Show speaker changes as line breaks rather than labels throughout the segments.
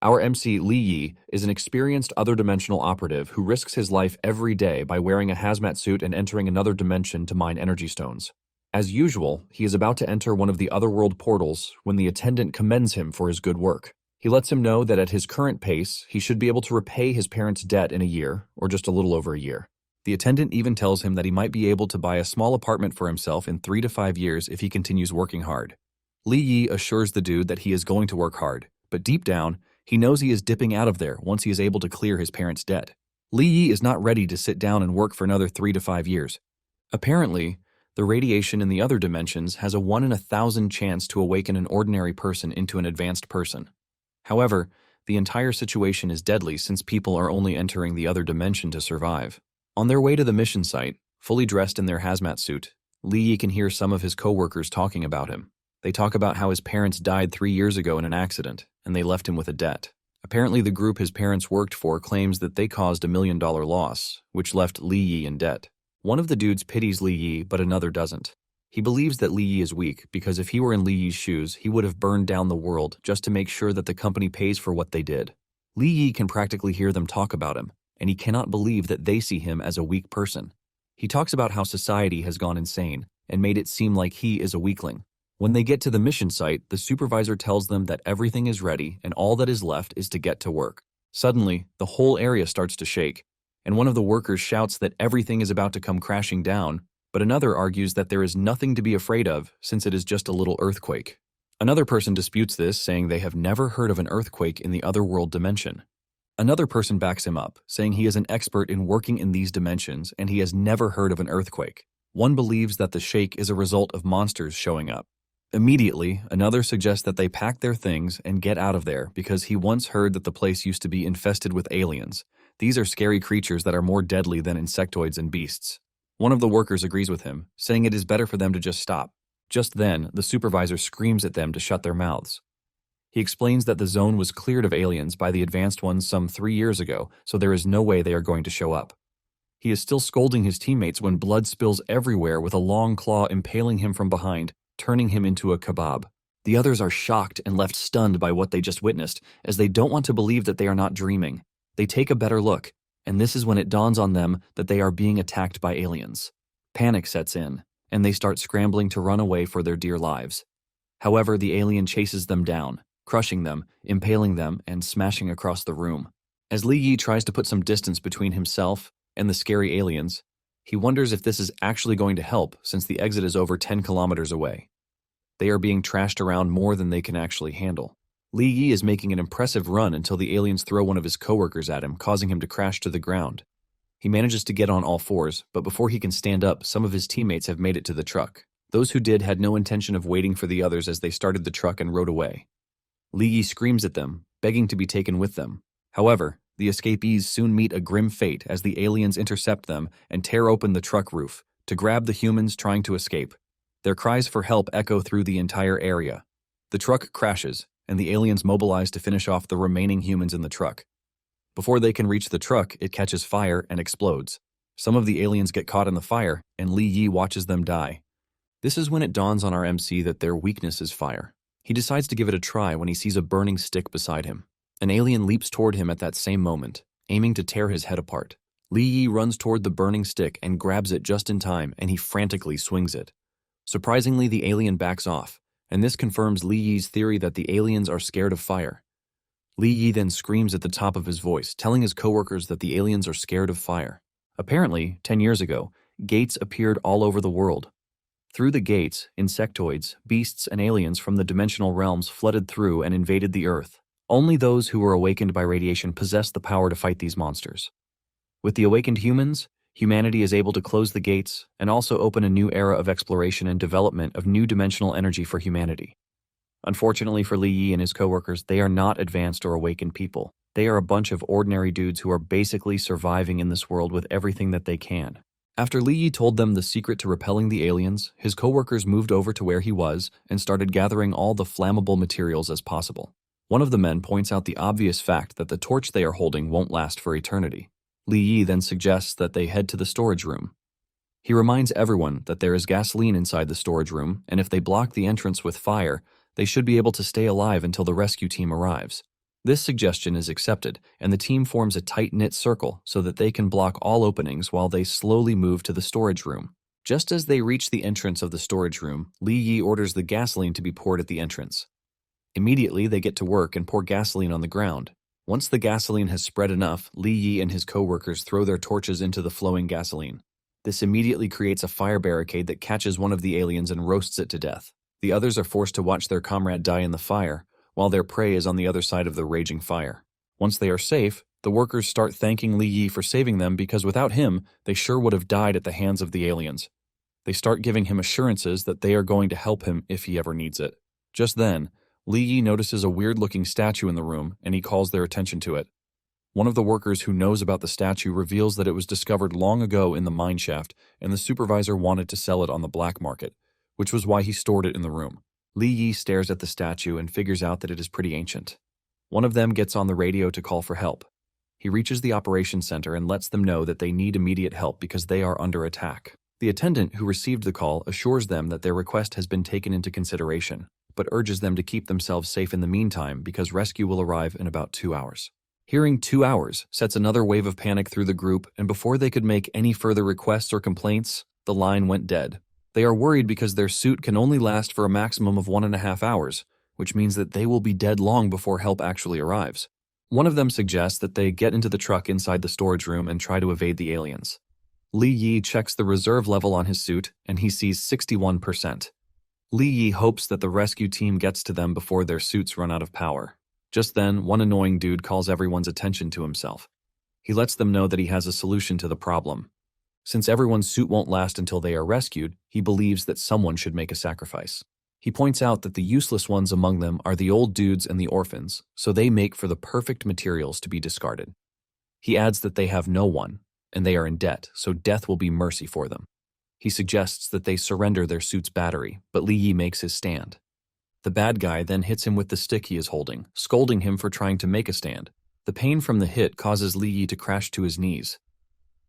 Our MC, Li Yi, is an experienced other-dimensional operative who risks his life every day by wearing a hazmat suit and entering another dimension to mine energy stones. As usual, he is about to enter one of the otherworld portals when the attendant commends him for his good work. He lets him know that at his current pace, he should be able to repay his parents' debt in a year, or just a little over a year. The attendant even tells him that he might be able to buy a small apartment for himself in 3 to 5 years if he continues working hard. Li Yi assures the dude that he is going to work hard, but deep down, he knows he is dipping out of there once he is able to clear his parents' debt. Li Yi is not ready to sit down and work for another 3 to 5 years. Apparently, the radiation in the other dimensions has a 1 in 1,000 chance to awaken an ordinary person into an advanced person. However, the entire situation is deadly since people are only entering the other dimension to survive. On their way to the mission site, fully dressed in their hazmat suit, Li Yi can hear some of his co-workers talking about him. They talk about how his parents died 3 years ago in an accident, and they left him with a debt. Apparently, the group his parents worked for claims that they caused $1 million loss, which left Li Yi in debt. One of the dudes pities Li Yi, but another doesn't. He believes that Li Yi is weak because if he were in Li Yi's shoes, he would have burned down the world just to make sure that the company pays for what they did. Li Yi can practically hear them talk about him, and he cannot believe that they see him as a weak person. He talks about how society has gone insane and made it seem like he is a weakling. When they get to the mission site, the supervisor tells them that everything is ready and all that is left is to get to work. Suddenly, the whole area starts to shake, and one of the workers shouts that everything is about to come crashing down, but another argues that there is nothing to be afraid of since it is just a little earthquake. Another person disputes this, saying they have never heard of an earthquake in the otherworld dimension. Another person backs him up, saying he is an expert in working in these dimensions and he has never heard of an earthquake. One believes that the shake is a result of monsters showing up. Immediately, another suggests that they pack their things and get out of there because he once heard that the place used to be infested with aliens. These are scary creatures that are more deadly than insectoids and beasts. One of the workers agrees with him, saying it is better for them to just stop. Just then, the supervisor screams at them to shut their mouths. He explains that the zone was cleared of aliens by the advanced ones some 3 years ago, so there is no way they are going to show up. He is still scolding his teammates when blood spills everywhere with a long claw impaling him from behind, turning him into a kebab. The others are shocked and left stunned by what they just witnessed, as they don't want to believe that they are not dreaming. They take a better look, and this is when it dawns on them that they are being attacked by aliens. Panic sets in, and they start scrambling to run away for their dear lives. However, the alien chases them down, crushing them, impaling them, and smashing across the room. As Li Yi tries to put some distance between himself and the scary aliens, he wonders if this is actually going to help since the exit is over 10 kilometers away. They are being trashed around more than they can actually handle. Li Yi is making an impressive run until the aliens throw one of his coworkers at him, causing him to crash to the ground. He manages to get on all fours, but before he can stand up, some of his teammates have made it to the truck. Those who did had no intention of waiting for the others as they started the truck and rode away. Li Yi screams at them, begging to be taken with them. However, the escapees soon meet a grim fate as the aliens intercept them and tear open the truck roof to grab the humans trying to escape. Their cries for help echo through the entire area. The truck crashes, and the aliens mobilize to finish off the remaining humans in the truck. Before they can reach the truck, it catches fire and explodes. Some of the aliens get caught in the fire, and Li Yi watches them die. This is when it dawns on our MC that their weakness is fire. He decides to give it a try when he sees a burning stick beside him. An alien leaps toward him at that same moment, aiming to tear his head apart. Li Yi runs toward the burning stick and grabs it just in time, and he frantically swings it. Surprisingly, the alien backs off, and this confirms Li Yi's theory that the aliens are scared of fire. Li Yi then screams at the top of his voice, telling his coworkers that the aliens are scared of fire. Apparently, 10 years ago, gates appeared all over the world. Through the gates, insectoids, beasts, and aliens from the dimensional realms flooded through and invaded the Earth. Only those who were awakened by radiation possessed the power to fight these monsters. With the awakened humans, humanity is able to close the gates and also open a new era of exploration and development of new dimensional energy for humanity. Unfortunately for Li Yi and his coworkers, they are not advanced or awakened people. They are a bunch of ordinary dudes who are basically surviving in this world with everything that they can. After Li Yi told them the secret to repelling the aliens, his coworkers moved over to where he was and started gathering all the flammable materials as possible. One of the men points out the obvious fact that the torch they are holding won't last for eternity. Li Yi then suggests that they head to the storage room. He reminds everyone that there is gasoline inside the storage room, and if they block the entrance with fire, they should be able to stay alive until the rescue team arrives. This suggestion is accepted, and the team forms a tight-knit circle so that they can block all openings while they slowly move to the storage room. Just as they reach the entrance of the storage room, Li Yi orders the gasoline to be poured at the entrance. Immediately, they get to work and pour gasoline on the ground. Once the gasoline has spread enough, Li Yi and his co-workers throw their torches into the flowing gasoline. This immediately creates a fire barricade that catches one of the aliens and roasts it to death. The others are forced to watch their comrade die in the fire, while their prey is on the other side of the raging fire. Once they are safe, the workers start thanking Li Yi for saving them because without him, they sure would have died at the hands of the aliens. They start giving him assurances that they are going to help him if he ever needs it. Just then, Li Yi notices a weird-looking statue in the room, and he calls their attention to it. One of the workers who knows about the statue reveals that it was discovered long ago in the mine shaft, and the supervisor wanted to sell it on the black market, which was why he stored it in the room. Li Yi stares at the statue and figures out that it is pretty ancient. One of them gets on the radio to call for help. He reaches the operations center and lets them know that they need immediate help because they are under attack. The attendant who received the call assures them that their request has been taken into consideration, but urges them to keep themselves safe in the meantime because rescue will arrive in about 2 hours. Hearing 2 hours sets another wave of panic through the group, and before they could make any further requests or complaints, the line went dead. They are worried because their suit can only last for a maximum of 1.5 hours, which means that they will be dead long before help actually arrives. One of them suggests that they get into the truck inside the storage room and try to evade the aliens. Li Yi checks the reserve level on his suit, and he sees 61%. Li Yi hopes that the rescue team gets to them before their suits run out of power. Just then, one annoying dude calls everyone's attention to himself. He lets them know that he has a solution to the problem. Since everyone's suit won't last until they are rescued, he believes that someone should make a sacrifice. He points out that the useless ones among them are the old dudes and the orphans, so they make for the perfect materials to be discarded. He adds that they have no one, and they are in debt, so death will be mercy for them. He suggests that they surrender their suit's battery, but Li Yi makes his stand. The bad guy then hits him with the stick he is holding, scolding him for trying to make a stand. The pain from the hit causes Li Yi to crash to his knees.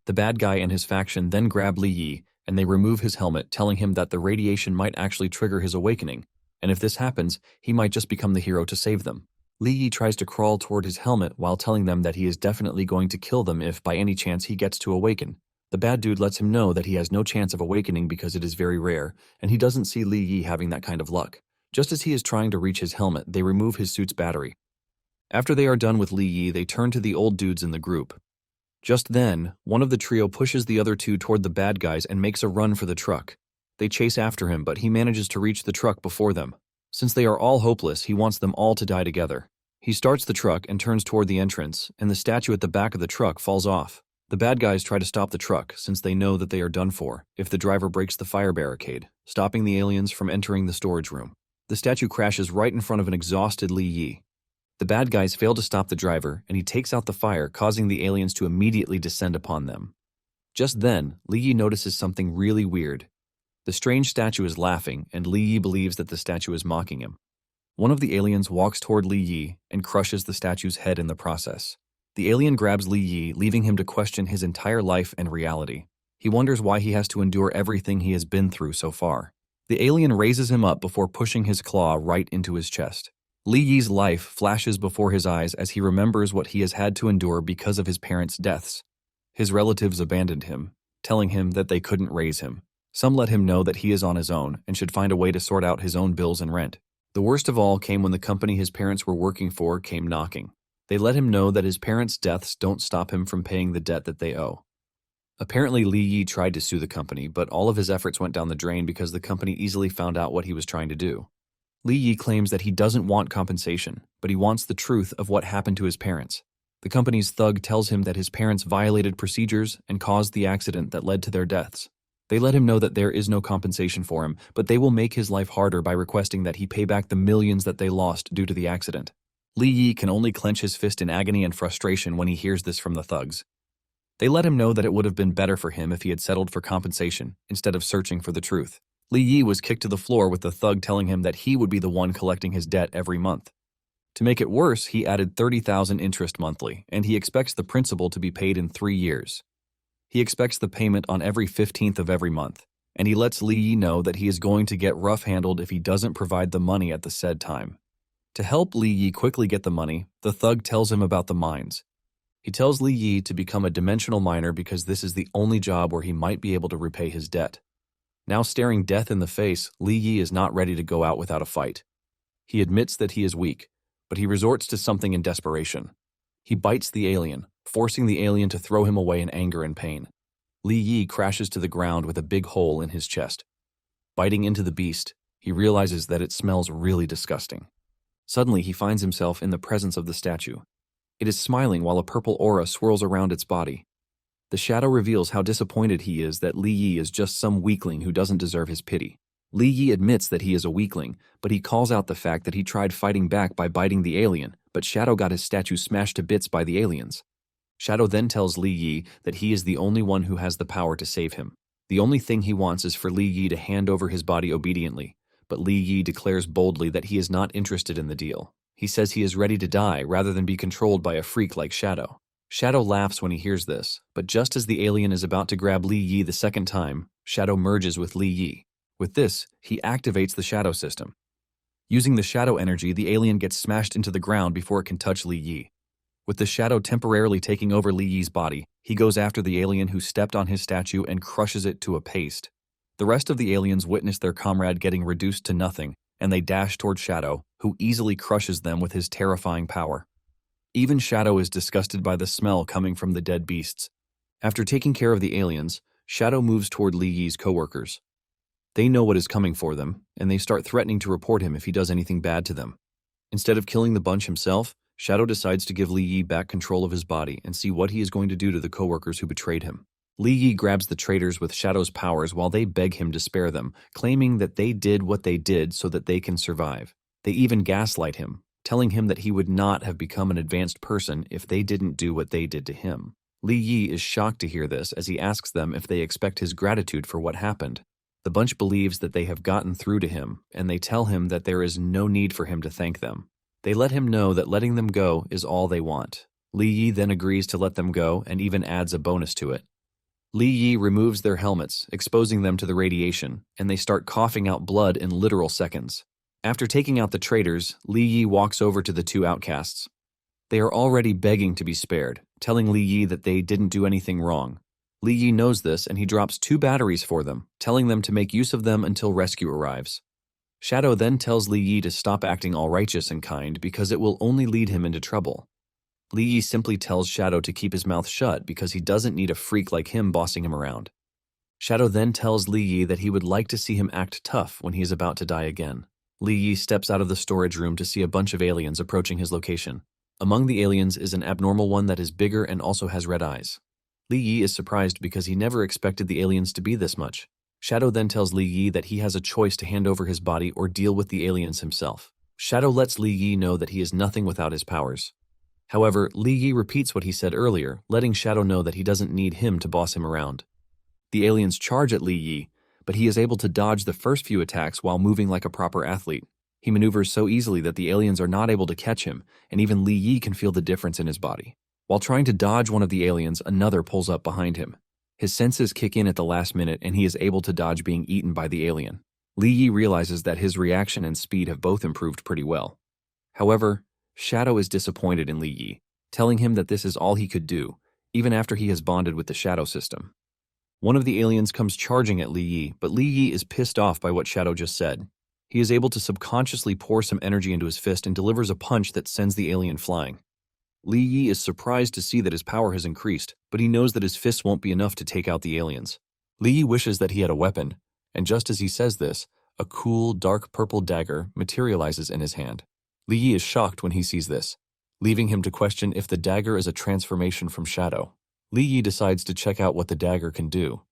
The bad guy and his faction then grab Li Yi, and they remove his helmet, telling him that the radiation might actually trigger his awakening, and if this happens, he might just become the hero to save them. Li Yi tries to crawl toward his helmet while telling them that he is definitely going to kill them if by any chance he gets to awaken. The bad dude lets him know that he has no chance of awakening because it is very rare, and he doesn't see Li Yi having that kind of luck. Just as he is trying to reach his helmet, they remove his suit's battery. After they are done with Li Yi, they turn to the old dudes in the group. Just then, one of the trio pushes the other two toward the bad guys and makes a run for the truck. They chase after him, but he manages to reach the truck before them. Since they are all hopeless, he wants them all to die together. He starts the truck and turns toward the entrance, and the statue at the back of the truck falls off. The bad guys try to stop the truck, since they know that they are done for if the driver breaks the fire barricade, stopping the aliens from entering the storage room. The statue crashes right in front of an exhausted Li Yi. The bad guys fail to stop the driver, and he takes out the fire, causing the aliens to immediately descend upon them. Just then, Li Yi notices something really weird. The strange statue is laughing, and Li Yi believes that the statue is mocking him. One of the aliens walks toward Li Yi and crushes the statue's head in the process. The alien grabs Li Yi, leaving him to question his entire life and reality. He wonders why he has to endure everything he has been through so far. The alien raises him up before pushing his claw right into his chest. Li Yi's life flashes before his eyes as he remembers what he has had to endure because of his parents' deaths. His relatives abandoned him, telling him that they couldn't raise him. Some let him know that he is on his own and should find a way to sort out his own bills and rent. The worst of all came when the company his parents were working for came knocking. They let him know that his parents' deaths don't stop him from paying the debt that they owe. Apparently, Li Yi tried to sue the company, but all of his efforts went down the drain because the company easily found out what he was trying to do. Li Yi claims that he doesn't want compensation, but he wants the truth of what happened to his parents. The company's thug tells him that his parents violated procedures and caused the accident that led to their deaths. They let him know that there is no compensation for him, but they will make his life harder by requesting that he pay back the millions that they lost due to the accident. Li Yi can only clench his fist in agony and frustration when he hears this from the thugs. They let him know that it would have been better for him if he had settled for compensation instead of searching for the truth. Li Yi was kicked to the floor with the thug telling him that he would be the one collecting his debt every month. To make it worse, he added 30,000 interest monthly, and he expects the principal to be paid in 3 years. He expects the payment on every 15th of every month, and he lets Li Yi know that he is going to get rough-handled if he doesn't provide the money at the said time. To help Li Yi quickly get the money, the thug tells him about the mines. He tells Li Yi to become a dimensional miner because this is the only job where he might be able to repay his debt. Now staring death in the face, Li Yi is not ready to go out without a fight. He admits that he is weak, but he resorts to something in desperation. He bites the alien, forcing the alien to throw him away in anger and pain. Li Yi crashes to the ground with a big hole in his chest. Biting into the beast, he realizes that it smells really disgusting. Suddenly, he finds himself in the presence of the statue. It is smiling while a purple aura swirls around its body. The shadow reveals how disappointed he is that Li Yi is just some weakling who doesn't deserve his pity. Li Yi admits that he is a weakling, but he calls out the fact that he tried fighting back by biting the alien, but Shadow got his statue smashed to bits by the aliens. Shadow then tells Li Yi that he is the only one who has the power to save him. The only thing he wants is for Li Yi to hand over his body obediently, but Li Yi declares boldly that he is not interested in the deal. He says he is ready to die rather than be controlled by a freak like Shadow. Shadow laughs when he hears this, but just as the alien is about to grab Li Yi the second time, Shadow merges with Li Yi. With this, he activates the Shadow system. Using the Shadow energy, the alien gets smashed into the ground before it can touch Li Yi. With the Shadow temporarily taking over Li Yi's body, he goes after the alien who stepped on his statue and crushes it to a paste. The rest of the aliens witness their comrade getting reduced to nothing, and they dash toward Shadow, who easily crushes them with his terrifying power. Even Shadow is disgusted by the smell coming from the dead beasts. After taking care of the aliens, Shadow moves toward Li Yi's coworkers. They know what is coming for them, and they start threatening to report him if he does anything bad to them. Instead of killing the bunch himself, Shadow decides to give Li Yi back control of his body and see what he is going to do to the coworkers who betrayed him. Li Yi grabs the traitors with Shadow's powers while they beg him to spare them, claiming that they did what they did so that they can survive. They even gaslight him, telling him that he would not have become an advanced person if they didn't do what they did to him. Li Yi is shocked to hear this as he asks them if they expect his gratitude for what happened. The bunch believes that they have gotten through to him, and they tell him that there is no need for him to thank them. They let him know that letting them go is all they want. Li Yi then agrees to let them go and even adds a bonus to it. Li Yi removes their helmets, exposing them to the radiation, and they start coughing out blood in literal seconds. After taking out the traitors, Li Yi walks over to the two outcasts. They are already begging to be spared, telling Li Yi that they didn't do anything wrong. Li Yi knows this and he drops 2 batteries for them, telling them to make use of them until rescue arrives. Shadow then tells Li Yi to stop acting all righteous and kind because it will only lead him into trouble. Li Yi simply tells Shadow to keep his mouth shut because he doesn't need a freak like him bossing him around. Shadow then tells Li Yi that he would like to see him act tough when he is about to die again. Li Yi steps out of the storage room to see a bunch of aliens approaching his location. Among the aliens is an abnormal one that is bigger and also has red eyes. Li Yi is surprised because he never expected the aliens to be this much. Shadow then tells Li Yi that he has a choice to hand over his body or deal with the aliens himself. Shadow lets Li Yi know that he is nothing without his powers. However, Li Yi repeats what he said earlier, letting Shadow know that he doesn't need him to boss him around. The aliens charge at Li Yi, but he is able to dodge the first few attacks while moving like a proper athlete. He maneuvers so easily that the aliens are not able to catch him, and even Li Yi can feel the difference in his body. While trying to dodge one of the aliens, another pulls up behind him. His senses kick in at the last minute and he is able to dodge being eaten by the alien. Li Yi realizes that his reaction and speed have both improved pretty well. However, Shadow is disappointed in Li Yi, telling him that this is all he could do, even after he has bonded with the Shadow system. One of the aliens comes charging at Li Yi, but Li Yi is pissed off by what Shadow just said. He is able to subconsciously pour some energy into his fist and delivers a punch that sends the alien flying. Li Yi is surprised to see that his power has increased, but he knows that his fists won't be enough to take out the aliens. Li Yi wishes that he had a weapon, and just as he says this, a cool, dark purple dagger materializes in his hand. Li Yi is shocked when he sees this, leaving him to question if the dagger is a transformation from Shadow. Li Yi decides to check out what the dagger can do.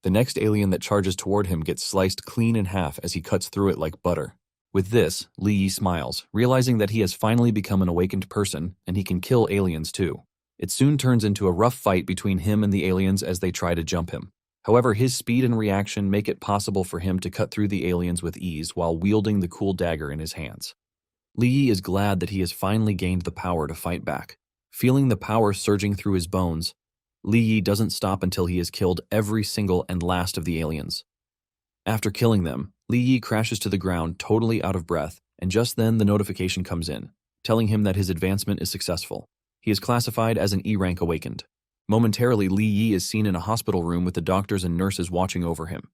The next alien that charges toward him gets sliced clean in half as he cuts through it like butter. With this, Li Yi smiles, realizing that he has finally become an awakened person and he can kill aliens too. It soon turns into a rough fight between him and the aliens as they try to jump him. However, his speed and reaction make it possible for him to cut through the aliens with ease while wielding the cool dagger in his hands. Li Yi is glad that he has finally gained the power to fight back. Feeling the power surging through his bones, Li Yi doesn't stop until he has killed every single and last of the aliens. After killing them, Li Yi crashes to the ground totally out of breath and just then the notification comes in, telling him that his advancement is successful. He is classified as an E-rank awakened. Momentarily, Li Yi is seen in a hospital room with the doctors and nurses watching over him.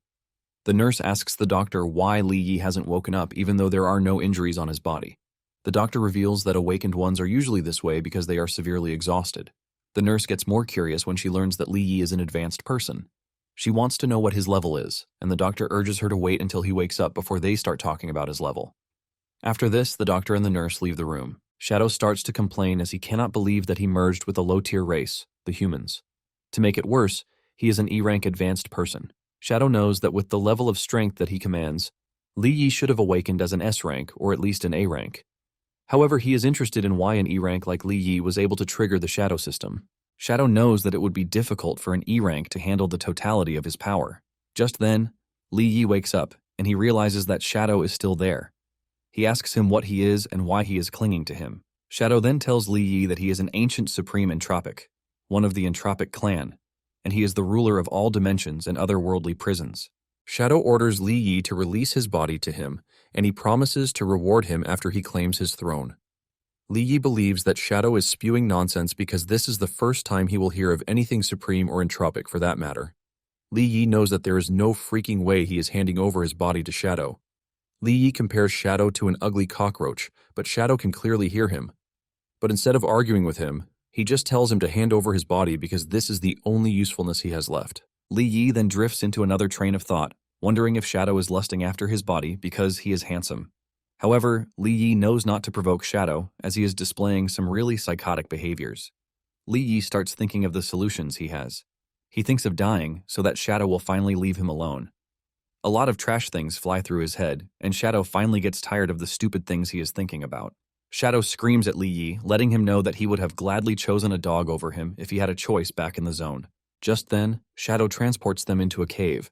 The nurse asks the doctor why Li Yi hasn't woken up even though there are no injuries on his body. The doctor reveals that awakened ones are usually this way because they are severely exhausted. The nurse gets more curious when she learns that Li Yi is an advanced person. She wants to know what his level is, and the doctor urges her to wait until he wakes up before they start talking about his level. After this, the doctor and the nurse leave the room. Shadow starts to complain as he cannot believe that he merged with a low-tier race, the humans. To make it worse, he is an E-rank advanced person. Shadow knows that with the level of strength that he commands, Li Yi should have awakened as an S-rank or at least an A-rank. However, he is interested in why an E-rank like Li Yi was able to trigger the Shadow system. Shadow knows that it would be difficult for an E-rank to handle the totality of his power. Just then, Li Yi wakes up, and he realizes that Shadow is still there. He asks him what he is and why he is clinging to him. Shadow then tells Li Yi that he is an ancient supreme entropic, one of the entropic clan, and he is the ruler of all dimensions and otherworldly prisons. Shadow orders Li Yi to release his body to him, and he promises to reward him after he claims his throne. Li Yi believes that Shadow is spewing nonsense because this is the first time he will hear of anything supreme or entropic for that matter. Li Yi knows that there is no freaking way he is handing over his body to Shadow. Li Yi compares Shadow to an ugly cockroach, but Shadow can clearly hear him. But instead of arguing with him, he just tells him to hand over his body because this is the only usefulness he has left. Li Yi then drifts into another train of thought, wondering if Shadow is lusting after his body because he is handsome. However, Li Yi knows not to provoke Shadow as he is displaying some really psychotic behaviors. Li Yi starts thinking of the solutions he has. He thinks of dying so that Shadow will finally leave him alone. A lot of trash things fly through his head, and Shadow finally gets tired of the stupid things he is thinking about. Shadow screams at Li Yi, letting him know that he would have gladly chosen a dog over him if he had a choice back in the zone. Just then, Shadow transports them into a cave.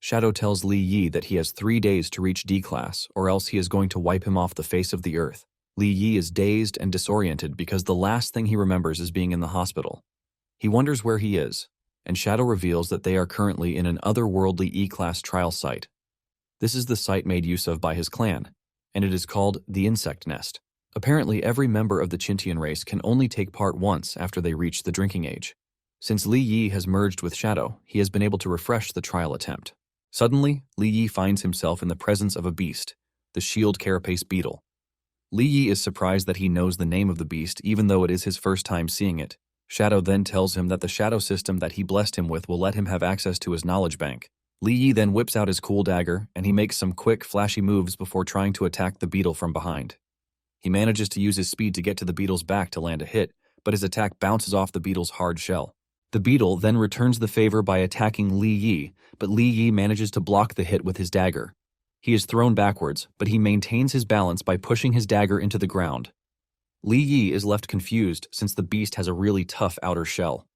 Shadow tells Li Yi that he has 3 days to reach D-class, or else he is going to wipe him off the face of the earth. Li Yi is dazed and disoriented because the last thing he remembers is being in the hospital. He wonders where he is, and Shadow reveals that they are currently in an otherworldly E-class trial site. This is the site made use of by his clan, and it is called the Insect Nest. Apparently, every member of the Chintian race can only take part once after they reach the drinking age. Since Li Yi has merged with Shadow, he has been able to refresh the trial attempt. Suddenly, Li Yi finds himself in the presence of a beast, the shield carapace beetle. Li Yi is surprised that he knows the name of the beast even though it is his first time seeing it. Shadow then tells him that the Shadow system that he blessed him with will let him have access to his knowledge bank. Li Yi then whips out his cool dagger and he makes some quick, flashy moves before trying to attack the beetle from behind. He manages to use his speed to get to the beetle's back to land a hit, but his attack bounces off the beetle's hard shell. The beetle then returns the favor by attacking Li Yi, but Li Yi manages to block the hit with his dagger. He is thrown backwards, but he maintains his balance by pushing his dagger into the ground. Li Yi is left confused since the beast has a really tough outer shell.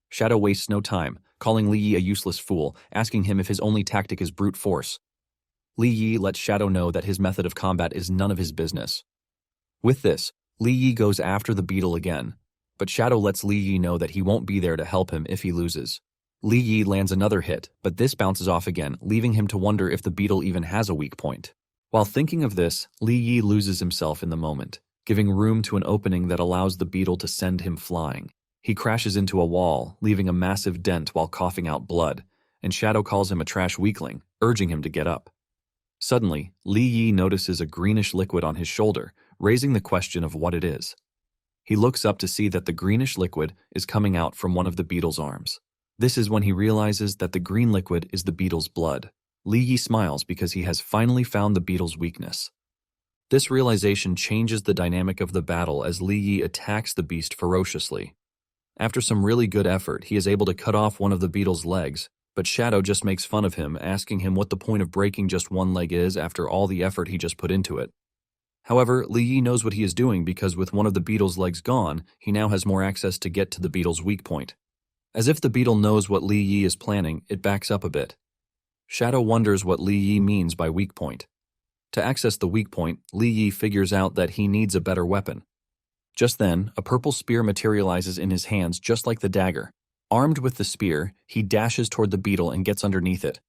Shadow wastes no time, calling Li Yi a useless fool, asking him if his only tactic is brute force. Li Yi lets Shadow know that his method of combat is none of his business. With this, Li Yi goes after the beetle again, but Shadow lets Li Yi know that he won't be there to help him if he loses. Li Yi lands another hit, but this bounces off again, leaving him to wonder if the beetle even has a weak point. While thinking of this, Li Yi loses himself in the moment, giving room to an opening that allows the beetle to send him flying. He crashes into a wall, leaving a massive dent while coughing out blood, and Shadow calls him a trash weakling, urging him to get up. Suddenly, Li Yi notices a greenish liquid on his shoulder, raising the question of what it is. He looks up to see that the greenish liquid is coming out from one of the beetle's arms. This is when he realizes that the green liquid is the beetle's blood. Li Yi smiles because he has finally found the beetle's weakness. This realization changes the dynamic of the battle as Li Yi attacks the beast ferociously. After some really good effort, he is able to cut off one of the beetle's legs, but Shadow just makes fun of him, asking him what the point of breaking just one leg is after all the effort he just put into it. However, Li Yi knows what he is doing because with one of the beetle's legs gone, he now has more access to get to the beetle's weak point. As if the beetle knows what Li Yi is planning, it backs up a bit. Shadow wonders what Li Yi means by weak point. To access the weak point, Li Yi figures out that he needs a better weapon. Just then, a purple spear materializes in his hands just like the dagger. Armed with the spear, he dashes toward the beetle and gets underneath it.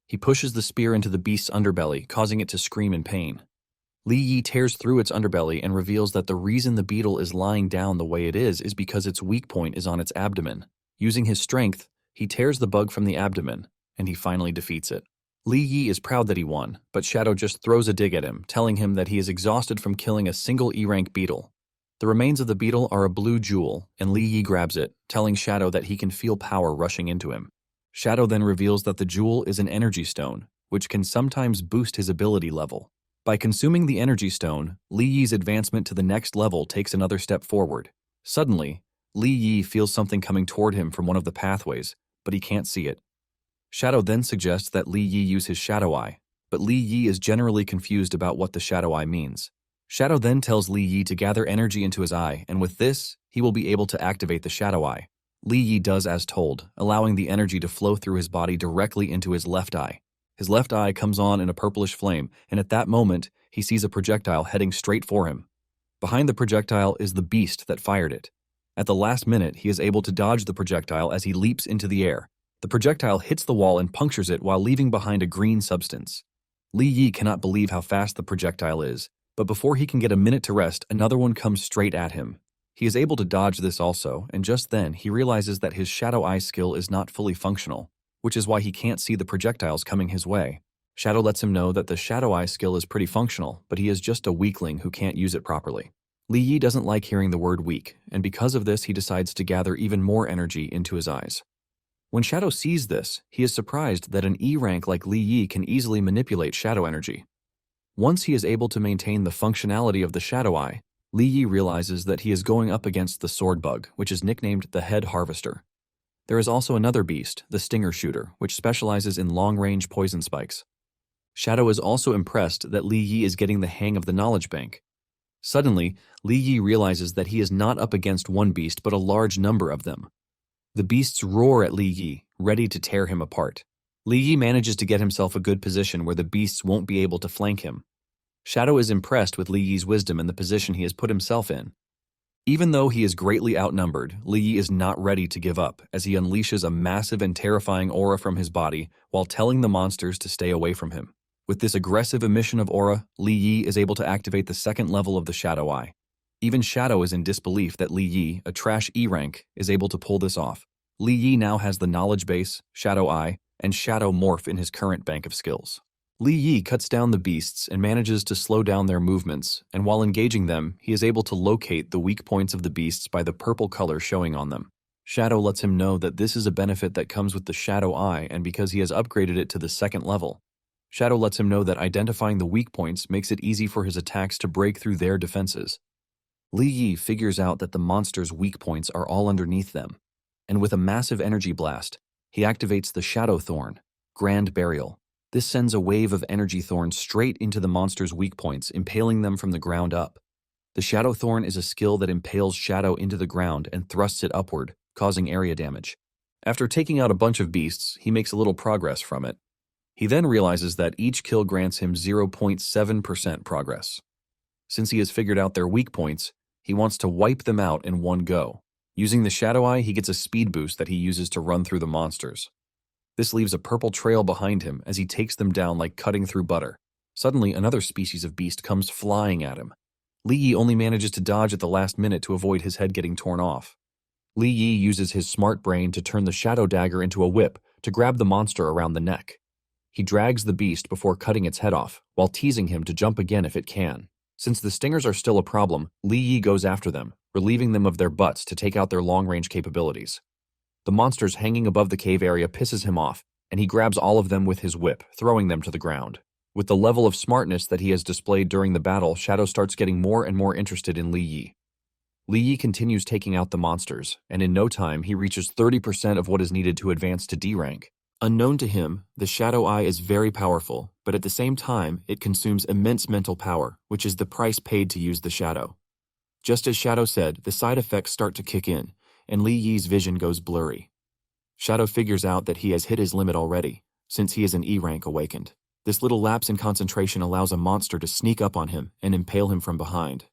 He pushes the spear into the beast's underbelly, causing it to scream in pain. Li Yi tears through its underbelly and reveals that the reason the beetle is lying down the way it is because its weak point is on its abdomen. Using his strength, he tears the bug from the abdomen, and he finally defeats it. Li Yi is proud that he won, but Shadow just throws a dig at him, telling him that he is exhausted from killing a single E-rank beetle. The remains of the beetle are a blue jewel, and Li Yi grabs it, telling Shadow that he can feel power rushing into him. Shadow then reveals that the jewel is an energy stone, which can sometimes boost his ability level. By consuming the energy stone, Li Yi's advancement to the next level takes another step forward. Suddenly, Li Yi feels something coming toward him from one of the pathways, but he can't see it. Shadow then suggests that Li Yi use his Shadow Eye, but Li Yi is generally confused about what the Shadow Eye means. Shadow then tells Li Yi to gather energy into his eye, and with this, he will be able to activate the Shadow Eye. Li Yi does as told, allowing the energy to flow through his body directly into his left eye. His left eye comes on in a purplish flame, and at that moment, he sees a projectile heading straight for him. Behind the projectile is the beast that fired it. At the last minute, he is able to dodge the projectile as he leaps into the air. The projectile hits the wall and punctures it while leaving behind a green substance. Li Yi cannot believe how fast the projectile is, but before he can get a minute to rest, another one comes straight at him. He is able to dodge this also, and just then he realizes that his Shadow Eye skill is not fully functional, which is why he can't see the projectiles coming his way. Shadow lets him know that the Shadow Eye skill is pretty functional, but he is just a weakling who can't use it properly. Li Yi doesn't like hearing the word weak, and because of this he decides to gather even more energy into his eyes. When Shadow sees this, he is surprised that an E-rank like Li Yi can easily manipulate shadow energy. Once he is able to maintain the functionality of the Shadow Eye, Li Yi realizes that he is going up against the sword bug, which is nicknamed the Head Harvester. There is also another beast, the Stinger Shooter, which specializes in long-range poison spikes. Shadow is also impressed that Li Yi is getting the hang of the knowledge bank. Suddenly, Li Yi realizes that he is not up against one beast but a large number of them. The beasts roar at Li Yi, ready to tear him apart. Li Yi manages to get himself a good position where the beasts won't be able to flank him. Shadow is impressed with Li Yi's wisdom and the position he has put himself in. Even though he is greatly outnumbered, Li Yi is not ready to give up as he unleashes a massive and terrifying aura from his body while telling the monsters to stay away from him. With this aggressive emission of aura, Li Yi is able to activate the second level of the Shadow Eye. Even Shadow is in disbelief that Li Yi, a trash E-rank, is able to pull this off. Li Yi now has the Knowledge Base, Shadow Eye, and Shadow Morph in his current bank of skills. Li Yi cuts down the beasts and manages to slow down their movements, and while engaging them, he is able to locate the weak points of the beasts by the purple color showing on them. Shadow lets him know that this is a benefit that comes with the Shadow Eye and because he has upgraded it to the second level. Shadow lets him know that identifying the weak points makes it easy for his attacks to break through their defenses. Li Yi figures out that the monster's weak points are all underneath them, and with a massive energy blast, he activates the Shadow Thorn, Grand Burial. This sends a wave of energy thorns straight into the monster's weak points, impaling them from the ground up. The Shadow Thorn is a skill that impales Shadow into the ground and thrusts it upward, causing area damage. After taking out a bunch of beasts, he makes a little progress from it. He then realizes that each kill grants him 0.7% progress. Since he has figured out their weak points, he wants to wipe them out in one go. Using the Shadow Eye, he gets a speed boost that he uses to run through the monsters. This leaves a purple trail behind him as he takes them down like cutting through butter. Suddenly, another species of beast comes flying at him. Li Yi only manages to dodge at the last minute to avoid his head getting torn off. Li Yi uses his smart brain to turn the Shadow Dagger into a whip to grab the monster around the neck. He drags the beast before cutting its head off, while teasing him to jump again if it can. Since the stingers are still a problem, Li Yi goes after them, relieving them of their butts to take out their long-range capabilities. The monsters hanging above the cave area pisses him off, and he grabs all of them with his whip, throwing them to the ground. With the level of smartness that he has displayed during the battle, Shadow starts getting more and more interested in Li Yi. Li Yi continues taking out the monsters, and in no time he reaches 30% of what is needed to advance to D rank. Unknown to him, the Shadow Eye is very powerful, but at the same time, it consumes immense mental power, which is the price paid to use the Shadow. Just as Shadow said, the side effects start to kick in, and Li Yi's vision goes blurry. Shadow figures out that he has hit his limit already, since he is an E-rank awakened. This little lapse in concentration allows a monster to sneak up on him and impale him from behind.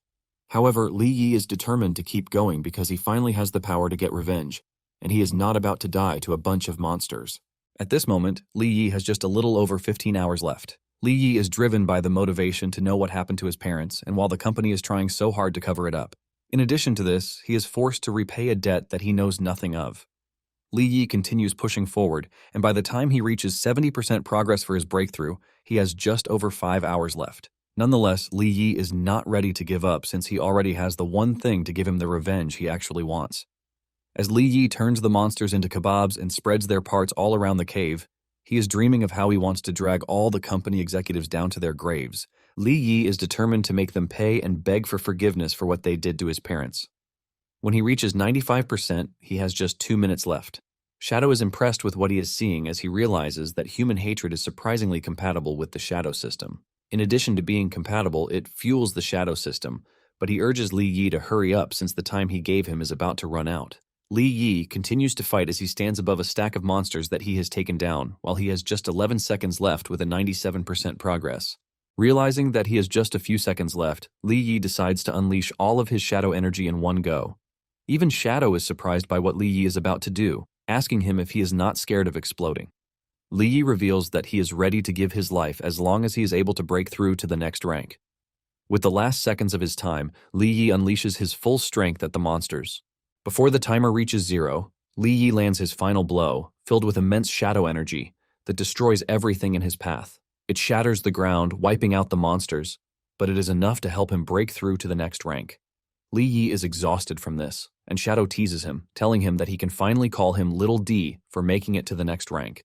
However, Li Yi is determined to keep going because he finally has the power to get revenge, and he is not about to die to a bunch of monsters. At this moment, Li Yi has just a little over 15 hours left. Li Yi is driven by the motivation to know what happened to his parents, and while the company is trying so hard to cover it up. In addition to this, he is forced to repay a debt that he knows nothing of. Li Yi continues pushing forward, and by the time he reaches 70% progress for his breakthrough, he has just over 5 hours left. Nonetheless, Li Yi is not ready to give up since he already has the one thing to give him the revenge he actually wants. As Li Yi turns the monsters into kebabs and spreads their parts all around the cave, he is dreaming of how he wants to drag all the company executives down to their graves. Li Yi is determined to make them pay and beg for forgiveness for what they did to his parents. When he reaches 95%, he has just 2 minutes left. Shadow is impressed with what he is seeing as he realizes that human hatred is surprisingly compatible with the shadow system. In addition to being compatible, it fuels the shadow system, but he urges Li Yi to hurry up since the time he gave him is about to run out. Li Yi continues to fight as he stands above a stack of monsters that he has taken down, while he has just 11 seconds left with a 97% progress. Realizing that he has just a few seconds left, Li Yi decides to unleash all of his shadow energy in one go. Even Shadow is surprised by what Li Yi is about to do, asking him if he is not scared of exploding. Li Yi reveals that he is ready to give his life as long as he is able to break through to the next rank. With the last seconds of his time, Li Yi unleashes his full strength at the monsters. Before the timer reaches 0, Li Yi lands his final blow, filled with immense shadow energy, that destroys everything in his path. It shatters the ground, wiping out the monsters, but it is enough to help him break through to the next rank. Li Yi is exhausted from this, and Shadow teases him, telling him that he can finally call him Little D for making it to the next rank.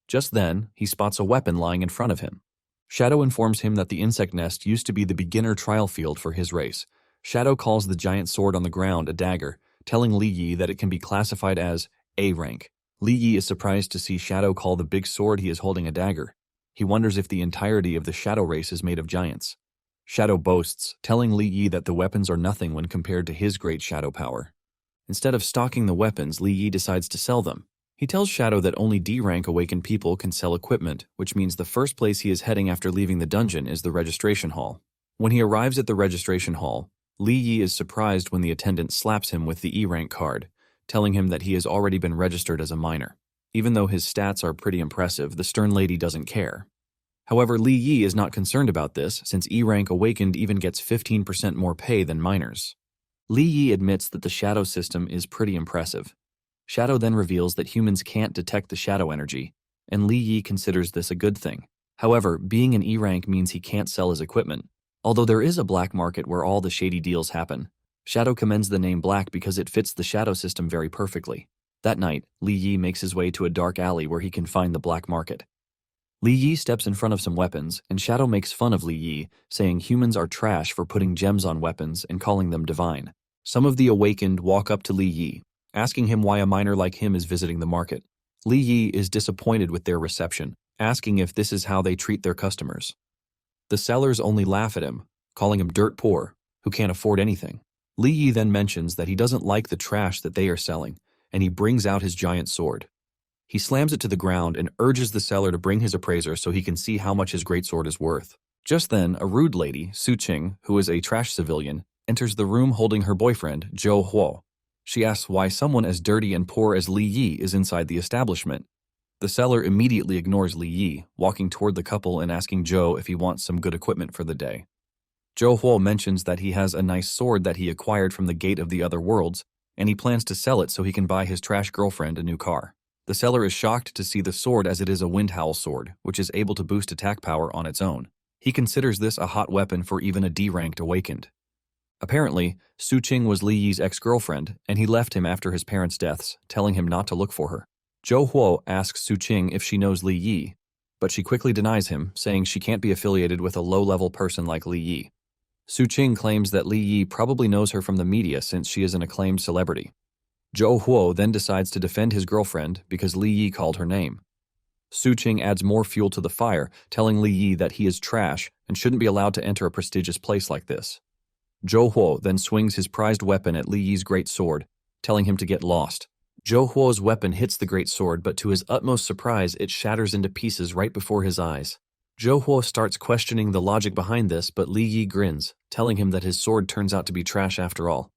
Just then, he spots a weapon lying in front of him. Shadow informs him that the insect nest used to be the beginner trial field for his race. Shadow calls the giant sword on the ground a dagger, telling Li Yi that it can be classified as A rank. Li Yi is surprised to see Shadow call the big sword he is holding a dagger. He wonders if the entirety of the Shadow race is made of giants. Shadow boasts, telling Li Yi that the weapons are nothing when compared to his great shadow power. Instead of stocking the weapons, Li Yi decides to sell them. He tells Shadow that only D-rank awakened people can sell equipment, which means the first place he is heading after leaving the dungeon is the registration hall. When he arrives at the registration hall, Li Yi is surprised when the attendant slaps him with the E-rank card, telling him that he has already been registered as a minor. Even though his stats are pretty impressive, the stern lady doesn't care. However, Li Yi is not concerned about this, since E-rank awakened even gets 15% more pay than minors. Li Yi admits that the shadow system is pretty impressive. Shadow then reveals that humans can't detect the shadow energy, and Li Yi considers this a good thing. However, being an E-rank means he can't sell his equipment. Although there is a black market where all the shady deals happen, Shadow commends the name Black because it fits the shadow system very perfectly. That night, Li Yi makes his way to a dark alley where he can find the black market. Li Yi steps in front of some weapons, and Shadow makes fun of Li Yi, saying humans are trash for putting gems on weapons and calling them divine. Some of the awakened walk up to Li Yi, asking him why a minor like him is visiting the market. Li Yi is disappointed with their reception, asking if this is how they treat their customers. The sellers only laugh at him, calling him dirt poor, who can't afford anything. Li Yi then mentions that he doesn't like the trash that they are selling, and he brings out his giant sword. He slams it to the ground and urges the seller to bring his appraiser so he can see how much his greatsword is worth. Just then, a rude lady, Su Qing, who is a trash civilian, enters the room holding her boyfriend, Zhou Huo. She asks why someone as dirty and poor as Li Yi is inside the establishment. The seller immediately ignores Li Yi, walking toward the couple and asking Zhou if he wants some good equipment for the day. Zhou Huo mentions that he has a nice sword that he acquired from the Gate of the Other Worlds, and he plans to sell it so he can buy his trash girlfriend a new car. The seller is shocked to see the sword as it is a wind howl sword, which is able to boost attack power on its own. He considers this a hot weapon for even a D-ranked awakened. Apparently, Su Qing was Li Yi's ex-girlfriend, and he left him after his parents' deaths, telling him not to look for her. Zhou Huo asks Su Qing if she knows Li Yi, but she quickly denies him, saying she can't be affiliated with a low-level person like Li Yi. Su Qing claims that Li Yi probably knows her from the media since she is an acclaimed celebrity. Zhou Huo then decides to defend his girlfriend because Li Yi called her name. Su Qing adds more fuel to the fire, telling Li Yi that he is trash and shouldn't be allowed to enter a prestigious place like this. Zhou Huo then swings his prized weapon at Li Yi's great sword, telling him to get lost. Zhou Huo's weapon hits the great sword, but to his utmost surprise, it shatters into pieces right before his eyes. Zhou Huo starts questioning the logic behind this, but Li Yi grins, telling him that his sword turns out to be trash after all.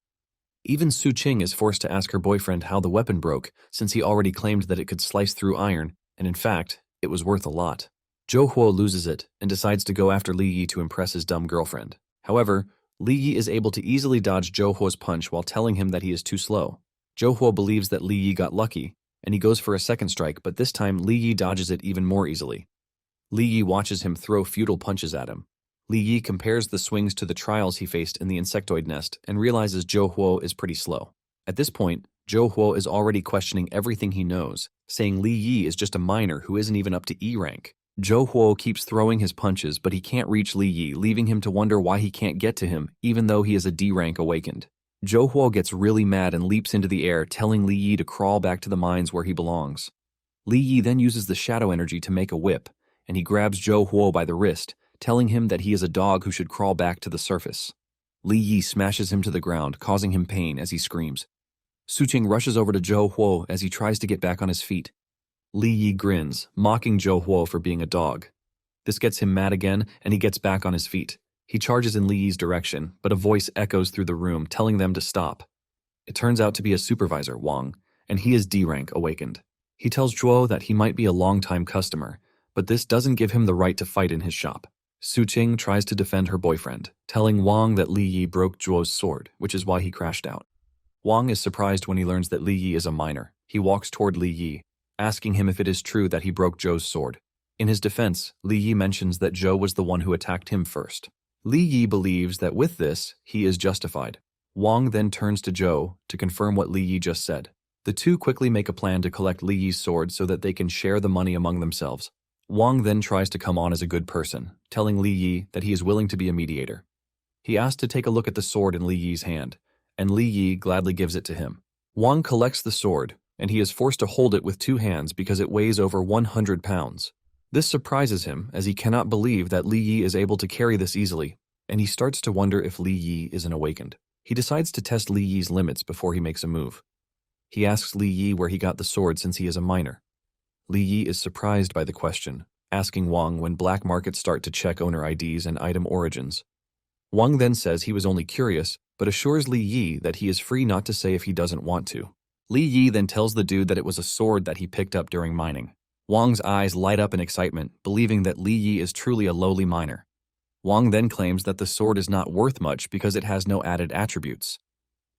Even Su Qing is forced to ask her boyfriend how the weapon broke, since he already claimed that it could slice through iron, and in fact, it was worth a lot. Zhou Huo loses it and decides to go after Li Yi to impress his dumb girlfriend. However, Li Yi is able to easily dodge Zhou Huo's punch while telling him that he is too slow. Zhou Huo believes that Li Yi got lucky, and he goes for a second strike, but this time Li Yi dodges it even more easily. Li Yi watches him throw futile punches at him. Li Yi compares the swings to the trials he faced in the insectoid nest and realizes Zhou Huo is pretty slow. At this point, Zhou Huo is already questioning everything he knows, saying Li Yi is just a minor who isn't even up to E rank. Zhou Huo keeps throwing his punches, but he can't reach Li Yi, leaving him to wonder why he can't get to him, even though he is a D rank awakened. Zhou Huo gets really mad and leaps into the air, telling Li Yi to crawl back to the mines where he belongs. Li Yi then uses the shadow energy to make a whip, and he grabs Zhou Huo by the wrist, telling him that he is a dog who should crawl back to the surface. Li Yi smashes him to the ground, causing him pain as he screams. Suqing rushes over to Zhou Huo as he tries to get back on his feet. Li Yi grins, mocking Zhou Huo for being a dog. This gets him mad again, and he gets back on his feet. He charges in Li Yi's direction, but a voice echoes through the room, telling them to stop. It turns out to be a supervisor, Wang, and he is D rank awakened. He tells Zhuo that he might be a long-time customer, but this doesn't give him the right to fight in his shop. Suqing tries to defend her boyfriend, telling Wang that Li Yi broke Zhuo's sword, which is why he crashed out. Wang is surprised when he learns that Li Yi is a minor. He walks toward Li Yi, asking him if it is true that he broke Zhou's sword. In his defense, Li Yi mentions that Zhou was the one who attacked him first. Li Yi believes that with this, he is justified. Wang then turns to Zhou to confirm what Li Yi just said. The two quickly make a plan to collect Li Yi's sword so that they can share the money among themselves. Wang then tries to come on as a good person, telling Li Yi that he is willing to be a mediator. He asks to take a look at the sword in Li Yi's hand, and Li Yi gladly gives it to him. Wang collects the sword, and he is forced to hold it with two hands because it weighs over 100 pounds. This surprises him, as he cannot believe that Li Yi is able to carry this easily, and he starts to wonder if Li Yi is an awakened. He decides to test Li Yi's limits before he makes a move. He asks Li Yi where he got the sword since he is a minor. Li Yi is surprised by the question, asking Wang when black markets start to check owner IDs and item origins. Wang then says he was only curious, but assures Li Yi that he is free not to say if he doesn't want to. Li Yi then tells the dude that it was a sword that he picked up during mining. Wang's eyes light up in excitement, believing that Li Yi is truly a lowly miner. Wang then claims that the sword is not worth much because it has no added attributes.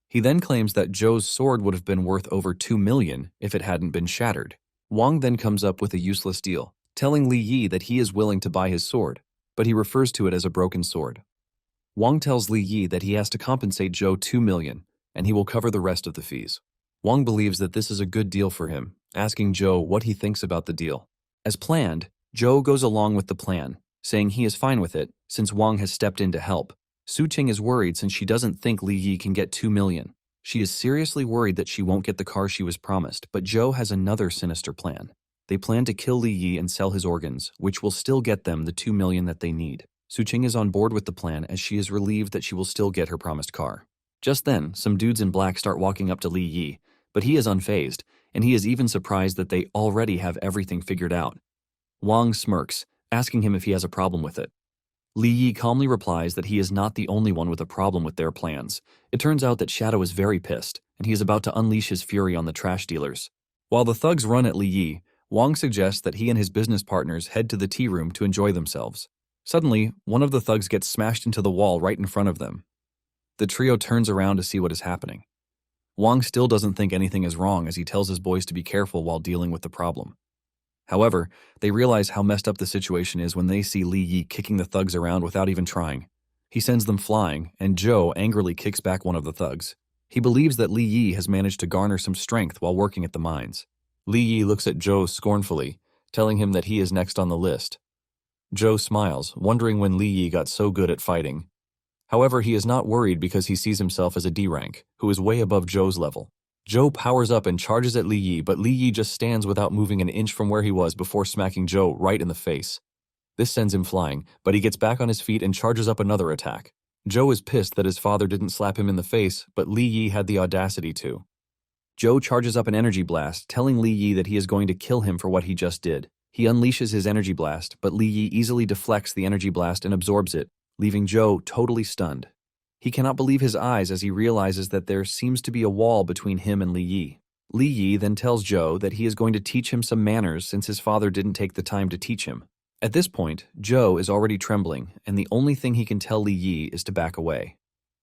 He then claims that Zhou's sword would have been worth over 2 million if it hadn't been shattered. Wang then comes up with a useless deal, telling Li Yi that he is willing to buy his sword, but he refers to it as a broken sword. Wang tells Li Yi that he has to compensate Zhou 2 million, and he will cover the rest of the fees. Wang believes that this is a good deal for him, asking Zhou what he thinks about the deal. As planned, Zhou goes along with the plan, saying he is fine with it since Wang has stepped in to help. Suqing is worried since she doesn't think Li Yi can get 2 million. She is seriously worried that she won't get the car she was promised, but Zhou has another sinister plan. They plan to kill Li Yi and sell his organs, which will still get them the 2 million that they need. Suqing is on board with the plan as she is relieved that she will still get her promised car. Just then, some dudes in black start walking up to Li Yi, but he is unfazed, and he is even surprised that they already have everything figured out. Wang smirks, asking him if he has a problem with it. Li Yi calmly replies that he is not the only one with a problem with their plans. It turns out that Shadow is very pissed, and he is about to unleash his fury on the trash dealers. While the thugs run at Li Yi, Wang suggests that he and his business partners head to the tea room to enjoy themselves. Suddenly, one of the thugs gets smashed into the wall right in front of them. The trio turns around to see what is happening. Wang still doesn't think anything is wrong as he tells his boys to be careful while dealing with the problem. However, they realize how messed up the situation is when they see Li Yi kicking the thugs around without even trying. He sends them flying, and Zhou angrily kicks back one of the thugs. He believes that Li Yi has managed to garner some strength while working at the mines. Li Yi looks at Zhou scornfully, telling him that he is next on the list. Zhou smiles, wondering when Li Yi got so good at fighting. However, he is not worried because he sees himself as a D rank, who is way above Zhou's level. Zhou powers up and charges at Li Yi, but Li Yi just stands without moving an inch from where he was before smacking Zhou right in the face. This sends him flying, but he gets back on his feet and charges up another attack. Zhou is pissed that his father didn't slap him in the face, but Li Yi had the audacity to. Zhou charges up an energy blast, telling Li Yi that he is going to kill him for what he just did. He unleashes his energy blast, but Li Yi easily deflects the energy blast and absorbs it, leaving Zhou totally stunned. He cannot believe his eyes as he realizes that there seems to be a wall between him and Li Yi. Li Yi then tells Zhou that he is going to teach him some manners since his father didn't take the time to teach him. At this point, Joe is already trembling, and the only thing he can tell Li Yi is to back away.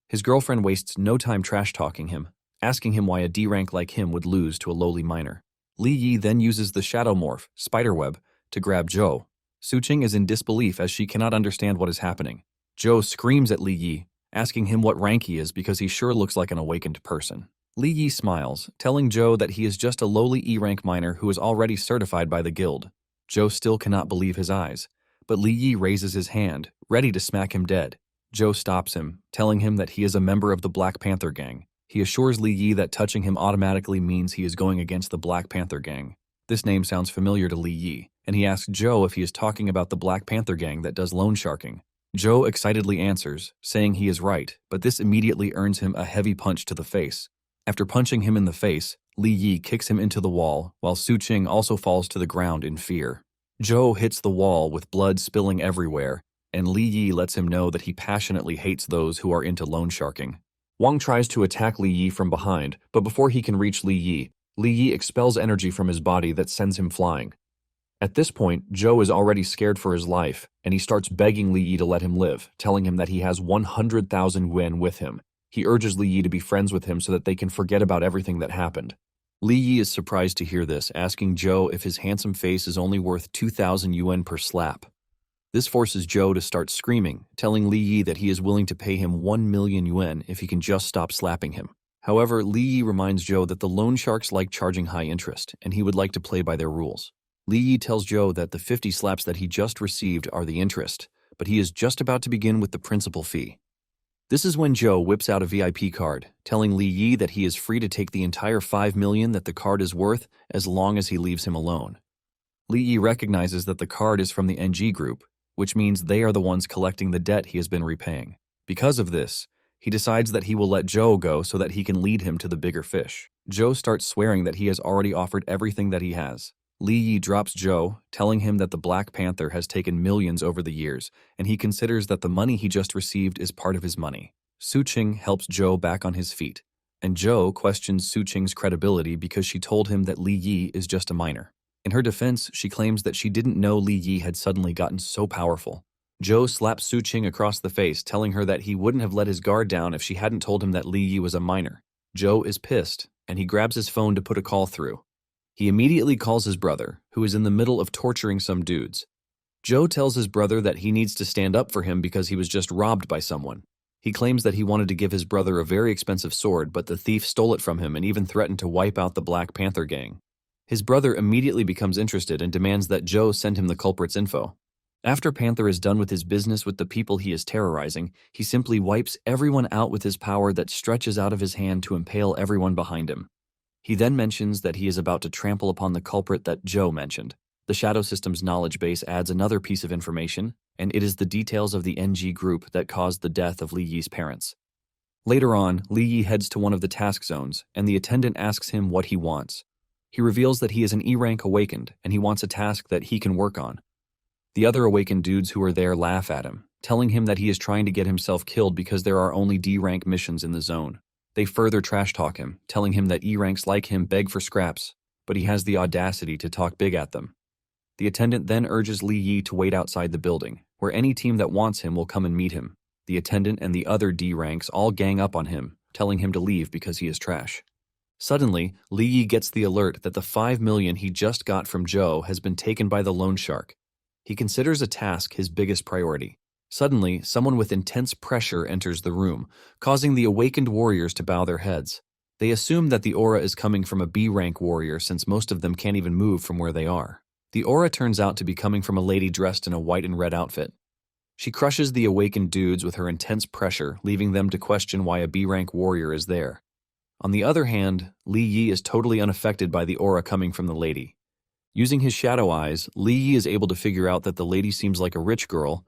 His girlfriend wastes no time trash-talking him, asking him why a D rank like him would lose to a lowly miner. Li Yi then uses the shadow morph, spiderweb, to grab Joe. Suqing is in disbelief as she cannot understand what is happening. Joe screams at Li Yi, asking him what rank he is because he sure looks like an awakened person. Li Yi smiles, telling Joe that he is just a lowly E-rank miner who is already certified by the guild. Joe still cannot believe his eyes, but Li Yi raises his hand, ready to smack him dead. Joe stops him, telling him that he is a member of the Black Panther gang. He assures Li Yi that touching him automatically means he is going against the Black Panther gang. This name sounds familiar to Li Yi, and he asks Joe if he is talking about the Black Panther gang that does loan sharking. Joe excitedly answers, saying he is right, but this immediately earns him a heavy punch to the face. After punching him in the face, Li Yi kicks him into the wall, while Suqing also falls to the ground in fear. Joe hits the wall with blood spilling everywhere, and Li Yi lets him know that he passionately hates those who are into loan sharking. Wang tries to attack Li Yi from behind, but before he can reach Li Yi expels energy from his body that sends him flying. At this point, Joe is already scared for his life, and he starts begging Li Yi to let him live, telling him that he has 100,000 yuan with him. He urges Li Yi to be friends with him so that they can forget about everything that happened. Li Yi is surprised to hear this, asking Joe if his handsome face is only worth 2,000 yuan per slap. This forces Joe to start screaming, telling Li Yi that he is willing to pay him 1 million yuan if he can just stop slapping him. However, Li Yi reminds Joe that the loan sharks like charging high interest, and he would like to play by their rules. Li Yi tells Joe that the 50 slaps that he just received are the interest, but he is just about to begin with the principal fee. This is when Joe whips out a VIP card, telling Li Yi that he is free to take the entire 5 million that the card is worth as long as he leaves him alone. Li Yi recognizes that the card is from the NG group, which means they are the ones collecting the debt he has been repaying. Because of this, he decides that he will let Joe go so that he can lead him to the bigger fish. Joe starts swearing that he has already offered everything that he has. Li Yi drops Joe, telling him that the Black Panther has taken millions over the years, and he considers that the money he just received is part of his money. Suqing helps Joe back on his feet, and Joe questions Suqing's credibility because she told him that Li Yi is just a miner. In her defense, she claims that she didn't know Li Yi had suddenly gotten so powerful. Joe slaps Suqing across the face, telling her that he wouldn't have let his guard down if she hadn't told him that Li Yi was a miner. Joe is pissed, and he grabs his phone to put a call through. He immediately calls his brother, who is in the middle of torturing some dudes. Joe tells his brother that he needs to stand up for him because he was just robbed by someone. He claims that he wanted to give his brother a very expensive sword, but the thief stole it from him and even threatened to wipe out the Black Panther gang. His brother immediately becomes interested and demands that Joe send him the culprit's info. After Panther is done with his business with the people he is terrorizing, he simply wipes everyone out with his power that stretches out of his hand to impale everyone behind him. He then mentions that he is about to trample upon the culprit that Joe mentioned. The Shadow System's knowledge base adds another piece of information, and it is the details of the NG group that caused the death of Li Yi's parents. Later on, Li Yi heads to one of the task zones, and the attendant asks him what he wants. He reveals that he is an E-rank awakened, and he wants a task that he can work on. The other awakened dudes who are there laugh at him, telling him that he is trying to get himself killed because there are only D-rank missions in the zone. They further trash-talk him, telling him that E-ranks like him beg for scraps, but he has the audacity to talk big at them. The attendant then urges Li Yi to wait outside the building, where any team that wants him will come and meet him. The attendant and the other D-ranks all gang up on him, telling him to leave because he is trash. Suddenly, Li Yi gets the alert that the 5 million he just got from Joe has been taken by the loan shark. He considers a task his biggest priority. Suddenly, someone with intense pressure enters the room, causing the awakened warriors to bow their heads. They assume that the aura is coming from a B-rank warrior since most of them can't even move from where they are. The aura turns out to be coming from a lady dressed in a white and red outfit. She crushes the awakened dudes with her intense pressure, leaving them to question why a B-rank warrior is there. On the other hand, Li Yi is totally unaffected by the aura coming from the lady. Using his shadow eyes, Li Yi is able to figure out that the lady seems like a rich girl,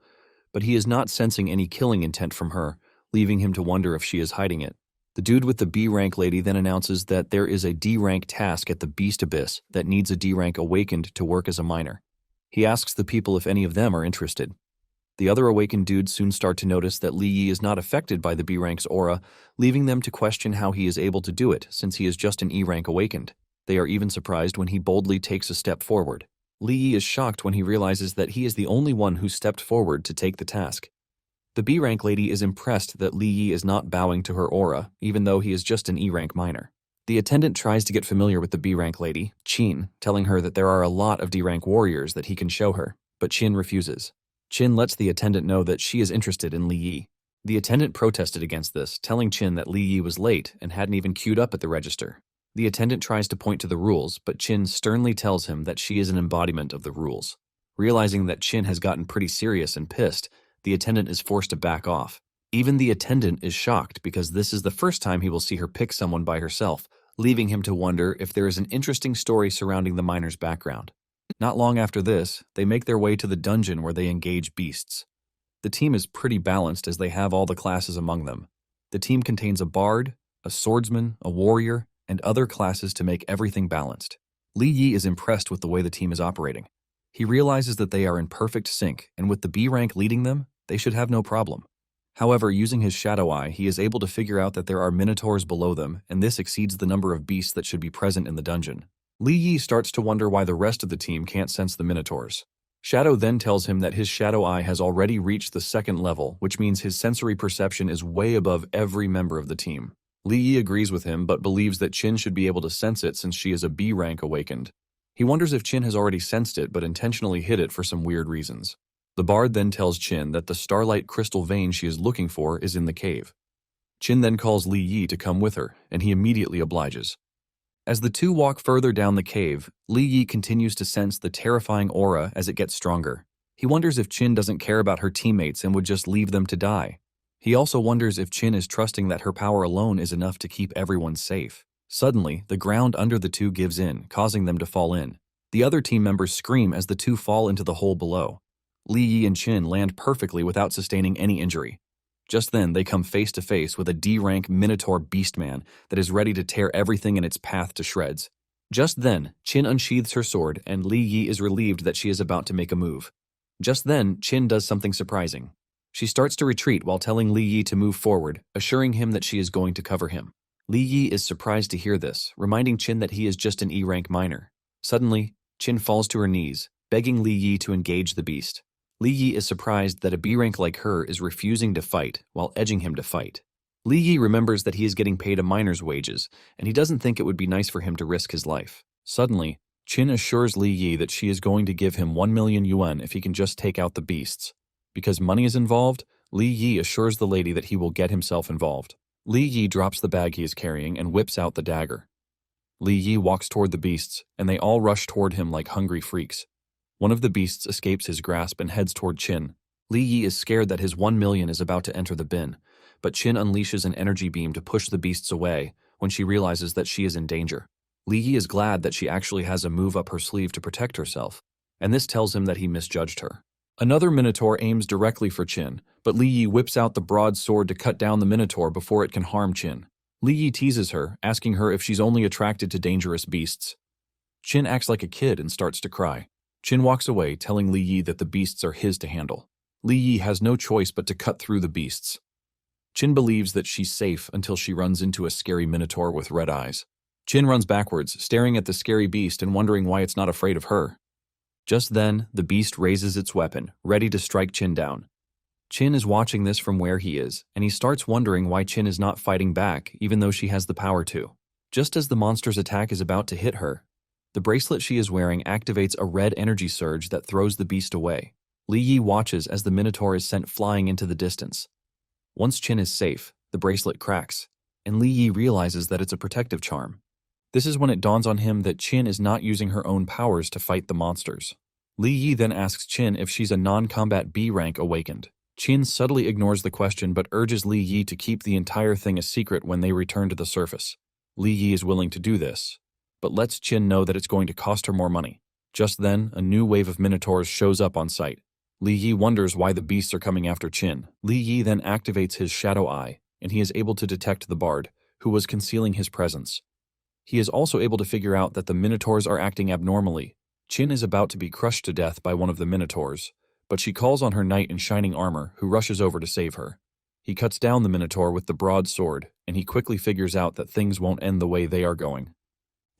but he is not sensing any killing intent from her, leaving him to wonder if she is hiding it. The dude with the B-rank lady then announces that there is a D-rank task at the Beast Abyss that needs a D-rank awakened to work as a miner. He asks the people if any of them are interested. The other awakened dudes soon start to notice that Li Yi is not affected by the B-rank's aura, leaving them to question how he is able to do it since he is just an E-rank awakened. They are even surprised when he boldly takes a step forward. Li Yi is shocked when he realizes that he is the only one who stepped forward to take the task. The B-rank lady is impressed that Li Yi is not bowing to her aura, even though he is just an E-rank minor. The attendant tries to get familiar with the B-rank lady, Qin, telling her that there are a lot of D-rank warriors that he can show her, but Qin refuses. Qin lets the attendant know that she is interested in Li Yi. The attendant protested against this, telling Qin that Li Yi was late and hadn't even queued up at the register. The attendant tries to point to the rules, but Qin sternly tells him that she is an embodiment of the rules. Realizing that Qin has gotten pretty serious and pissed, the attendant is forced to back off. Even the attendant is shocked because this is the first time he will see her pick someone by herself, leaving him to wonder if there is an interesting story surrounding the miner's background. Not long after this, they make their way to the dungeon where they engage beasts. The team is pretty balanced as they have all the classes among them. The team contains a bard, a swordsman, a warrior, and other classes to make everything balanced. Li Yi is impressed with the way the team is operating. He realizes that they are in perfect sync, and with the B rank leading them, they should have no problem. However, using his shadow eye, he is able to figure out that there are minotaurs below them, and this exceeds the number of beasts that should be present in the dungeon. Li Yi starts to wonder why the rest of the team can't sense the minotaurs. Shadow then tells him that his shadow eye has already reached the 2nd level, which means his sensory perception is way above every member of the team. Li Yi agrees with him, but believes that Qin should be able to sense it since she is a B rank awakened. He wonders if Qin has already sensed it, but intentionally hid it for some weird reasons. The bard then tells Qin that the starlight crystal vein she is looking for is in the cave. Qin then calls Li Yi to come with her, and he immediately obliges. As the two walk further down the cave, Li Yi continues to sense the terrifying aura as it gets stronger. He wonders if Qin doesn't care about her teammates and would just leave them to die. He also wonders if Qin is trusting that her power alone is enough to keep everyone safe. Suddenly, the ground under the two gives in, causing them to fall in. The other team members scream as the two fall into the hole below. Li Yi and Qin land perfectly without sustaining any injury. Just then, they come face to face with a D-rank Minotaur Beastman that is ready to tear everything in its path to shreds. Just then, Qin unsheathes her sword, and Li Yi is relieved that she is about to make a move. Just then, Qin does something surprising. She starts to retreat while telling Li Yi to move forward, assuring him that she is going to cover him. Li Yi is surprised to hear this, reminding Qin that he is just an E-rank minor. Suddenly, Qin falls to her knees, begging Li Yi to engage the beast. Li Yi is surprised that a B-rank like her is refusing to fight while edging him to fight. Li Yi remembers that he is getting paid a miner's wages, and he doesn't think it would be nice for him to risk his life. Suddenly, Qin assures Li Yi that she is going to give him 1 million yuan if he can just take out the beasts. Because money is involved, Li Yi assures the lady that he will get himself involved. Li Yi drops the bag he is carrying and whips out the dagger. Li Yi walks toward the beasts, and they all rush toward him like hungry freaks. One of the beasts escapes his grasp and heads toward Qin. Li Yi is scared that his 1 million is about to enter the bin, but Qin unleashes an energy beam to push the beasts away when she realizes that she is in danger. Li Yi is glad that she actually has a move up her sleeve to protect herself, and this tells him that he misjudged her. Another Minotaur aims directly for Qin, but Li Yi whips out the broadsword to cut down the Minotaur before it can harm Qin. Li Yi teases her, asking her if she's only attracted to dangerous beasts. Qin acts like a kid and starts to cry. Qin walks away, telling Li Yi that the beasts are his to handle. Li Yi has no choice but to cut through the beasts. Qin believes that she's safe until she runs into a scary Minotaur with red eyes. Qin runs backwards, staring at the scary beast and wondering why it's not afraid of her. Just then, the beast raises its weapon, ready to strike Qin down. Qin is watching this from where he is, and he starts wondering why Qin is not fighting back, even though she has the power to. Just as the monster's attack is about to hit her, the bracelet she is wearing activates a red energy surge that throws the beast away. Li Yi watches as the Minotaur is sent flying into the distance. Once Qin is safe, the bracelet cracks, and Li Yi realizes that it's a protective charm. This is when it dawns on him that Qin is not using her own powers to fight the monsters. Li Yi then asks Qin if she's a non-combat B-rank awakened. Qin subtly ignores the question but urges Li Yi to keep the entire thing a secret when they return to the surface. Li Yi is willing to do this, but lets Qin know that it's going to cost her more money. Just then, a new wave of Minotaurs shows up on site. Li Yi wonders why the beasts are coming after Qin. Li Yi then activates his shadow eye, and he is able to detect the bard, who was concealing his presence. He is also able to figure out that the Minotaurs are acting abnormally. Qin is about to be crushed to death by one of the Minotaurs, but she calls on her knight in shining armor, who rushes over to save her. He cuts down the Minotaur with the broadsword, and he quickly figures out that things won't end the way they are going.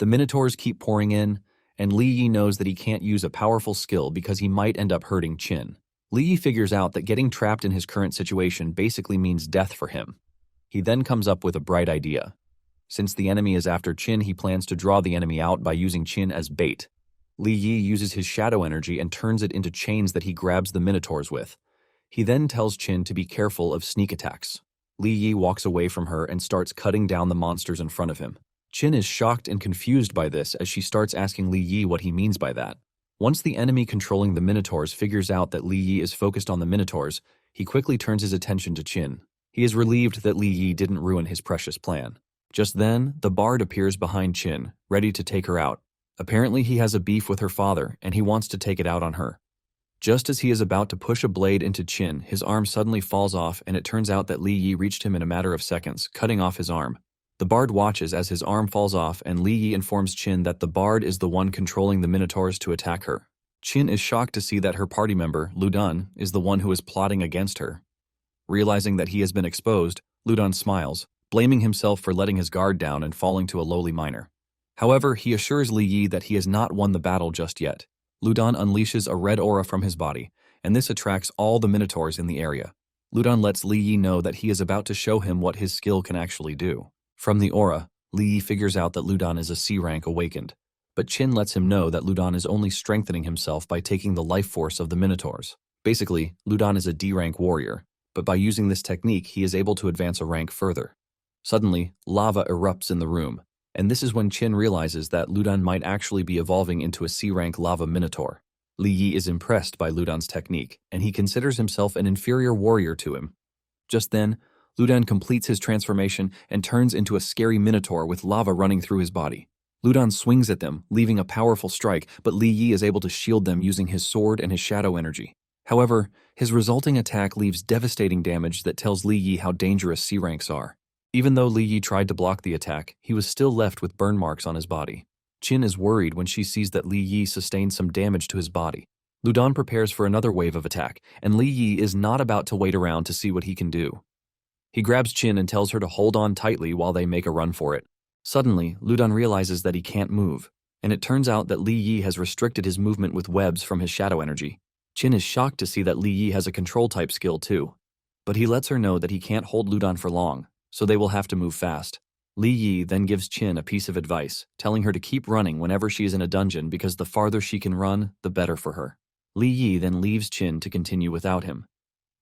The Minotaurs keep pouring in, and Li Yi knows that he can't use a powerful skill because he might end up hurting Qin. Li Yi figures out that getting trapped in his current situation basically means death for him. He then comes up with a bright idea. Since the enemy is after Qin, he plans to draw the enemy out by using Qin as bait. Li Yi uses his shadow energy and turns it into chains that he grabs the minotaurs with. He then tells Qin to be careful of sneak attacks. Li Yi walks away from her and starts cutting down the monsters in front of him. Qin is shocked and confused by this as she starts asking Li Yi what he means by that. Once the enemy controlling the minotaurs figures out that Li Yi is focused on the minotaurs, he quickly turns his attention to Qin. He is relieved that Li Yi didn't ruin his precious plan. Just then, the bard appears behind Qin, ready to take her out. Apparently he has a beef with her father, and he wants to take it out on her. Just as he is about to push a blade into Qin, his arm suddenly falls off, and it turns out that Li Yi reached him in a matter of seconds, cutting off his arm. The bard watches as his arm falls off, and Li Yi informs Qin that the bard is the one controlling the minotaurs to attack her. Qin is shocked to see that her party member, Ludan, is the one who is plotting against her. Realizing that he has been exposed, Ludan smiles, blaming himself for letting his guard down and falling to a lowly miner. However, he assures Li Yi that he has not won the battle just yet. Ludan unleashes a red aura from his body, and this attracts all the minotaurs in the area. Ludan lets Li Yi know that he is about to show him what his skill can actually do. From the aura, Li Yi figures out that Ludan is a C-rank awakened, but Qin lets him know that Ludan is only strengthening himself by taking the life force of the minotaurs. Basically, Ludan is a D-rank warrior, but by using this technique he is able to advance a rank further. Suddenly, lava erupts in the room, and this is when Qin realizes that Ludan might actually be evolving into a C-rank lava minotaur. Li Yi is impressed by Ludan's technique, and he considers himself an inferior warrior to him. Just then, Ludan completes his transformation and turns into a scary minotaur with lava running through his body. Ludan swings at them, leaving a powerful strike, but Li Yi is able to shield them using his sword and his shadow energy. However, his resulting attack leaves devastating damage that tells Li Yi how dangerous C-ranks are. Even though Li Yi tried to block the attack, he was still left with burn marks on his body. Qin is worried when she sees that Li Yi sustained some damage to his body. Ludan prepares for another wave of attack, and Li Yi is not about to wait around to see what he can do. He grabs Qin and tells her to hold on tightly while they make a run for it. Suddenly, Ludan realizes that he can't move, and it turns out that Li Yi has restricted his movement with webs from his shadow energy. Qin is shocked to see that Li Yi has a control-type skill too, but he lets her know that he can't hold Ludan for long, so they will have to move fast. Li Yi then gives Qin a piece of advice, telling her to keep running whenever she is in a dungeon because the farther she can run, the better for her. Li Yi then leaves Qin to continue without him.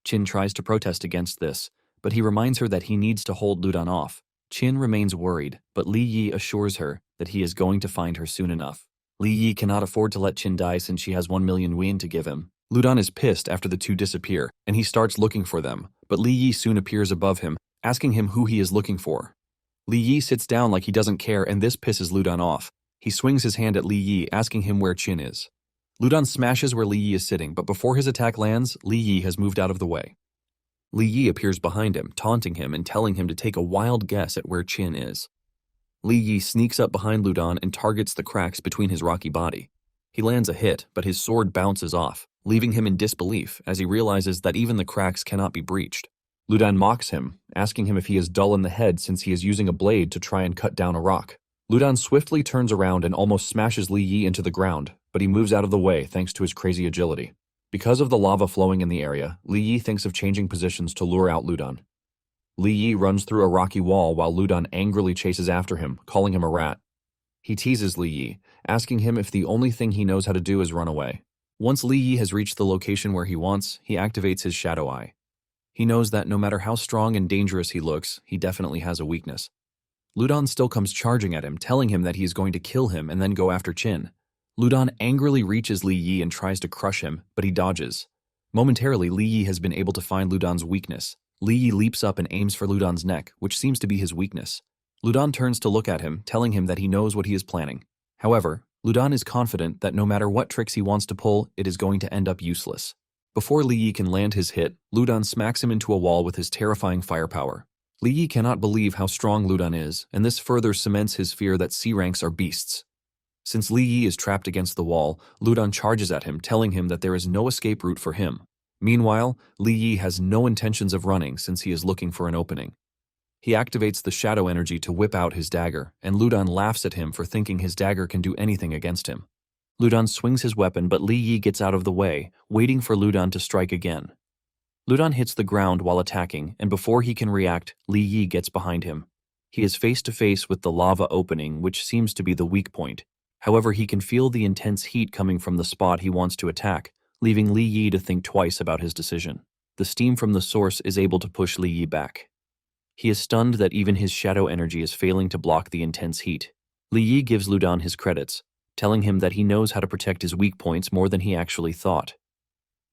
Qin tries to protest against this, but he reminds her that he needs to hold Ludan off. Qin remains worried, but Li Yi assures her that he is going to find her soon enough. Li Yi cannot afford to let Qin die since she has 1 million yuan to give him. Ludan is pissed after the two disappear, and he starts looking for them, but Li Yi soon appears above him, asking him who he is looking for. Li Yi sits down like he doesn't care, and this pisses Ludan off. He swings his hand at Li Yi, asking him where Qin is. Ludan smashes where Li Yi is sitting, but before his attack lands, Li Yi has moved out of the way. Li Yi appears behind him, taunting him and telling him to take a wild guess at where Qin is. Li Yi sneaks up behind Ludan and targets the cracks between his rocky body. He lands a hit, but his sword bounces off, leaving him in disbelief as he realizes that even the cracks cannot be breached. Ludan mocks him, asking him if he is dull in the head since he is using a blade to try and cut down a rock. Ludan swiftly turns around and almost smashes Li Yi into the ground, but he moves out of the way thanks to his crazy agility. Because of the lava flowing in the area, Li Yi thinks of changing positions to lure out Ludan. Li Yi runs through a rocky wall while Ludan angrily chases after him, calling him a rat. He teases Li Yi, asking him if the only thing he knows how to do is run away. Once Li Yi has reached the location where he wants, he activates his shadow eye. He knows that no matter how strong and dangerous he looks, he definitely has a weakness. Ludan still comes charging at him, telling him that he is going to kill him and then go after Qin. Ludan angrily reaches Li Yi and tries to crush him, but he dodges. Momentarily, Li Yi has been able to find Ludan's weakness. Li Yi leaps up and aims for Ludan's neck, which seems to be his weakness. Ludan turns to look at him, telling him that he knows what he is planning. However, Ludan is confident that no matter what tricks he wants to pull, it is going to end up useless. Before Li Yi can land his hit, Ludan smacks him into a wall with his terrifying firepower. Li Yi cannot believe how strong Ludan is, and this further cements his fear that C-ranks are beasts. Since Li Yi is trapped against the wall, Ludan charges at him, telling him that there is no escape route for him. Meanwhile, Li Yi has no intentions of running since he is looking for an opening. He activates the shadow energy to whip out his dagger, and Ludan laughs at him for thinking his dagger can do anything against him. Ludan swings his weapon, but Li Yi gets out of the way, waiting for Ludan to strike again. Ludan hits the ground while attacking, and before he can react, Li Yi gets behind him. He is face to face with the lava opening, which seems to be the weak point. However, he can feel the intense heat coming from the spot he wants to attack, leaving Li Yi to think twice about his decision. The steam from the source is able to push Li Yi back. He is stunned that even his shadow energy is failing to block the intense heat. Li Yi gives Ludan his credits, telling him that he knows how to protect his weak points more than he actually thought.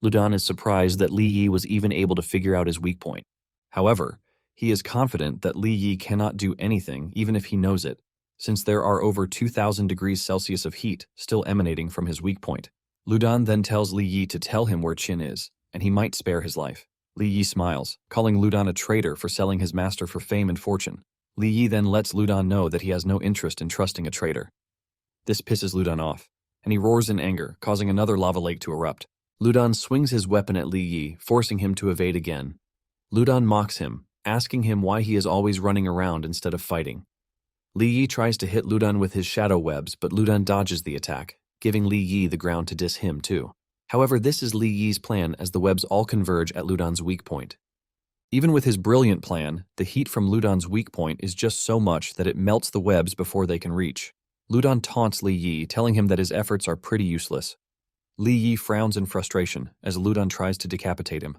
Ludan is surprised that Li Yi was even able to figure out his weak point. However, he is confident that Li Yi cannot do anything even if he knows it, since there are over 2,000 degrees Celsius of heat still emanating from his weak point. Ludan then tells Li Yi to tell him where Qin is, and he might spare his life. Li Yi smiles, calling Ludan a traitor for selling his master for fame and fortune. Li Yi then lets Ludan know that he has no interest in trusting a traitor. This pisses Ludan off, and he roars in anger, causing another lava lake to erupt. Ludan swings his weapon at Li Yi, forcing him to evade again. Ludan mocks him, asking him why he is always running around instead of fighting. Li Yi tries to hit Ludan with his shadow webs, but Ludan dodges the attack, giving Li Yi the ground to diss him too. However, this is Li Yi's plan as the webs all converge at Ludan's weak point. Even with his brilliant plan, the heat from Ludan's weak point is just so much that it melts the webs before they can reach. Ludan taunts Li Yi, telling him that his efforts are pretty useless. Li Yi frowns in frustration as Ludan tries to decapitate him.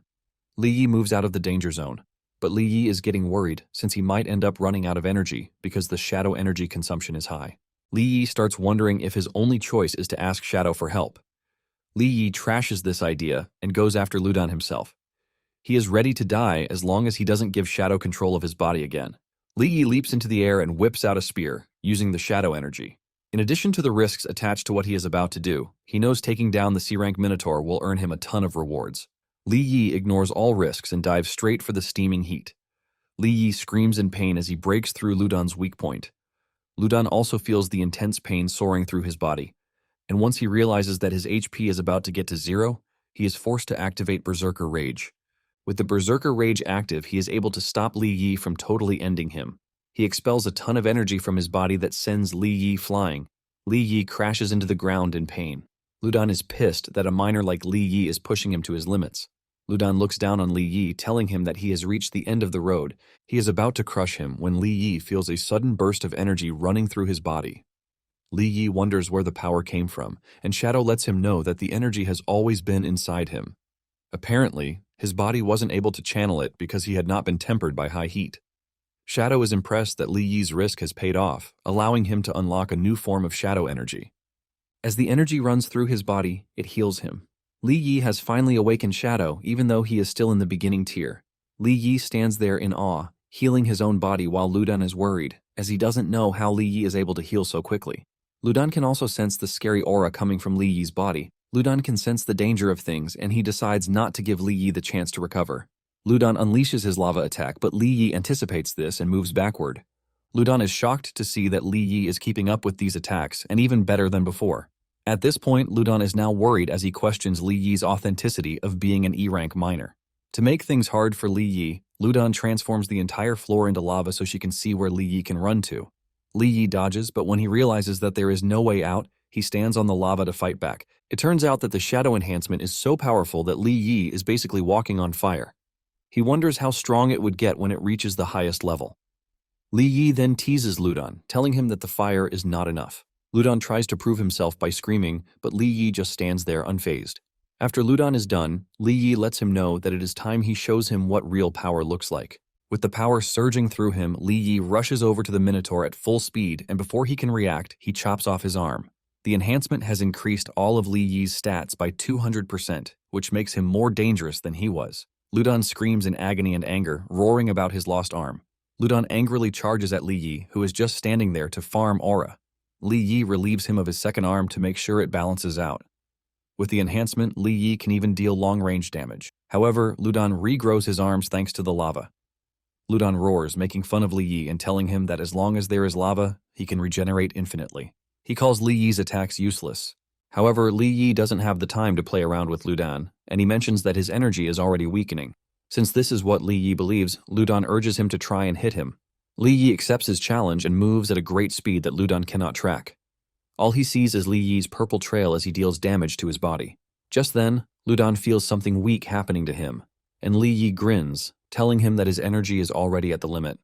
Li Yi moves out of the danger zone, but Li Yi is getting worried since he might end up running out of energy because the shadow energy consumption is high. Li Yi starts wondering if his only choice is to ask Shadow for help. Li Yi trashes this idea and goes after Ludan himself. He is ready to die as long as he doesn't give Shadow control of his body again. Li Yi leaps into the air and whips out a spear, using the shadow energy. In addition to the risks attached to what he is about to do, he knows taking down the C-rank Minotaur will earn him a ton of rewards. Li Yi ignores all risks and dives straight for the steaming heat. Li Yi screams in pain as he breaks through Ludan's weak point. Ludan also feels the intense pain soaring through his body, and once he realizes that his HP is about to get to 0, he is forced to activate Berserker Rage. With the Berserker Rage active, he is able to stop Li Yi from totally ending him. He expels a ton of energy from his body that sends Li Yi flying. Li Yi crashes into the ground in pain. Ludan is pissed that a miner like Li Yi is pushing him to his limits. Ludan looks down on Li Yi, telling him that he has reached the end of the road. He is about to crush him when Li Yi feels a sudden burst of energy running through his body. Li Yi wonders where the power came from, and Shadow lets him know that the energy has always been inside him. Apparently, his body wasn't able to channel it because he had not been tempered by high heat. Shadow is impressed that Li Yi's risk has paid off, allowing him to unlock a new form of shadow energy. As the energy runs through his body, it heals him. Li Yi has finally awakened Shadow, even though he is still in the beginning tier. Li Yi stands there in awe, healing his own body while Ludan is worried, as he doesn't know how Li Yi is able to heal so quickly. Ludan can also sense the scary aura coming from Li Yi's body. Ludan can sense the danger of things, and he decides not to give Li Yi the chance to recover. Ludan unleashes his lava attack, but Li Yi anticipates this and moves backward. Ludan is shocked to see that Li Yi is keeping up with these attacks, and even better than before. At this point, Ludan is now worried as he questions Li Yi's authenticity of being an E-rank miner. To make things hard for Li Yi, Ludan transforms the entire floor into lava so she can see where Li Yi can run to. Li Yi dodges, but when he realizes that there is no way out, he stands on the lava to fight back. It turns out that the shadow enhancement is so powerful that Li Yi is basically walking on fire. He wonders how strong it would get when it reaches the highest level. Li Yi then teases Ludan, telling him that the fire is not enough. Ludan tries to prove himself by screaming, but Li Yi just stands there unfazed. After Ludan is done, Li Yi lets him know that it is time he shows him what real power looks like. With the power surging through him, Li Yi rushes over to the Minotaur at full speed, and before he can react, he chops off his arm. The enhancement has increased all of Li Yi's stats by 200%, which makes him more dangerous than he was. Ludan screams in agony and anger, roaring about his lost arm. Ludan angrily charges at Li Yi, who is just standing there to farm aura. Li Yi relieves him of his second arm to make sure it balances out. With the enhancement, Li Yi can even deal long-range damage. However, Ludan regrows his arms thanks to the lava. Ludan roars, making fun of Li Yi and telling him that as long as there is lava, he can regenerate infinitely. He calls Li Yi's attacks useless. However, Li Yi doesn't have the time to play around with Ludan, and he mentions that his energy is already weakening. Since this is what Li Yi believes, Ludan urges him to try and hit him. Li Yi accepts his challenge and moves at a great speed that Ludan cannot track. All he sees is Li Yi's purple trail as he deals damage to his body. Just then, Ludan feels something weak happening to him, and Li Yi grins, telling him that his energy is already at the limit.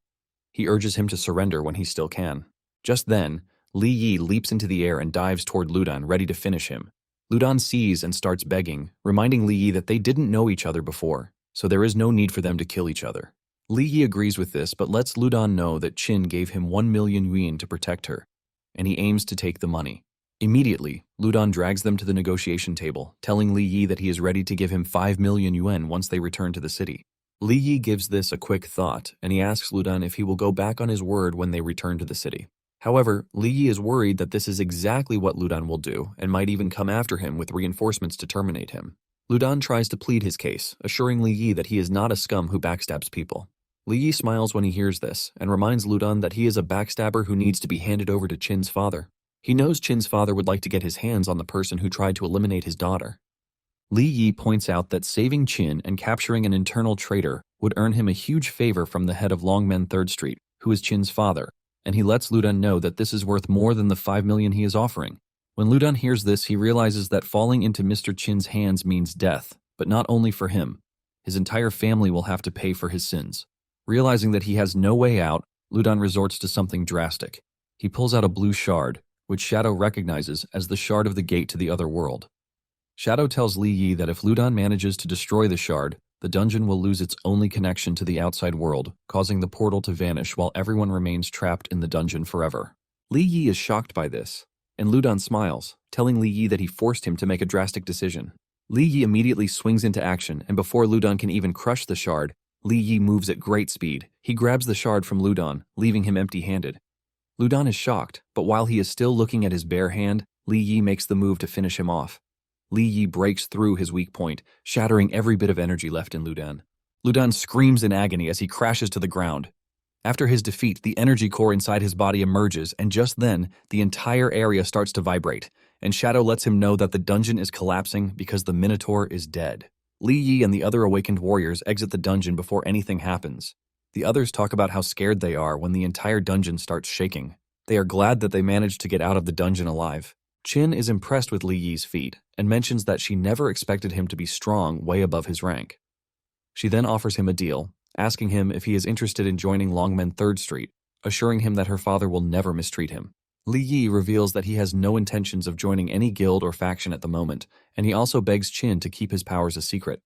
He urges him to surrender when he still can. Just then, Li Yi leaps into the air and dives toward Ludan, ready to finish him. Ludan sees and starts begging, reminding Li Yi that they didn't know each other before, so there is no need for them to kill each other. Li Yi agrees with this but lets Ludan know that Qin gave him 1 million yuan to protect her, and he aims to take the money. Immediately, Ludan drags them to the negotiation table, telling Li Yi that he is ready to give him 5 million yuan once they return to the city. Li Yi gives this a quick thought, and he asks Ludan if he will go back on his word when they return to the city. However, Li Yi is worried that this is exactly what Ludan will do and might even come after him with reinforcements to terminate him. Ludan tries to plead his case, assuring Li Yi that he is not a scum who backstabs people. Li Yi smiles when he hears this and reminds Ludan that he is a backstabber who needs to be handed over to Qin's father. He knows Qin's father would like to get his hands on the person who tried to eliminate his daughter. Li Yi points out that saving Qin and capturing an internal traitor would earn him a huge favor from the head of Longmen 3rd Street, who is Qin's father, and he lets Ludan know that this is worth more than the 5 million he is offering. When Ludan hears this, he realizes that falling into Mr. Qin's hands means death, but not only for him. His entire family will have to pay for his sins. Realizing that he has no way out, Ludan resorts to something drastic. He pulls out a blue shard, which Shadow recognizes as the shard of the gate to the other world. Shadow tells Li Yi that if Ludan manages to destroy the shard, the dungeon will lose its only connection to the outside world, causing the portal to vanish while everyone remains trapped in the dungeon forever. Li Yi is shocked by this, and Ludan smiles, telling Li Yi that he forced him to make a drastic decision. Li Yi immediately swings into action, and before Ludan can even crush the shard, Li Yi moves at great speed. He grabs the shard from Ludan, leaving him empty-handed. Ludan is shocked, but while he is still looking at his bare hand, Li Yi makes the move to finish him off. Li Yi breaks through his weak point, shattering every bit of energy left in Ludan. Ludan screams in agony as he crashes to the ground. After his defeat, the energy core inside his body emerges, and just then, the entire area starts to vibrate, and Shadow lets him know that the dungeon is collapsing because the Minotaur is dead. Li Yi and the other awakened warriors exit the dungeon before anything happens. The others talk about how scared they are when the entire dungeon starts shaking. They are glad that they managed to get out of the dungeon alive. Qin is impressed with Li Yi's feat and mentions that she never expected him to be strong way above his rank. She then offers him a deal, asking him if he is interested in joining Longmen 3rd Street, assuring him that her father will never mistreat him. Li Yi reveals that he has no intentions of joining any guild or faction at the moment, and he also begs Qin to keep his powers a secret.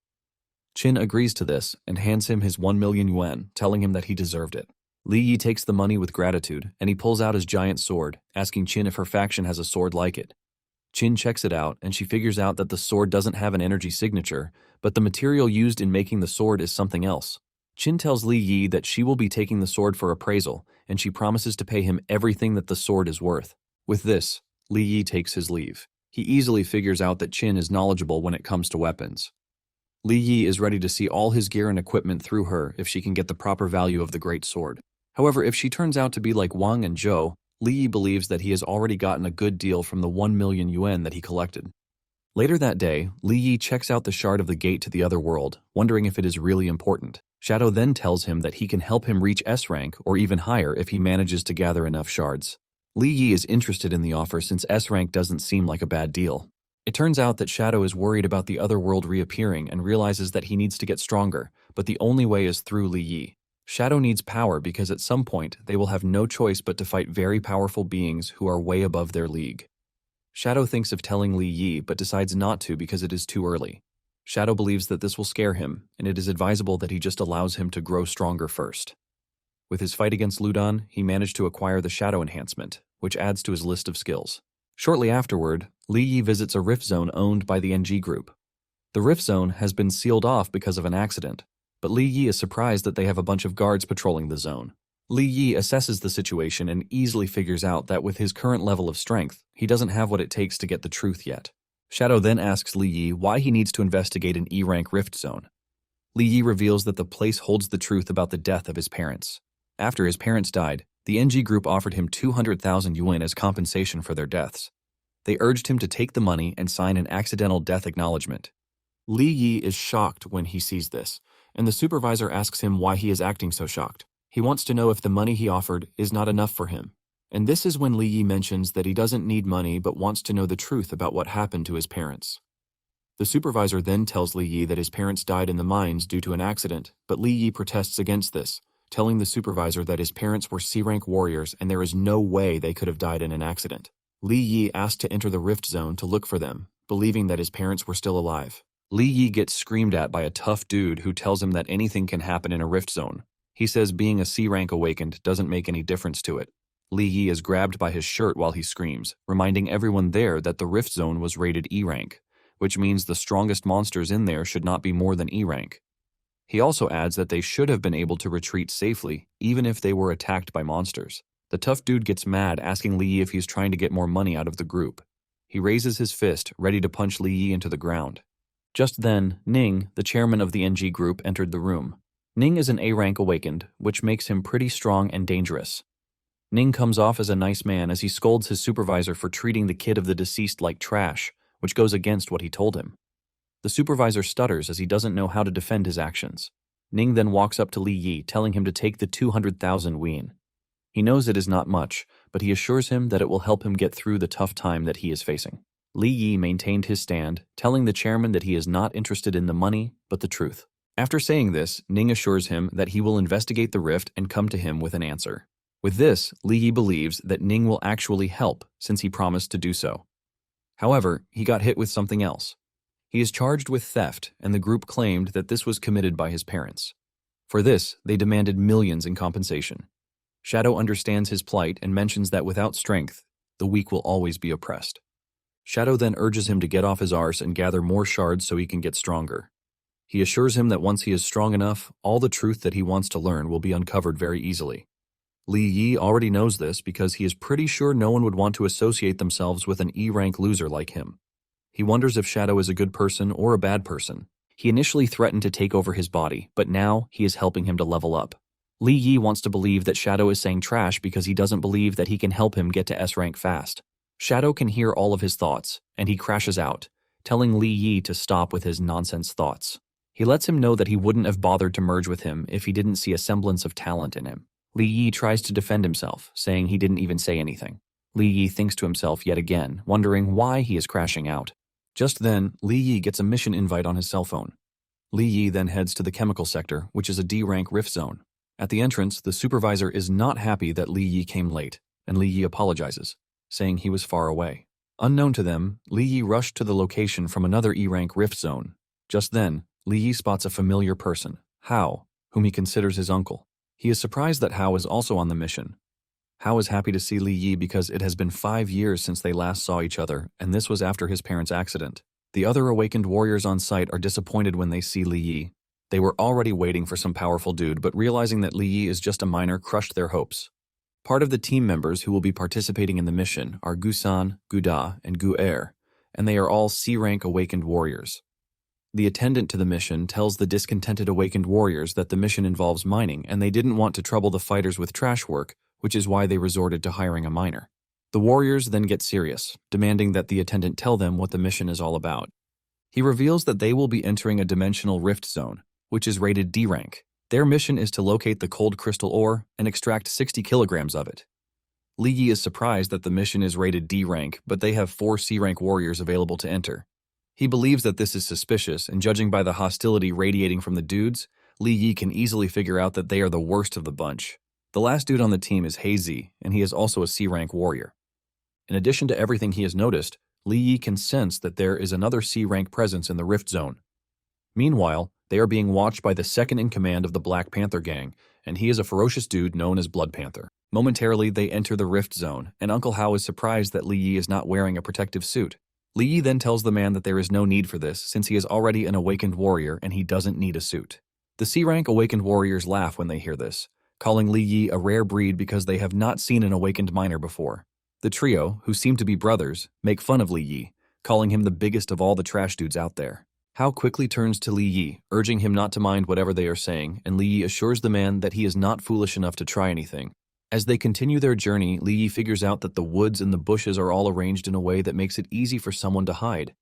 Qin agrees to this and hands him his 1 million yuan, telling him that he deserved it. Li Yi takes the money with gratitude, and he pulls out his giant sword, asking Qin if her faction has a sword like it. Qin checks it out, and she figures out that the sword doesn't have an energy signature, but the material used in making the sword is something else. Qin tells Li Yi that she will be taking the sword for appraisal, and she promises to pay him everything that the sword is worth. With this, Li Yi takes his leave. He easily figures out that Qin is knowledgeable when it comes to weapons. Li Yi is ready to see all his gear and equipment through her if she can get the proper value of the great sword. However, if she turns out to be like Wang and Zhou, Li Yi believes that he has already gotten a good deal from the 1 million yuan that he collected. Later that day, Li Yi checks out the shard of the gate to the other world, wondering if it is really important. Shadow then tells him that he can help him reach S rank or even higher if he manages to gather enough shards. Li Yi is interested in the offer since S rank doesn't seem like a bad deal. It turns out that Shadow is worried about the other world reappearing and realizes that he needs to get stronger, but the only way is through Li Yi. Shadow needs power because at some point they will have no choice but to fight very powerful beings who are way above their league. Shadow thinks of telling Li Yi but decides not to because it is too early. Shadow believes that this will scare him, and it is advisable that he just allows him to grow stronger first. With his fight against Ludan, he managed to acquire the Shadow Enhancement, which adds to his list of skills. Shortly afterward, Li Yi visits a rift zone owned by the NG group. The rift zone has been sealed off because of an accident, but Li Yi is surprised that they have a bunch of guards patrolling the zone. Li Yi assesses the situation and easily figures out that with his current level of strength, he doesn't have what it takes to get the truth yet. Shadow then asks Li Yi why he needs to investigate an E-rank rift zone. Li Yi reveals that the place holds the truth about the death of his parents. After his parents died, the NG group offered him 200,000 yuan as compensation for their deaths. They urged him to take the money and sign an accidental death acknowledgement. Li Yi is shocked when he sees this, and the supervisor asks him why he is acting so shocked. He wants to know if the money he offered is not enough for him, And this is when Li Yi mentions that he doesn't need money but wants to know the truth about what happened to his parents. The supervisor then tells Li Yi that his parents died in the mines due to an accident, but Li Yi protests against this, telling the supervisor that his parents were C-rank warriors and there is no way they could have died in an accident. Li Yi asks to enter the rift zone to look for them, believing that his parents were still alive. Li Yi gets screamed at by a tough dude who tells him that anything can happen in a rift zone. He says being a C-rank awakened doesn't make any difference to it. Li Yi is grabbed by his shirt while he screams, reminding everyone there that the rift zone was rated E-rank, which means the strongest monsters in there should not be more than E-rank. He also adds that they should have been able to retreat safely, even if they were attacked by monsters. The tough dude gets mad, asking Li Yi if he's trying to get more money out of the group. He raises his fist, ready to punch Li Yi into the ground. Just then, Ning, the chairman of the NG group, entered the room. Ning is an A-rank awakened, which makes him pretty strong and dangerous. Ning comes off as a nice man as he scolds his supervisor for treating the kid of the deceased like trash, which goes against what he told him. The supervisor stutters as he doesn't know how to defend his actions. Ning then walks up to Li Yi, telling him to take the 200,000 won. He knows it is not much, but he assures him that it will help him get through the tough time that he is facing. Li Yi maintained his stand, telling the chairman that he is not interested in the money, but the truth. After saying this, Ning assures him that he will investigate the rift and come to him with an answer. With this, Li Yi believes that Ning will actually help, since he promised to do so. However, he got hit with something else. He is charged with theft, and the group claimed that this was committed by his parents. For this, they demanded millions in compensation. Shadow understands his plight and mentions that without strength, the weak will always be oppressed. Shadow then urges him to get off his arse and gather more shards so he can get stronger. He assures him that once he is strong enough, all the truth that he wants to learn will be uncovered very easily. Li Yi already knows this because he is pretty sure no one would want to associate themselves with an E-rank loser like him. He wonders if Shadow is a good person or a bad person. He initially threatened to take over his body, but now he is helping him to level up. Li Yi wants to believe that Shadow is saying trash because he doesn't believe that he can help him get to S-rank fast. Shadow can hear all of his thoughts, and he crashes out, telling Li Yi to stop with his nonsense thoughts. He lets him know that he wouldn't have bothered to merge with him if he didn't see a semblance of talent in him. Li Yi tries to defend himself, saying he didn't even say anything. Li Yi thinks to himself yet again, wondering why he is crashing out. Just then, Li Yi gets a mission invite on his cell phone. Li Yi then heads to the chemical sector, which is a D-rank rift zone. At the entrance, the supervisor is not happy that Li Yi came late, and Li Yi apologizes, saying he was far away. Unknown to them, Li Yi rushed to the location from another E-rank rift zone. Just then, Li Yi spots a familiar person, Hao, whom he considers his uncle. He is surprised that Hao is also on the mission. Hao is happy to see Li Yi because it has been 5 years since they last saw each other, and this was after his parents' accident. The other awakened warriors on site are disappointed when they see Li Yi. They were already waiting for some powerful dude, but realizing that Li Yi is just a miner crushed their hopes. Part of the team members who will be participating in the mission are Gusan, Guda, and Gu-er, and they are all C-rank awakened warriors. The attendant to the mission tells the discontented awakened warriors that the mission involves mining and they didn't want to trouble the fighters with trash work, which is why they resorted to hiring a miner. The warriors then get serious, demanding that the attendant tell them what the mission is all about. He reveals that they will be entering a dimensional rift zone, which is rated D-rank. Their mission is to locate the cold crystal ore and extract 60 kilograms of it. Li Yi is surprised that the mission is rated D-rank, but they have 4 C-rank warriors available to enter. He believes that this is suspicious, and judging by the hostility radiating from the dudes, Li Yi can easily figure out that they are the worst of the bunch. The last dude on the team is Hazy, and he is also a C-rank warrior. In addition to everything he has noticed, Li Yi can sense that there is another C-rank presence in the rift zone. Meanwhile, they are being watched by the second-in-command of the Black Panther gang, and he is a ferocious dude known as Blood Panther. Momentarily, they enter the rift zone, and Uncle Hao is surprised that Li Yi is not wearing a protective suit. Li Yi then tells the man that there is no need for this since he is already an awakened warrior and he doesn't need a suit. The C-rank awakened warriors laugh when they hear this, calling Li Yi a rare breed because they have not seen an awakened miner before. The trio, who seem to be brothers, make fun of Li Yi, calling him the biggest of all the trash dudes out there. Hao quickly turns to Li Yi, urging him not to mind whatever they are saying, and Li Yi assures the man that he is not foolish enough to try anything. As they continue their journey, Li Yi figures out that the woods and the bushes are all arranged in a way that makes it easy for someone to hide.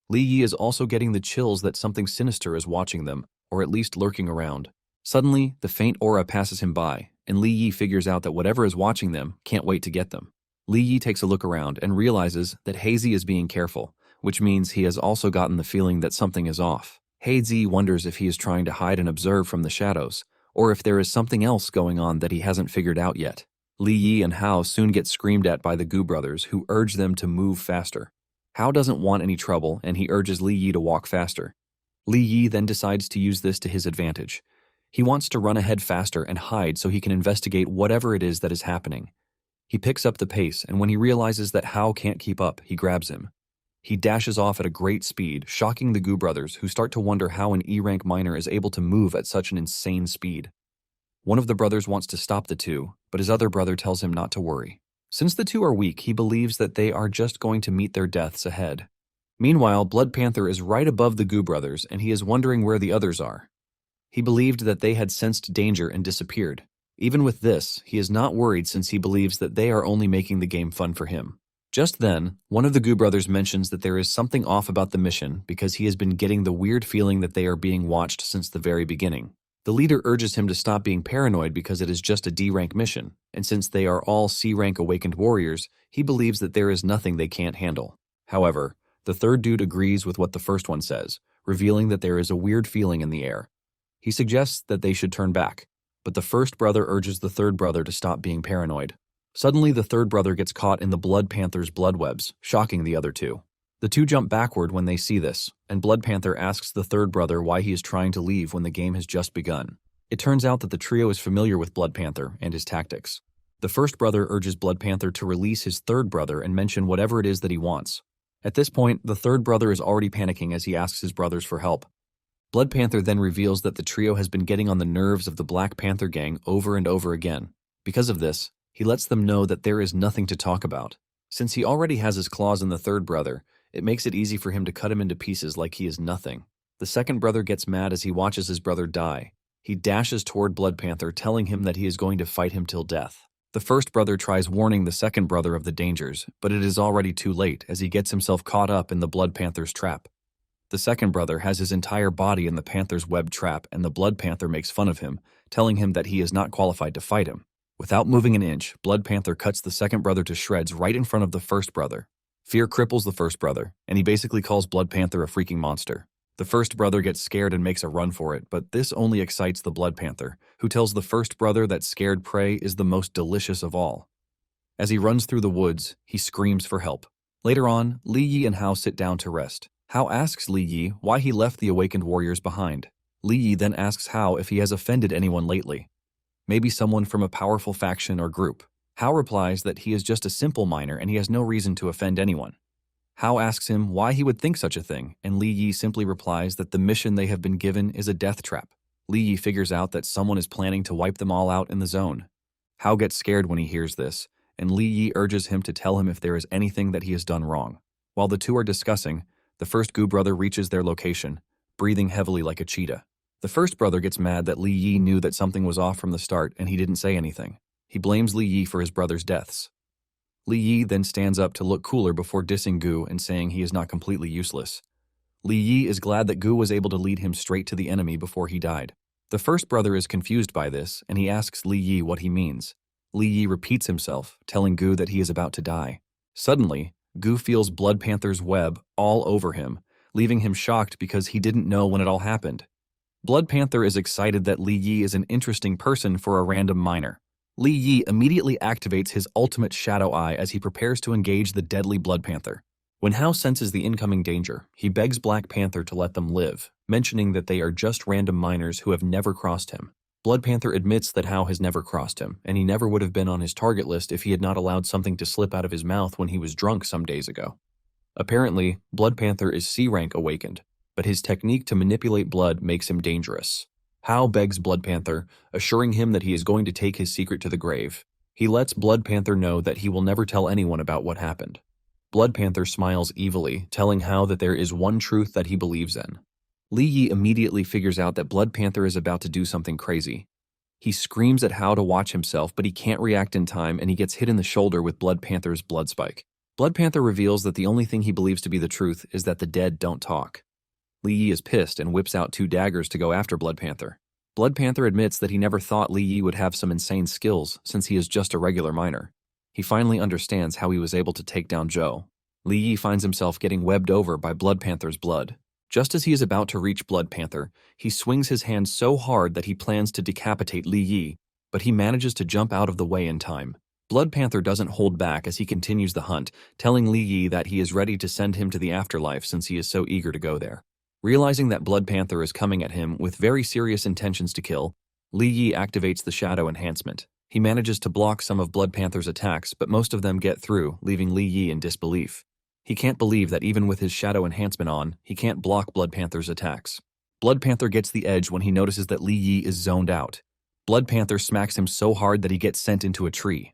Li Yi is also getting the chills that something sinister is watching them, or at least lurking around. Suddenly, the faint aura passes him by, and Li Yi figures out that whatever is watching them can't wait to get them. Li Yi takes a look around and realizes that Hazy is being careful, which means he has also gotten the feeling that something is off. Hazy wonders if he is trying to hide and observe from the shadows, or if there is something else going on that he hasn't figured out yet. Li Yi and Hao soon get screamed at by the Gu brothers, who urge them to move faster. Hao doesn't want any trouble, and he urges Li Yi to walk faster. Li Yi then decides to use this to his advantage. He wants to run ahead faster and hide so he can investigate whatever it is that is happening. He picks up the pace, and when he realizes that Hao can't keep up, he grabs him. He dashes off at a great speed, shocking the Gu brothers, who start to wonder how an E-rank miner is able to move at such an insane speed. One of the brothers wants to stop the two, but his other brother tells him not to worry. Since the two are weak, he believes that they are just going to meet their deaths ahead. Meanwhile, Blood Panther is right above the Gu brothers, and he is wondering where the others are. He believed that they had sensed danger and disappeared. Even with this, he is not worried since he believes that they are only making the game fun for him. Just then, one of the Gu brothers mentions that there is something off about the mission because he has been getting the weird feeling that they are being watched since the very beginning. The leader urges him to stop being paranoid because it is just a D-rank mission, and since they are all C-rank awakened warriors, he believes that there is nothing they can't handle. However, the third dude agrees with what the first one says, revealing that there is a weird feeling in the air. He suggests that they should turn back, but the first brother urges the third brother to stop being paranoid. Suddenly, the third brother gets caught in the Blood Panther's blood webs, shocking the other two. The two jump backward when they see this, and Blood Panther asks the third brother why he is trying to leave when the game has just begun. It turns out that the trio is familiar with Blood Panther and his tactics. The first brother urges Blood Panther to release his third brother and mention whatever it is that he wants. At this point, the third brother is already panicking as he asks his brothers for help. Blood Panther then reveals that the trio has been getting on the nerves of the Black Panther gang over and over again. Because of this, he lets them know that there is nothing to talk about. Since he already has his claws in the third brother, it makes it easy for him to cut him into pieces like he is nothing. The second brother gets mad as he watches his brother die. He dashes toward Blood Panther, telling him that he is going to fight him till death. The first brother tries warning the second brother of the dangers, but it is already too late as he gets himself caught up in the Blood Panther's trap. The second brother has his entire body in the Panther's web trap, and the Blood Panther makes fun of him, telling him that he is not qualified to fight him. Without moving an inch, Blood Panther cuts the second brother to shreds right in front of the first brother. Fear cripples the first brother, and he basically calls Blood Panther a freaking monster. The first brother gets scared and makes a run for it, but this only excites the Blood Panther, who tells the first brother that scared prey is the most delicious of all. As he runs through the woods, he screams for help. Later on, Li Yi and Hao sit down to rest. Hao asks Li Yi why he left the awakened warriors behind. Li Yi then asks Hao if he has offended anyone lately. Maybe someone from a powerful faction or group. Hao replies that he is just a simple miner and he has no reason to offend anyone. Hao asks him why he would think such a thing, and Li Yi simply replies that the mission they have been given is a death trap. Li Yi figures out that someone is planning to wipe them all out in the zone. Hao gets scared when he hears this, and Li Yi urges him to tell him if there is anything that he has done wrong. While the two are discussing, the first Gu brother reaches their location, breathing heavily like a cheetah. The first brother gets mad that Li Yi knew that something was off from the start and he didn't say anything. He blames Li Yi for his brother's deaths. Li Yi then stands up to look cooler before dissing Gu and saying he is not completely useless. Li Yi is glad that Gu was able to lead him straight to the enemy before he died. The first brother is confused by this, and he asks Li Yi what he means. Li Yi repeats himself, telling Gu that he is about to die. Suddenly, Gu feels Blood Panther's web all over him, leaving him shocked because he didn't know when it all happened. Blood Panther is excited that Li Yi is an interesting person for a random miner. Li Yi immediately activates his ultimate Shadow Eye as he prepares to engage the deadly Blood Panther. When Hao senses the incoming danger, he begs Black Panther to let them live, mentioning that they are just random miners who have never crossed him. Blood Panther admits that Hao has never crossed him, and he never would have been on his target list if he had not allowed something to slip out of his mouth when he was drunk some days ago. Apparently, Blood Panther is C-rank awakened, but his technique to manipulate blood makes him dangerous. Hao begs Blood Panther, assuring him that he is going to take his secret to the grave. He lets Blood Panther know that he will never tell anyone about what happened. Blood Panther smiles evilly, telling Hao that there is one truth that he believes in. Li Yi immediately figures out that Blood Panther is about to do something crazy. He screams at Hao to watch himself, but he can't react in time and he gets hit in the shoulder with Blood Panther's blood spike. Blood Panther reveals that the only thing he believes to be the truth is that the dead don't talk. Li Yi is pissed and whips out 2 daggers to go after Blood Panther. Blood Panther admits that he never thought Li Yi would have some insane skills since he is just a regular miner. He finally understands how he was able to take down Zhou. Li Yi finds himself getting webbed over by Blood Panther's blood. Just as he is about to reach Blood Panther, he swings his hand so hard that he plans to decapitate Li Yi, but he manages to jump out of the way in time. Blood Panther doesn't hold back as he continues the hunt, telling Li Yi that he is ready to send him to the afterlife since he is so eager to go there. Realizing that Blood Panther is coming at him with very serious intentions to kill, Li Yi activates the Shadow Enhancement. He manages to block some of Blood Panther's attacks, but most of them get through, leaving Li Yi in disbelief. He can't believe that even with his Shadow Enhancement on, he can't block Blood Panther's attacks. Blood Panther gets the edge when he notices that Li Yi is zoned out. Blood Panther smacks him so hard that he gets sent into a tree.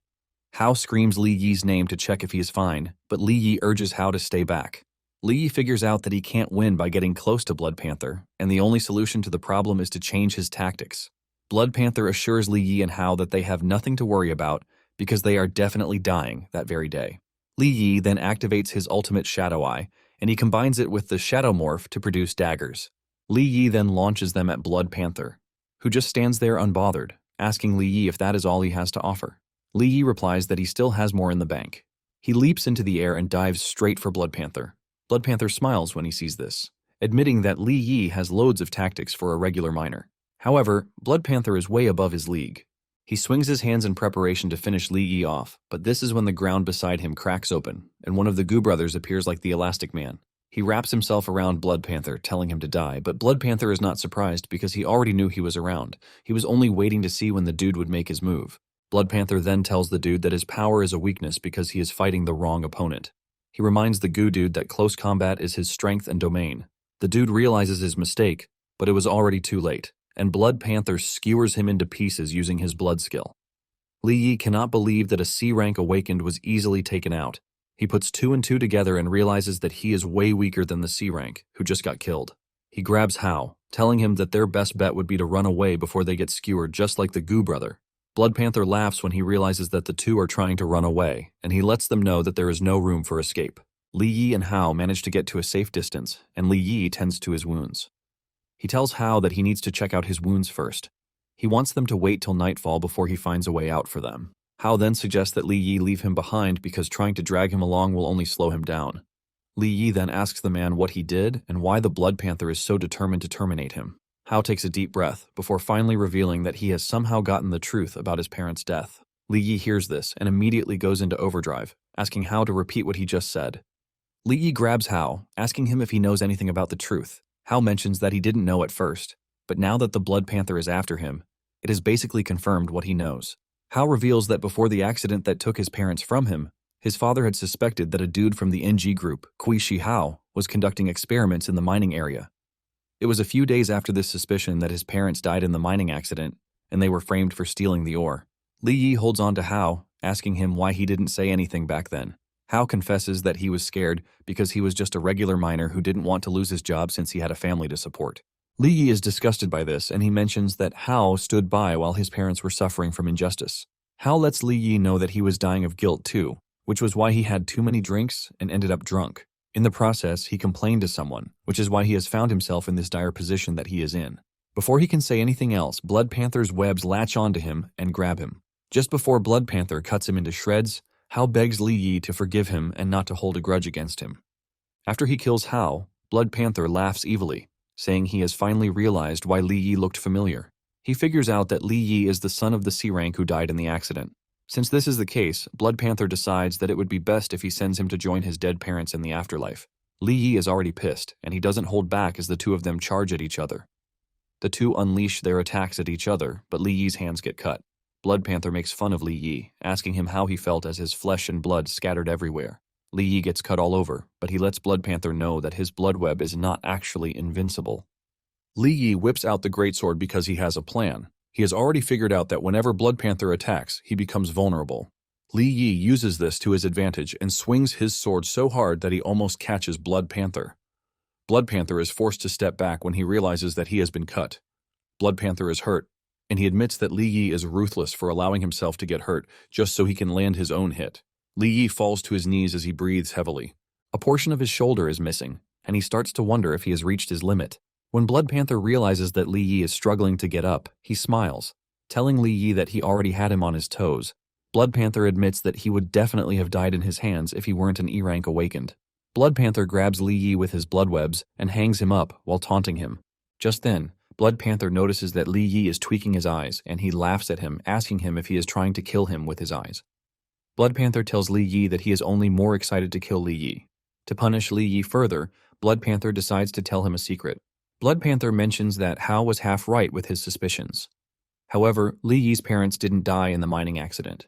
Hao screams Li Yi's name to check if he is fine, but Li Yi urges Hao to stay back. Li Yi figures out that he can't win by getting close to Blood Panther, and the only solution to the problem is to change his tactics. Blood Panther assures Li Yi and Hao that they have nothing to worry about because they are definitely dying that very day. Li Yi then activates his ultimate Shadow Eye, and he combines it with the Shadow Morph to produce daggers. Li Yi then launches them at Blood Panther, who just stands there unbothered, asking Li Yi if that is all he has to offer. Li Yi replies that he still has more in the bank. He leaps into the air and dives straight for Blood Panther. Blood Panther smiles when he sees this, admitting that Li Yi has loads of tactics for a regular miner. However, Blood Panther is way above his league. He swings his hands in preparation to finish Li Yi off, but this is when the ground beside him cracks open, and one of the Goo brothers appears like the Elastic Man. He wraps himself around Blood Panther, telling him to die, but Blood Panther is not surprised because he already knew he was around. He was only waiting to see when the dude would make his move. Blood Panther then tells the dude that his power is a weakness because he is fighting the wrong opponent. He reminds the Goo dude that close combat is his strength and domain. The dude realizes his mistake, but it was already too late, and Blood Panther skewers him into pieces using his blood skill. Li Yi cannot believe that a C-rank awakened was easily taken out. He puts 2 and 2 together and realizes that he is way weaker than the C-rank, who just got killed. He grabs Hao, telling him that their best bet would be to run away before they get skewered just like the Goo brother. Blood Panther laughs when he realizes that the two are trying to run away, and he lets them know that there is no room for escape. Li Yi and Hao manage to get to a safe distance, and Li Yi tends to his wounds. He tells Hao that he needs to check out his wounds first. He wants them to wait till nightfall before he finds a way out for them. Hao then suggests that Li Yi leave him behind because trying to drag him along will only slow him down. Li Yi then asks the man what he did and why the Blood Panther is so determined to terminate him. Hao takes a deep breath before finally revealing that he has somehow gotten the truth about his parents' death. Li Yi hears this and immediately goes into overdrive, asking Hao to repeat what he just said. Li Yi grabs Hao, asking him if he knows anything about the truth. Hao mentions that he didn't know at first, but now that the Blood Panther is after him, it has basically confirmed what he knows. Hao reveals that before the accident that took his parents from him, his father had suspected that a dude from the NG group, Kui Shi Hao, was conducting experiments in the mining area. It was a few days after this suspicion that his parents died in the mining accident, and they were framed for stealing the ore. Li Yi holds on to Hao, asking him why he didn't say anything back then. Hao confesses that he was scared because he was just a regular miner who didn't want to lose his job since he had a family to support. Li Yi is disgusted by this, and he mentions that Hao stood by while his parents were suffering from injustice. Hao lets Li Yi know that he was dying of guilt too, which was why he had too many drinks and ended up drunk. In the process, he complained to someone, which is why he has found himself in this dire position that he is in. Before he can say anything else, Blood Panther's webs latch onto him and grab him. Just before Blood Panther cuts him into shreds, Hao begs Li Yi to forgive him and not to hold a grudge against him. After he kills Hao, Blood Panther laughs evilly, saying he has finally realized why Li Yi looked familiar. He figures out that Li Yi is the son of the C-rank who died in the accident. Since this is the case, Blood Panther decides that it would be best if he sends him to join his dead parents in the afterlife. Li Yi is already pissed, and he doesn't hold back as the two of them charge at each other. The two unleash their attacks at each other, but Li Yi's hands get cut. Blood Panther makes fun of Li Yi, asking him how he felt as his flesh and blood scattered everywhere. Li Yi gets cut all over, but he lets Blood Panther know that his blood web is not actually invincible. Li Yi whips out the greatsword because he has a plan. He has already figured out that whenever Blood Panther attacks, he becomes vulnerable. Li Yi uses this to his advantage and swings his sword so hard that he almost catches Blood Panther. Blood Panther is forced to step back when he realizes that he has been cut. Blood Panther is hurt, and he admits that Li Yi is ruthless for allowing himself to get hurt just so he can land his own hit. Li Yi falls to his knees as he breathes heavily. A portion of his shoulder is missing, and he starts to wonder if he has reached his limit. When Blood Panther realizes that Li Yi is struggling to get up, he smiles, telling Li Yi that he already had him on his toes. Blood Panther admits that he would definitely have died in his hands if he weren't an E-rank awakened. Blood Panther grabs Li Yi with his blood webs and hangs him up while taunting him. Just then, Blood Panther notices that Li Yi is tweaking his eyes, and he laughs at him, asking him if he is trying to kill him with his eyes. Blood Panther tells Li Yi that he is only more excited to kill Li Yi. To punish Li Yi further, Blood Panther decides to tell him a secret. Blood Panther mentions that Hao was half right with his suspicions. However, Li Yi's parents didn't die in the mining accident.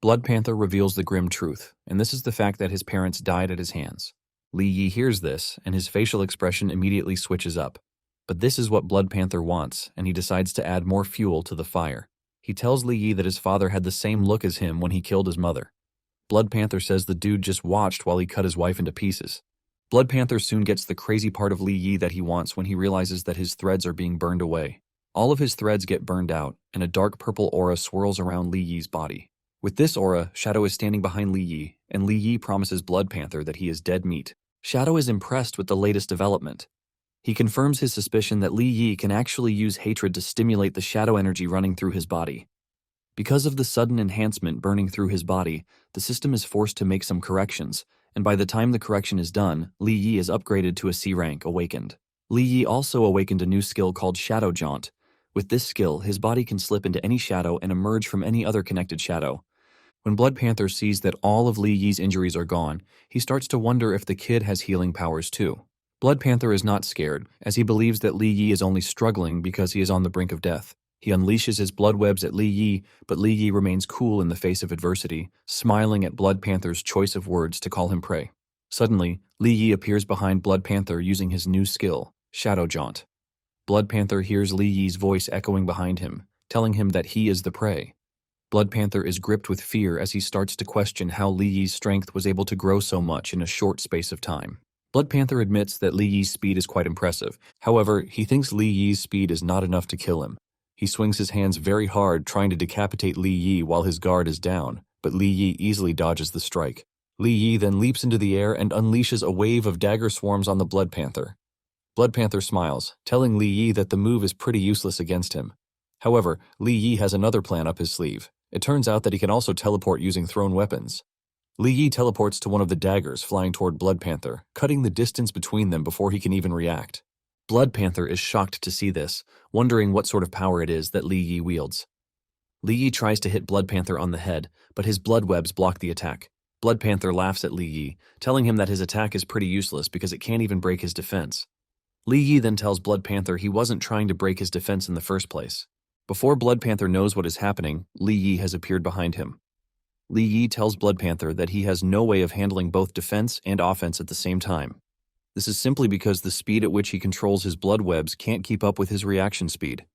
Blood Panther reveals the grim truth, and this is the fact that his parents died at his hands. Li Yi hears this, and his facial expression immediately switches up. But this is what Blood Panther wants, and he decides to add more fuel to the fire. He tells Li Yi that his father had the same look as him when he killed his mother. Blood Panther says the dude just watched while he cut his wife into pieces. Blood Panther soon gets the crazy part of Li Yi that he wants when he realizes that his threads are being burned away. All of his threads get burned out, and a dark purple aura swirls around Li Yi's body. With this aura, Shadow is standing behind Li Yi, and Li Yi promises Blood Panther that he is dead meat. Shadow is impressed with the latest development. He confirms his suspicion that Li Yi can actually use hatred to stimulate the shadow energy running through his body. Because of the sudden enhancement burning through his body, the system is forced to make some corrections, and by the time the correction is done, Li Yi is upgraded to a C-rank awakened. Li Yi also awakened a new skill called Shadow Jaunt. With this skill, his body can slip into any shadow and emerge from any other connected shadow. When Blood Panther sees that all of Li Yi's injuries are gone, he starts to wonder if the kid has healing powers too. Blood Panther is not scared, as he believes that Li Yi is only struggling because he is on the brink of death. He unleashes his blood webs at Li Yi, but Li Yi remains cool in the face of adversity, smiling at Blood Panther's choice of words to call him prey. Suddenly, Li Yi appears behind Blood Panther using his new skill, Shadow Jaunt. Blood Panther hears Li Yi's voice echoing behind him, telling him that he is the prey. Blood Panther is gripped with fear as he starts to question how Li Yi's strength was able to grow so much in a short space of time. Blood Panther admits that Li Yi's speed is quite impressive. However, he thinks Li Yi's speed is not enough to kill him. He swings his hands very hard trying to decapitate Li Yi while his guard is down, but Li Yi easily dodges the strike. Li Yi then leaps into the air and unleashes a wave of dagger swarms on the Blood Panther. Blood Panther smiles, telling Li Yi that the move is pretty useless against him. However, Li Yi has another plan up his sleeve. It turns out that he can also teleport using thrown weapons. Li Yi teleports to one of the daggers flying toward Blood Panther, cutting the distance between them before he can even react. Blood Panther is shocked to see this, wondering what sort of power it is that Li Yi wields. Li Yi tries to hit Blood Panther on the head, but his blood webs block the attack. Blood Panther laughs at Li Yi, telling him that his attack is pretty useless because it can't even break his defense. Li Yi then tells Blood Panther he wasn't trying to break his defense in the first place. Before Blood Panther knows what is happening, Li Yi has appeared behind him. Li Yi tells Blood Panther that he has no way of handling both defense and offense at the same time. This is simply because the speed at which he controls his blood webs can't keep up with his reaction speed.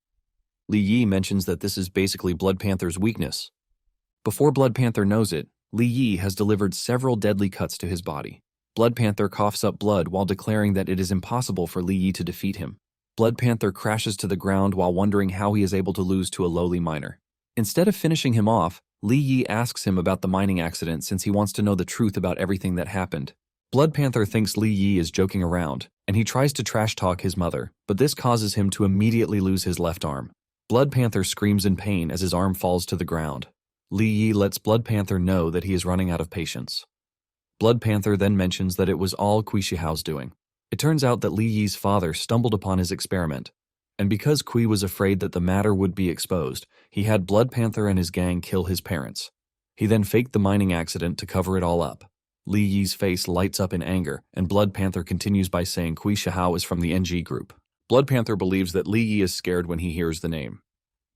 Li Yi mentions that this is basically Blood Panther's weakness. Before Blood Panther knows it, Li Yi has delivered several deadly cuts to his body. Blood Panther coughs up blood while declaring that it is impossible for Li Yi to defeat him. Blood Panther crashes to the ground while wondering how he is able to lose to a lowly miner. Instead of finishing him off, Li Yi asks him about the mining accident since he wants to know the truth about everything that happened. Blood Panther thinks Li Yi is joking around, and he tries to trash-talk his mother, but this causes him to immediately lose his left arm. Blood Panther screams in pain as his arm falls to the ground. Li Yi lets Blood Panther know that he is running out of patience. Blood Panther then mentions that it was all Kui Shihao's doing. It turns out that Li Yi's father stumbled upon his experiment, and because Kui was afraid that the matter would be exposed, he had Blood Panther and his gang kill his parents. He then faked the mining accident to cover it all up. Li Yi's face lights up in anger, and Blood Panther continues by saying Kui Shihao is from the NG group. Blood Panther believes that Li Yi is scared when he hears the name.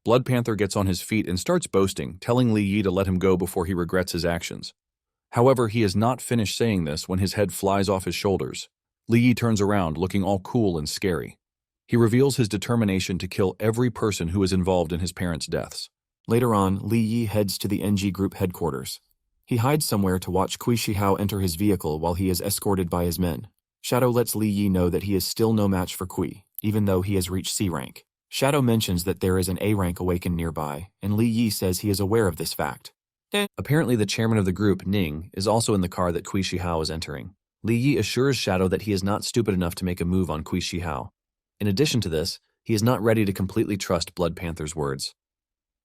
Blood Panther gets on his feet and starts boasting, telling Li Yi to let him go before he regrets his actions. However, he has not finished saying this when his head flies off his shoulders. Li Yi turns around, looking all cool and scary. He reveals his determination to kill every person who is involved in his parents' deaths. Later on, Li Yi heads to the NG group headquarters. He hides somewhere to watch Kui Shihao enter his vehicle while he is escorted by his men. Shadow lets Li Yi know that he is still no match for Kui, even though he has reached C rank. Shadow mentions that there is an A rank awakened nearby, and Li Yi says he is aware of this fact. Apparently the chairman of the group, Ning, is also in the car that Kui Shihao is entering. Li Yi assures Shadow that he is not stupid enough to make a move on Kui Shihao. In addition to this, he is not ready to completely trust Blood Panther's words.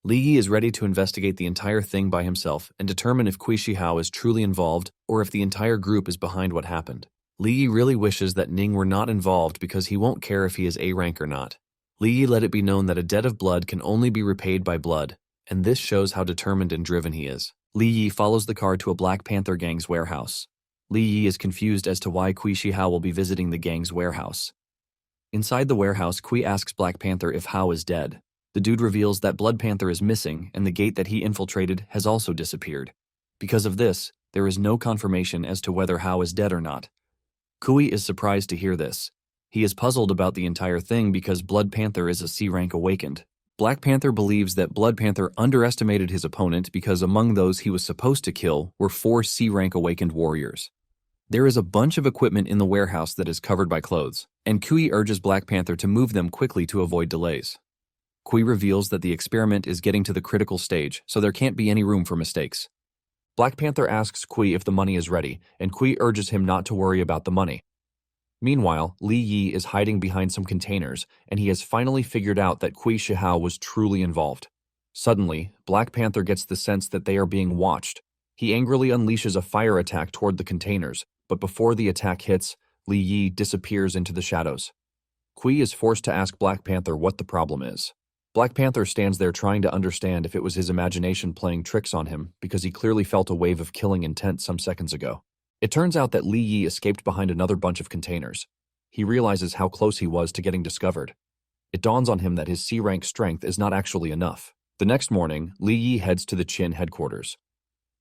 Li Yi is ready to investigate the entire thing by himself and determine if Kui Shihao is truly involved or if the entire group is behind what happened. Li Yi really wishes that Ning were not involved because he won't care if he is A rank or not. Li Yi let it be known that a debt of blood can only be repaid by blood, and this shows how determined and driven he is. Li Yi follows the car to a Black Panther gang's warehouse. Li Yi is confused as to why Kui Shihao will be visiting the gang's warehouse. Inside the warehouse, Kui asks Black Panther if Hao is dead. The dude reveals that Blood Panther is missing and the gate that he infiltrated has also disappeared. Because of this, there is no confirmation as to whether Hao is dead or not. Kui is surprised to hear this. He is puzzled about the entire thing because Blood Panther is a C-rank awakened. Black Panther believes that Blood Panther underestimated his opponent because among those he was supposed to kill were 4 C-rank awakened warriors. There is a bunch of equipment in the warehouse that is covered by clothes, and Kui urges Black Panther to move them quickly to avoid delays. Kui reveals that the experiment is getting to the critical stage, so there can't be any room for mistakes. Black Panther asks Kui if the money is ready, and Kui urges him not to worry about the money. Meanwhile, Li Yi is hiding behind some containers, and he has finally figured out that Kui Shihao was truly involved. Suddenly, Black Panther gets the sense that they are being watched. He angrily unleashes a fire attack toward the containers, but before the attack hits, Li Yi disappears into the shadows. Kui is forced to ask Black Panther what the problem is. Black Panther stands there trying to understand if it was his imagination playing tricks on him because he clearly felt a wave of killing intent some seconds ago. It turns out that Li Yi escaped behind another bunch of containers. He realizes how close he was to getting discovered. It dawns on him that his C-rank strength is not actually enough. The next morning, Li Yi heads to the Qin headquarters.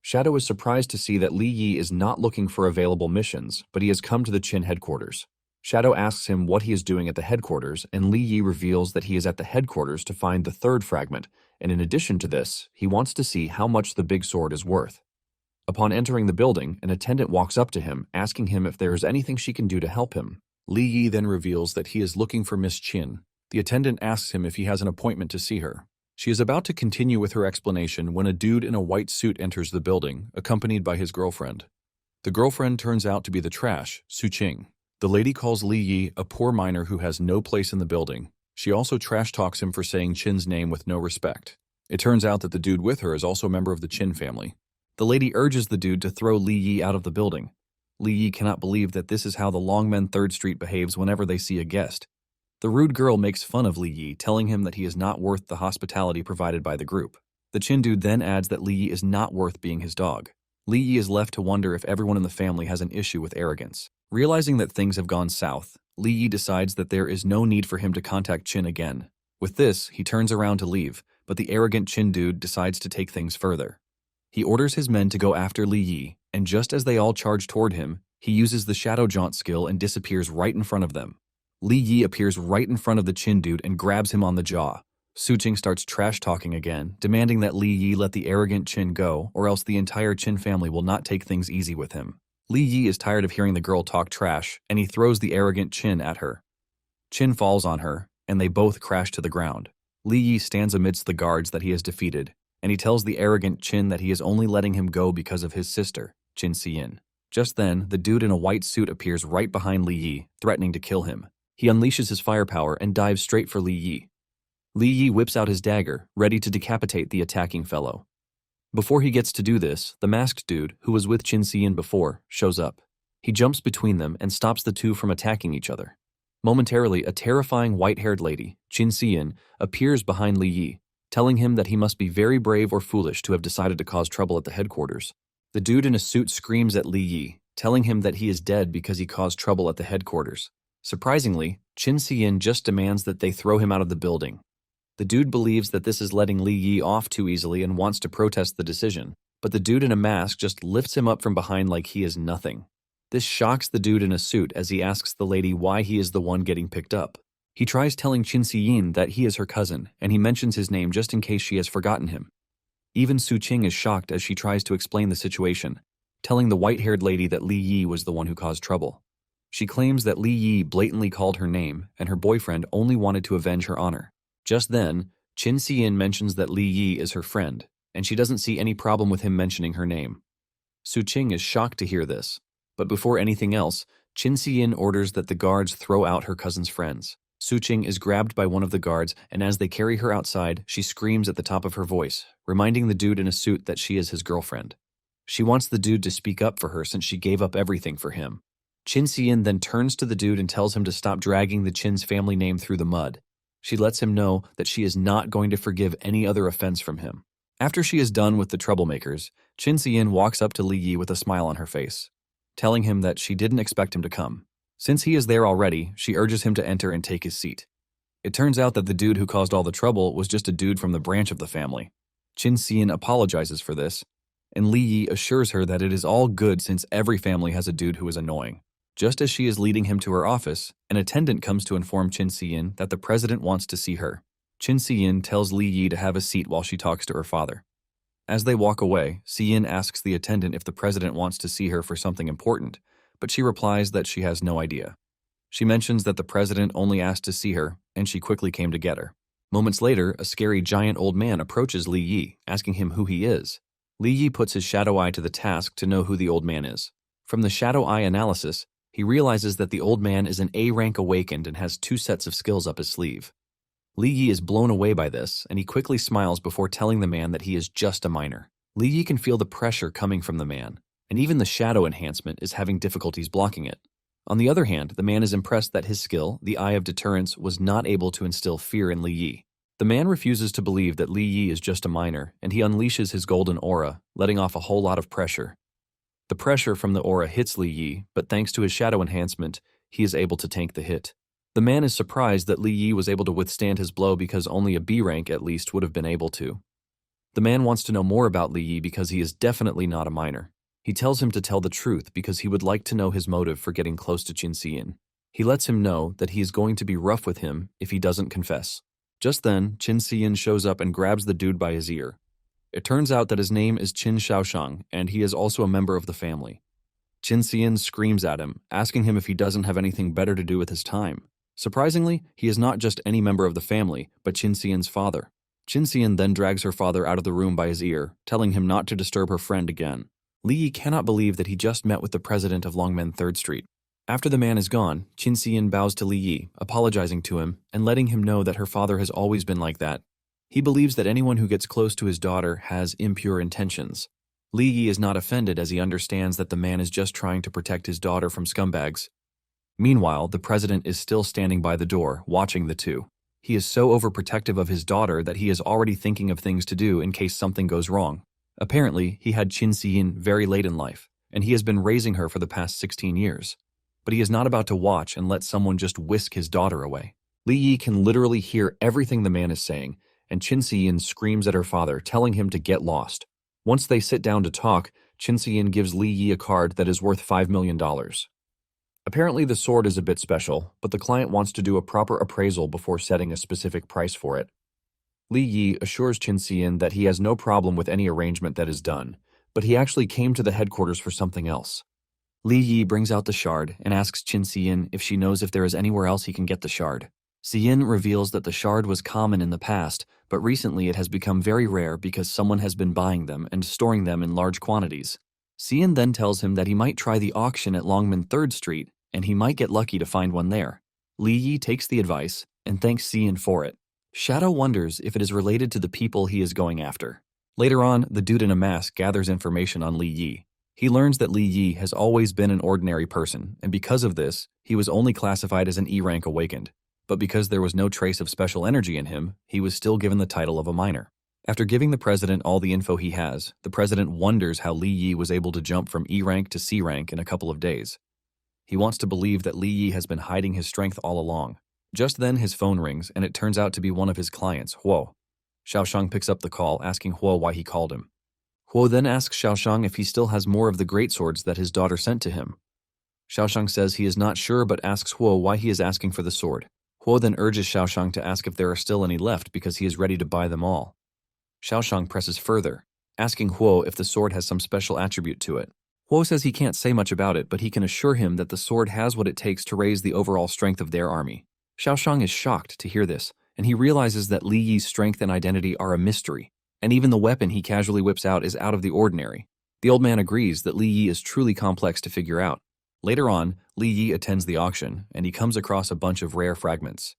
Shadow is surprised to see that Li Yi is not looking for available missions, but he has come to the Qin headquarters. Shadow asks him what he is doing at the headquarters, and Li Yi reveals that he is at the headquarters to find the third fragment, and in addition to this, he wants to see how much the big sword is worth. Upon entering the building, an attendant walks up to him, asking him if there is anything she can do to help him. Li Yi then reveals that he is looking for Miss Qin. The attendant asks him if he has an appointment to see her. She is about to continue with her explanation when a dude in a white suit enters the building, accompanied by his girlfriend. The girlfriend turns out to be the trash, Su Qing. The lady calls Li Yi a poor miner who has no place in the building. She also trash talks him for saying Qin's name with no respect. It turns out that the dude with her is also a member of the Qin family. The lady urges the dude to throw Li Yi out of the building. Li Yi cannot believe that this is how the Longmen 3rd Street behaves whenever they see a guest. The rude girl makes fun of Li Yi, telling him that he is not worth the hospitality provided by the group. The Qin dude then adds that Li Yi is not worth being his dog. Li Yi is left to wonder if everyone in the family has an issue with arrogance. Realizing that things have gone south, Li Yi decides that there is no need for him to contact Qin again. With this, he turns around to leave, but the arrogant Qin dude decides to take things further. He orders his men to go after Li Yi, and just as they all charge toward him, he uses the Shadow Jaunt skill and disappears right in front of them. Li Yi appears right in front of the Qin dude and grabs him on the jaw. Su Qing starts trash-talking again, demanding that Li Yi let the arrogant Qin go, or else the entire Qin family will not take things easy with him. Li Yi is tired of hearing the girl talk trash, and he throws the arrogant Qin at her. Qin falls on her, and they both crash to the ground. Li Yi stands amidst the guards that he has defeated, and he tells the arrogant Qin that he is only letting him go because of his sister, Qin Xiyin. Just then, the dude in a white suit appears right behind Li Yi, threatening to kill him. He unleashes his firepower and dives straight for Li Yi. Li Yi whips out his dagger, ready to decapitate the attacking fellow. Before he gets to do this, the masked dude, who was with Qin Xiyin before, shows up. He jumps between them and stops the two from attacking each other. Momentarily, a terrifying white-haired lady, Qin Xiyin, appears behind Li Yi, telling him that he must be very brave or foolish to have decided to cause trouble at the headquarters. The dude in a suit screams at Li Yi, telling him that he is dead because he caused trouble at the headquarters. Surprisingly, Qin Xiyin just demands that they throw him out of the building. The dude believes that this is letting Li Yi off too easily and wants to protest the decision, but the dude in a mask just lifts him up from behind like he is nothing. This shocks the dude in a suit as he asks the lady why he is the one getting picked up. He tries telling Qin Xiyin that he is her cousin, and he mentions his name just in case she has forgotten him. Even Su Qing is shocked as she tries to explain the situation, telling the white-haired lady that Li Yi was the one who caused trouble. She claims that Li Yi blatantly called her name, and her boyfriend only wanted to avenge her honor. Just then, Qin Xiyin mentions that Li Yi is her friend, and she doesn't see any problem with him mentioning her name. Su Qing is shocked to hear this, but before anything else, Qin Xiyin orders that the guards throw out her cousin's friends. Suqing is grabbed by one of the guards, and as they carry her outside, she screams at the top of her voice, reminding the dude in a suit that she is his girlfriend. She wants the dude to speak up for her since she gave up everything for him. Qin Xian then turns to the dude and tells him to stop dragging the Qin's family name through the mud. She lets him know that she is not going to forgive any other offense from him. After she is done with the troublemakers, Qin Xian walks up to Li Yi with a smile on her face, telling him that she didn't expect him to come. Since he is there already, she urges him to enter and take his seat. It turns out that the dude who caused all the trouble was just a dude from the branch of the family. Qin Xian apologizes for this, and Li Yi assures her that it is all good since every family has a dude who is annoying. Just as she is leading him to her office, an attendant comes to inform Qin Xian that the president wants to see her. Qin Xian tells Li Yi to have a seat while she talks to her father. As they walk away, Xian asks the attendant if the president wants to see her for something important, but she replies that she has no idea. She mentions that the president only asked to see her, and she quickly came to get her. Moments later, a scary giant old man approaches Li Yi, asking him who he is. Li Yi puts his shadow eye to the task to know who the old man is. From the shadow eye analysis, he realizes that the old man is an A-rank awakened and has 2 sets of skills up his sleeve. Li Yi is blown away by this, and he quickly smiles before telling the man that he is just a minor. Li Yi can feel the pressure coming from the man, and even the shadow enhancement is having difficulties blocking it. On the other hand, the man is impressed that his skill, the Eye of Deterrence, was not able to instill fear in Li Yi. The man refuses to believe that Li Yi is just a minor, and he unleashes his golden aura, letting off a whole lot of pressure. The pressure from the aura hits Li Yi, but thanks to his shadow enhancement, he is able to tank the hit. The man is surprised that Li Yi was able to withstand his blow because only a B rank at least would have been able to. The man wants to know more about Li Yi because he is definitely not a minor. He tells him to tell the truth because he would like to know his motive for getting close to Qin Xian. He lets him know that he is going to be rough with him if he doesn't confess. Just then, Qin Xian shows up and grabs the dude by his ear. It turns out that his name is Qin Shaoshang, and he is also a member of the family. Qin Xian screams at him, asking him if he doesn't have anything better to do with his time. Surprisingly, he is not just any member of the family, but Qin Xian's father. Qin Xian then drags her father out of the room by his ear, telling him not to disturb her friend again. Li Yi cannot believe that he just met with the president of Longmen 3rd Street. After the man is gone, Qin Xian bows to Li Yi, apologizing to him and letting him know that her father has always been like that. He believes that anyone who gets close to his daughter has impure intentions. Li Yi is not offended as he understands that the man is just trying to protect his daughter from scumbags. Meanwhile, the president is still standing by the door, watching the two. He is so overprotective of his daughter that he is already thinking of things to do in case something goes wrong. Apparently, he had Qin Xian very late in life, and he has been raising her for the past 16 years. But he is not about to watch and let someone just whisk his daughter away. Li Yi can literally hear everything the man is saying, and Qin Xian screams at her father, telling him to get lost. Once they sit down to talk, Qin Xian gives Li Yi a card that is worth $5 million. Apparently the sword is a bit special, but the client wants to do a proper appraisal before setting a specific price for it. Li Yi assures Qin Xian that he has no problem with any arrangement that is done, but he actually came to the headquarters for something else. Li Yi brings out the shard and asks Qin Xian if she knows if there is anywhere else he can get the shard. Xian reveals that the shard was common in the past, but recently it has become very rare because someone has been buying them and storing them in large quantities. Xian then tells him that he might try the auction at Longmen 3rd Street, and he might get lucky to find one there. Li Yi takes the advice and thanks Xian for it. Shadow wonders if it is related to the people he is going after. Later on, the dude in a mask gathers information on Li Yi. He learns that Li Yi has always been an ordinary person, and because of this, he was only classified as an E-rank awakened. But because there was no trace of special energy in him, he was still given the title of a minor. After giving the president all the info he has, the president wonders how Li Yi was able to jump from E-rank to C-rank in a couple of days. He wants to believe that Li Yi has been hiding his strength all along. Just then his phone rings, and it turns out to be one of his clients, Huo. Xiaoshang picks up the call, asking Huo why he called him. Huo then asks Xiaoshang if he still has more of the greatswords that his daughter sent to him. Xiaoshang says he is not sure but asks Huo why he is asking for the sword. Huo then urges Xiaoshang to ask if there are still any left because he is ready to buy them all. Xiaoshang presses further, asking Huo if the sword has some special attribute to it. Huo says he can't say much about it, but he can assure him that the sword has what it takes to raise the overall strength of their army. Xiaoshang is shocked to hear this, and he realizes that Li Yi's strength and identity are a mystery, and even the weapon he casually whips out is out of the ordinary. The old man agrees that Li Yi is truly complex to figure out. Later on, Li Yi attends the auction, and he comes across a bunch of rare fragments.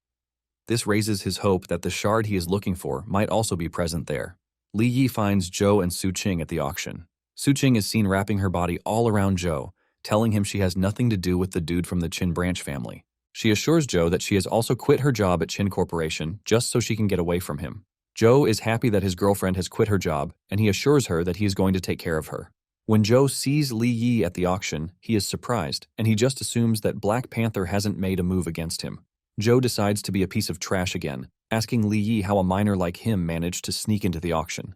This raises his hope that the shard he is looking for might also be present there. Li Yi finds Zhou and Su Qing at the auction. Su Qing is seen wrapping her body all around Zhou, telling him she has nothing to do with the dude from the Qin branch family. She assures Zhou that she has also quit her job at Qin Corporation just so she can get away from him. Zhou is happy that his girlfriend has quit her job, and he assures her that he is going to take care of her. When Zhou sees Li Yi at the auction, he is surprised, and he just assumes that Black Panther hasn't made a move against him. Zhou decides to be a piece of trash again, asking Li Yi how a miner like him managed to sneak into the auction.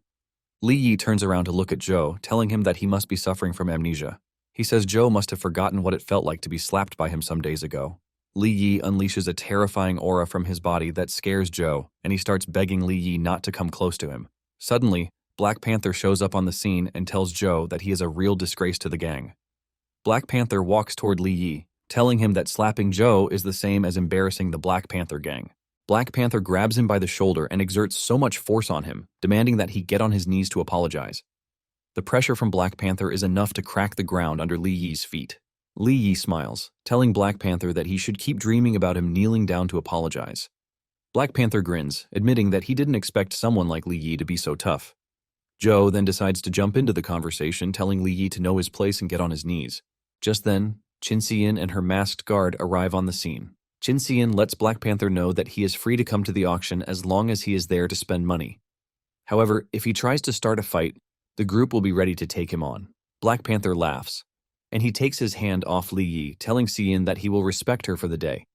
Li Yi turns around to look at Zhou, telling him that he must be suffering from amnesia. He says Zhou must have forgotten what it felt like to be slapped by him some days ago. Li Yi unleashes a terrifying aura from his body that scares Zhou, and he starts begging Li Yi not to come close to him. Suddenly, Black Panther shows up on the scene and tells Zhou that he is a real disgrace to the gang. Black Panther walks toward Li Yi, telling him that slapping Zhou is the same as embarrassing the Black Panther gang. Black Panther grabs him by the shoulder and exerts so much force on him, demanding that he get on his knees to apologize. The pressure from Black Panther is enough to crack the ground under Li Yi's feet. Li Yi smiles, telling Black Panther that he should keep dreaming about him kneeling down to apologize. Black Panther grins, admitting that he didn't expect someone like Li Yi to be so tough. Zhou then decides to jump into the conversation, telling Li Yi to know his place and get on his knees. Just then, Qin Xian and her masked guard arrive on the scene. Qin Xian lets Black Panther know that he is free to come to the auction as long as he is there to spend money. However, if he tries to start a fight, the group will be ready to take him on. Black Panther laughs, and he takes his hand off Li Yi, telling Xian that he will respect her for the day.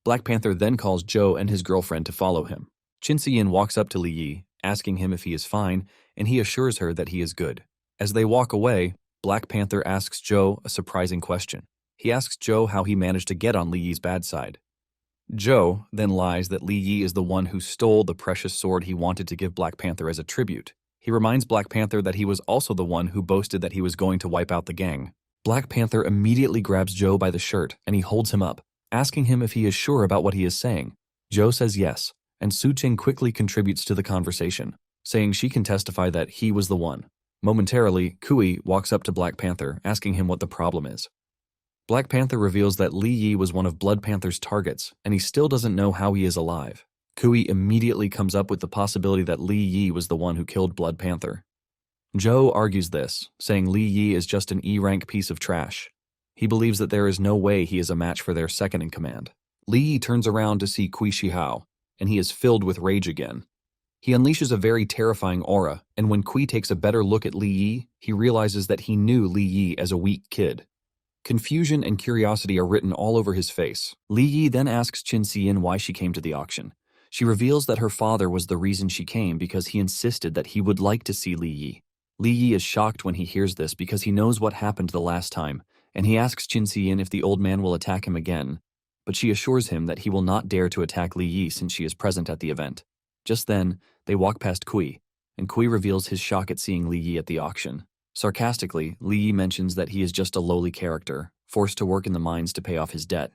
Black Panther then calls Zhou and his girlfriend to follow him. Qin Xian walks up to Li Yi, asking him if he is fine, and he assures her that he is good. As they walk away, Black Panther asks Zhou a surprising question. He asks Zhou how he managed to get on Li Yi's bad side. Zhou then lies that Li Yi is the one who stole the precious sword he wanted to give Black Panther as a tribute. He reminds Black Panther that he was also the one who boasted that he was going to wipe out the gang. Black Panther immediately grabs Zhou by the shirt and he holds him up, asking him if he is sure about what he is saying. Zhou says yes, and Su Qing quickly contributes to the conversation, saying she can testify that he was the one. Momentarily, Kui walks up to Black Panther, asking him what the problem is. Black Panther reveals that Li Yi was one of Blood Panther's targets, and he still doesn't know how he is alive. Kui immediately comes up with the possibility that Li Yi was the one who killed Blood Panther. Zhou argues this, saying Li Yi is just an E-rank piece of trash. He believes that there is no way he is a match for their second-in-command. Li Yi turns around to see Kui Shihao, and he is filled with rage again. He unleashes a very terrifying aura, and when Kui takes a better look at Li Yi, he realizes that he knew Li Yi as a weak kid. Confusion and curiosity are written all over his face. Li Yi then asks Qin Xian why she came to the auction. She reveals that her father was the reason she came because he insisted that he would like to see Li Yi. Li Yi is shocked when he hears this because he knows what happened the last time, and he asks Qin Xian if the old man will attack him again, but she assures him that he will not dare to attack Li Yi since she is present at the event. Just then, they walk past Kui, and Kui reveals his shock at seeing Li Yi at the auction. Sarcastically, Li Yi mentions that he is just a lowly character, forced to work in the mines to pay off his debt.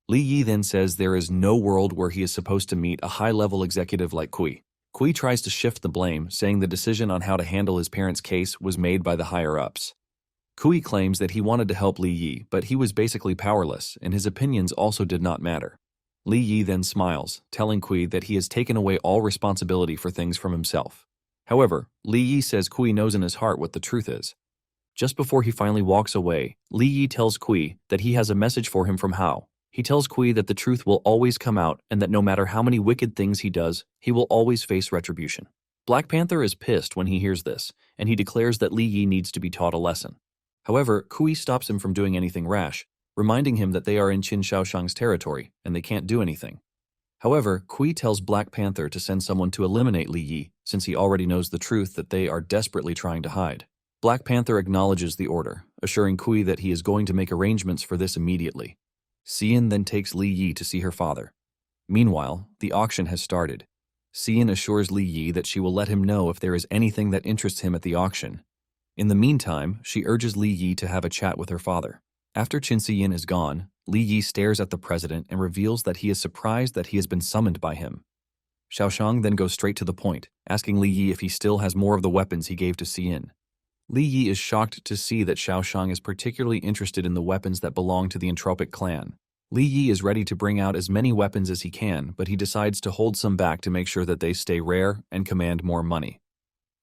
Li Yi then says there is no world where he is supposed to meet a high-level executive like Kui. Kui tries to shift the blame, saying the decision on how to handle his parents' case was made by the higher-ups. Kui claims that he wanted to help Li Yi, but he was basically powerless, and his opinions also did not matter. Li Yi then smiles, telling Kui that he has taken away all responsibility for things from himself. However, Li Yi says Kui knows in his heart what the truth is. Just before he finally walks away, Li Yi tells Kui that he has a message for him from Hao. He tells Kui that the truth will always come out and that no matter how many wicked things he does, he will always face retribution. Black Panther is pissed when he hears this, and he declares that Li Yi needs to be taught a lesson. However, Kui stops him from doing anything rash, reminding him that they are in Qin Shaoshang's territory and they can't do anything. However, Kui tells Black Panther to send someone to eliminate Li Yi, since he already knows the truth that they are desperately trying to hide. Black Panther acknowledges the order, assuring Kui that he is going to make arrangements for this immediately. Xian then takes Li Yi to see her father. Meanwhile, the auction has started. Xian assures Li Yi that she will let him know if there is anything that interests him at the auction. In the meantime, she urges Li Yi to have a chat with her father. After Qin Xian is gone, Li Yi stares at the president and reveals that he is surprised that he has been summoned by him. Shaoshang then goes straight to the point, asking Li Yi if he still has more of the weapons he gave to Xian. Li Yi is shocked to see that Shaoshang is particularly interested in the weapons that belong to the Entropic clan. Li Yi is ready to bring out as many weapons as he can, but he decides to hold some back to make sure that they stay rare and command more money.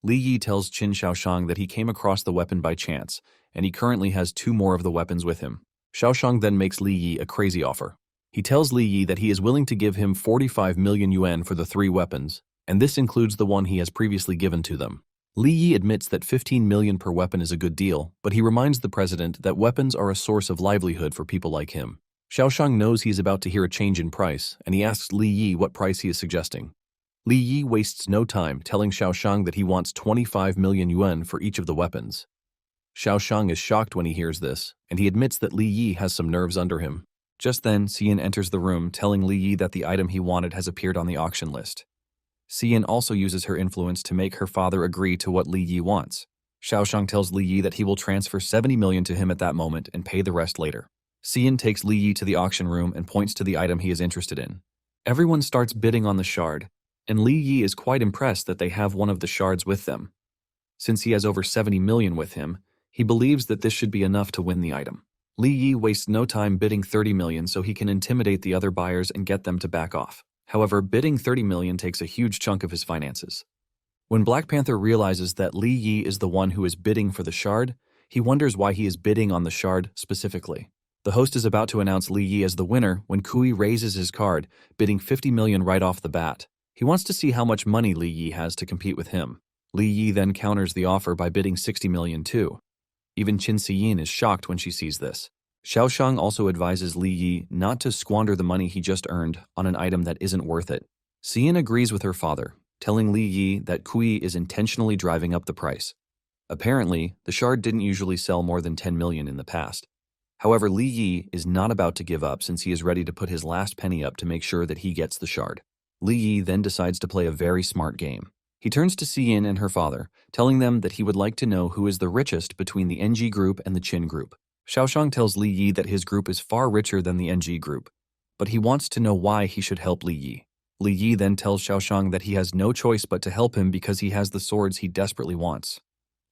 Li Yi tells Qin Xiaoshang that he came across the weapon by chance, and he currently has 2 more of the weapons with him. Xiaoshang then makes Li Yi a crazy offer. He tells Li Yi that he is willing to give him 45 million yuan for the 3 weapons, and this includes the one he has previously given to them. Li Yi admits that 15 million per weapon is a good deal, but he reminds the president that weapons are a source of livelihood for people like him. Xiaoshang knows he is about to hear a change in price, and he asks Li Yi what price he is suggesting. Li Yi wastes no time telling Xiaoshang that he wants 25 million yuan for each of the weapons. Xiaoshang is shocked when he hears this, and he admits that Li Yi has some nerves under him. Just then, Xian enters the room, telling Li Yi that the item he wanted has appeared on the auction list. Xian also uses her influence to make her father agree to what Li Yi wants. Xiaoshang tells Li Yi that he will transfer 70 million to him at that moment and pay the rest later. Xian takes Li Yi to the auction room and points to the item he is interested in. Everyone starts bidding on the shard, and Li Yi is quite impressed that they have one of the shards with them. Since he has over 70 million with him, he believes that this should be enough to win the item. Li Yi wastes no time bidding 30 million so he can intimidate the other buyers and get them to back off. However, bidding 30 million takes a huge chunk of his finances. When Black Panther realizes that Li Yi is the one who is bidding for the shard, he wonders why he is bidding on the shard specifically. The host is about to announce Li Yi as the winner when Kui raises his card, bidding 50 million right off the bat. He wants to see how much money Li Yi has to compete with him. Li Yi then counters the offer by bidding 60 million too. Even Qin Siyin is shocked when she sees this. Xiaoshang also advises Li Yi not to squander the money he just earned on an item that isn't worth it. Xian agrees with her father, telling Li Yi that Kui is intentionally driving up the price. Apparently, the shard didn't usually sell more than 10 million in the past. However, Li Yi is not about to give up since he is ready to put his last penny up to make sure that he gets the shard. Li Yi then decides to play a very smart game. He turns to Xian and her father, telling them that he would like to know who is the richest between the NG group and the Qin group. Xiaoshang tells Li Yi that his group is far richer than the NG group, but he wants to know why he should help Li Yi. Li Yi then tells Xiaoshang that he has no choice but to help him because he has the swords he desperately wants.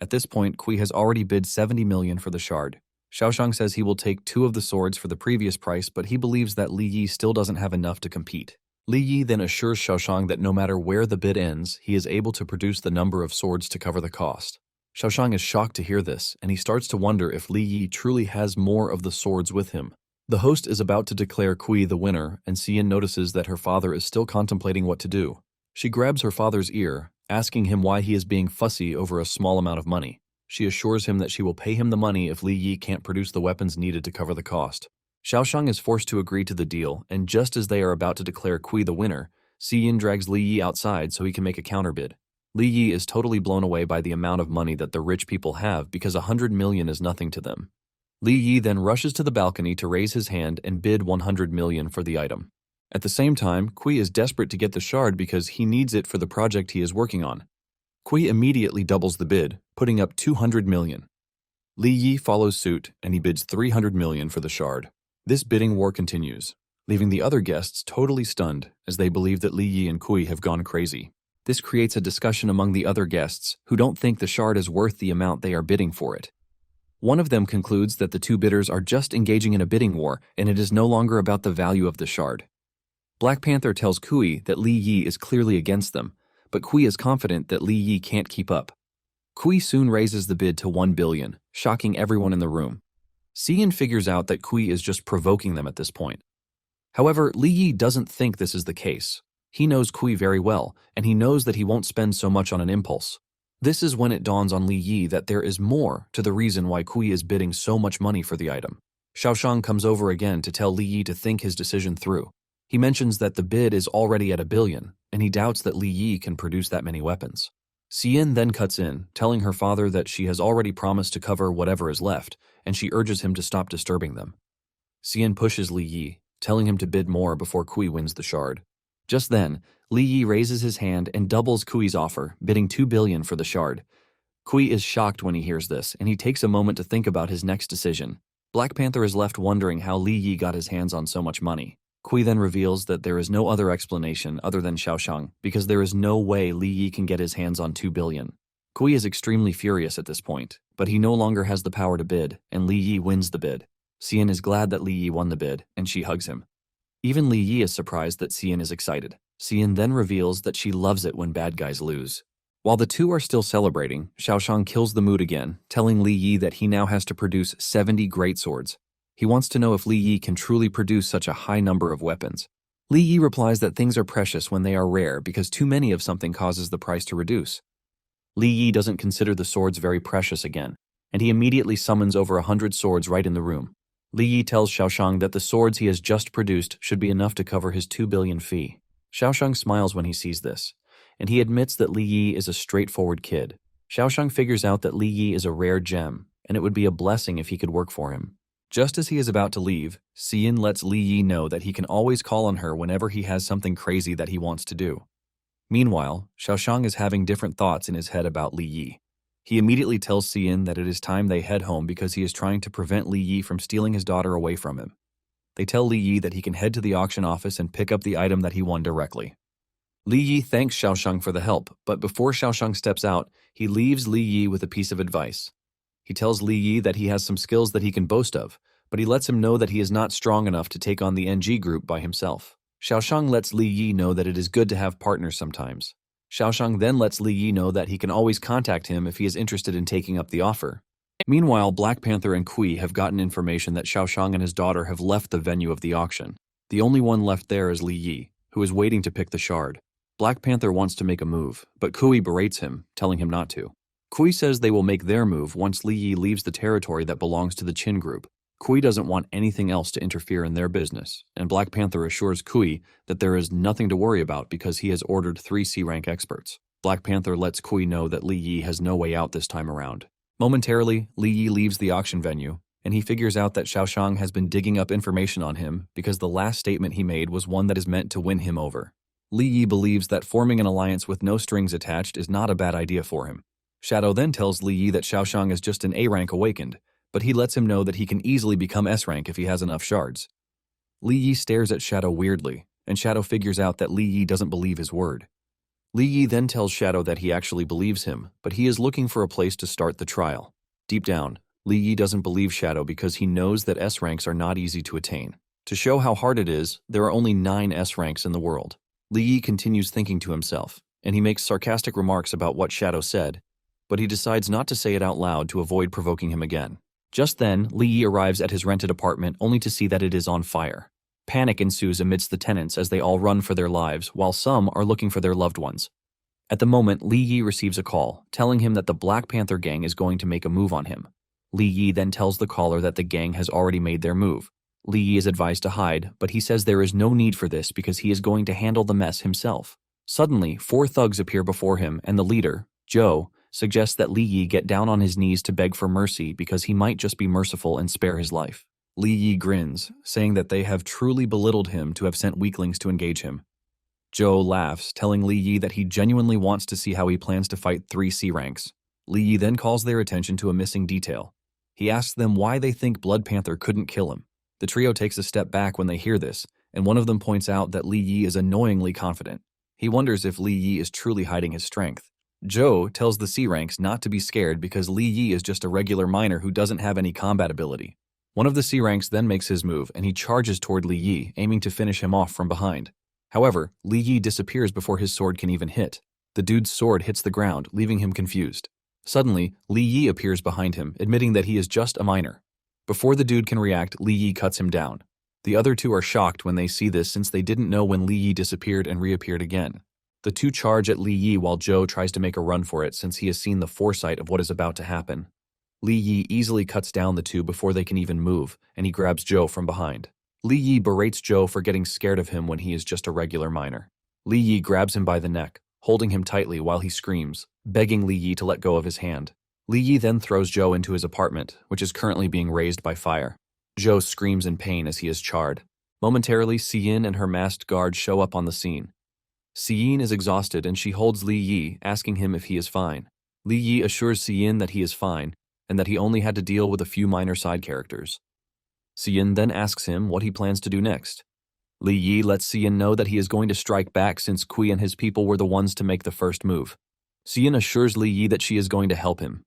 At this point, Kui has already bid 70 million for the shard. Xiaoshang says he will take 2 of the swords for the previous price, but he believes that Li Yi still doesn't have enough to compete. Li Yi then assures Xiaoshang that no matter where the bid ends, he is able to produce the number of swords to cover the cost. Xiaoshang is shocked to hear this, and he starts to wonder if Li Yi truly has more of the swords with him. The host is about to declare Kui the winner, and Xian notices that her father is still contemplating what to do. She grabs her father's ear, asking him why he is being fussy over a small amount of money. She assures him that she will pay him the money if Li Yi can't produce the weapons needed to cover the cost. Xiaoshang is forced to agree to the deal, and just as they are about to declare Kui the winner, Xian drags Li Yi outside so he can make a counterbid. Li Yi is totally blown away by the amount of money that the rich people have because 100 million is nothing to them. Li Yi then rushes to the balcony to raise his hand and bid 100 million for the item. At the same time, Kui is desperate to get the shard because he needs it for the project he is working on. Kui immediately doubles the bid, putting up 200 million. Li Yi follows suit, and he bids 300 million for the shard. This bidding war continues, leaving the other guests totally stunned as they believe that Li Yi and Kui have gone crazy. This creates a discussion among the other guests who don't think the shard is worth the amount they are bidding for it. One of them concludes that the 2 bidders are just engaging in a bidding war and it is no longer about the value of the shard. Black Panther tells Kui that Li Yi is clearly against them, but Kui is confident that Li Yi can't keep up. Kui soon raises the bid to 1 billion, shocking everyone in the room. Xian figures out that Kui is just provoking them at this point. However, Li Yi doesn't think this is the case. He knows Kui very well, and he knows that he won't spend so much on an impulse. This is when it dawns on Li Yi that there is more to the reason why Kui is bidding so much money for the item. Xiaoshang comes over again to tell Li Yi to think his decision through. He mentions that the bid is already at 1 billion, and he doubts that Li Yi can produce that many weapons. Xian then cuts in, telling her father that she has already promised to cover whatever is left, and she urges him to stop disturbing them. Xian pushes Li Yi, telling him to bid more before Kui wins the shard. Just then, Li Yi raises his hand and doubles Kui's offer, bidding 2 billion for the shard. Kui is shocked when he hears this, and he takes a moment to think about his next decision. Black Panther is left wondering how Li Yi got his hands on so much money. Kui then reveals that there is no other explanation other than Xiaoshang, because there is no way Li Yi can get his hands on 2 billion. Kui is extremely furious at this point, but he no longer has the power to bid, and Li Yi wins the bid. Xian is glad that Li Yi won the bid, and she hugs him. Even Li Yi is surprised that Xian is excited. Xian then reveals that she loves it when bad guys lose. While the two are still celebrating, Xiaoshang kills the mood again, telling Li Yi that he now has to produce 70 great swords. He wants to know if Li Yi can truly produce such a high number of weapons. Li Yi replies that things are precious when they are rare because too many of something causes the price to reduce. Li Yi doesn't consider the swords very precious again, and he immediately summons over 100 swords right in the room. Li Yi tells Xiaoshang that the swords he has just produced should be enough to cover his 2 billion fee. Xiaoshang smiles when he sees this, and he admits that Li Yi is a straightforward kid. Xiaoshang figures out that Li Yi is a rare gem, and it would be a blessing if he could work for him. Just as he is about to leave, Xian lets Li Yi know that he can always call on her whenever he has something crazy that he wants to do. Meanwhile, Xiaoshang is having different thoughts in his head about Li Yi. He immediately tells Xian that it is time they head home because he is trying to prevent Li Yi from stealing his daughter away from him. They tell Li Yi that he can head to the auction office and pick up the item that he won directly. Li Yi thanks Xiaoshang for the help, but before Xiaoshang steps out, he leaves Li Yi with a piece of advice. He tells Li Yi that he has some skills that he can boast of, but he lets him know that he is not strong enough to take on the NG group by himself. Xiaoshang lets Li Yi know that it is good to have partners sometimes. Xiaoshang then lets Li Yi know that he can always contact him if he is interested in taking up the offer. Meanwhile, Black Panther and Kui have gotten information that Xiaoshang and his daughter have left the venue of the auction. The only one left there is Li Yi, who is waiting to pick the shard. Black Panther wants to make a move, but Kui berates him, telling him not to. Kui says they will make their move once Li Yi leaves the territory that belongs to the Qin group. Kui doesn't want anything else to interfere in their business, and Black Panther assures Kui that there is nothing to worry about because he has ordered 3 C-rank experts. Black Panther lets Kui know that Li Yi has no way out this time around. Momentarily, Li Yi leaves the auction venue, and he figures out that Xiaoshang has been digging up information on him because the last statement he made was one that is meant to win him over. Li Yi believes that forming an alliance with no strings attached is not a bad idea for him. Shadow then tells Li Yi that Xiaoshang is just an A-rank awakened, but he lets him know that he can easily become S-rank if he has enough shards. Li Yi stares at Shadow weirdly, and Shadow figures out that Li Yi doesn't believe his word. Li Yi then tells Shadow that he actually believes him, but he is looking for a place to start the trial. Deep down, Li Yi doesn't believe Shadow because he knows that S-ranks are not easy to attain. To show how hard it is, there are only 9 S-ranks in the world. Li Yi continues thinking to himself, and he makes sarcastic remarks about what Shadow said, but he decides not to say it out loud to avoid provoking him again. Just then, Li Yi arrives at his rented apartment only to see that it is on fire. Panic ensues amidst the tenants as they all run for their lives, while some are looking for their loved ones. At the moment, Li Yi receives a call, telling him that the Black Panther gang is going to make a move on him. Li Yi then tells the caller that the gang has already made their move. Li Yi is advised to hide, but he says there is no need for this because he is going to handle the mess himself. Suddenly, 4 thugs appear before him, and the leader, Zhou, suggests that Li Yi get down on his knees to beg for mercy because he might just be merciful and spare his life. Li Yi grins, saying that they have truly belittled him to have sent weaklings to engage him. Zhou laughs, telling Li Yi that he genuinely wants to see how he plans to fight 3 C-ranks. Li Yi then calls their attention to a missing detail. He asks them why they think Blood Panther couldn't kill him. The trio takes a step back when they hear this, and one of them points out that Li Yi is annoyingly confident. He wonders if Li Yi is truly hiding his strength. Zhou tells the C-ranks not to be scared because Li Yi is just a regular miner who doesn't have any combat ability. One of the C-ranks then makes his move, and he charges toward Li Yi, aiming to finish him off from behind. However, Li Yi disappears before his sword can even hit. The dude's sword hits the ground, leaving him confused. Suddenly, Li Yi appears behind him, admitting that he is just a miner. Before the dude can react, Li Yi cuts him down. The other 2 are shocked when they see this since they didn't know when Li Yi disappeared and reappeared again. The 2 charge at Li Yi while Zhou tries to make a run for it since he has seen the foresight of what is about to happen. Li Yi easily cuts down the 2 before they can even move, and he grabs Zhou from behind. Li Yi berates Zhou for getting scared of him when he is just a regular miner. Li Yi grabs him by the neck, holding him tightly while he screams, begging Li Yi to let go of his hand. Li Yi then throws Zhou into his apartment, which is currently being razed by fire. Zhou screams in pain as he is charred. Momentarily, Xian and her masked guard show up on the scene. Xian is exhausted and she holds Li Yi, asking him if he is fine. Li Yi assures Xian that he is fine, and that he only had to deal with a few minor side characters. Xian then asks him what he plans to do next. Li Yi lets Xian know that he is going to strike back since Kui and his people were the ones to make the first move. Xian assures Li Yi that she is going to help him.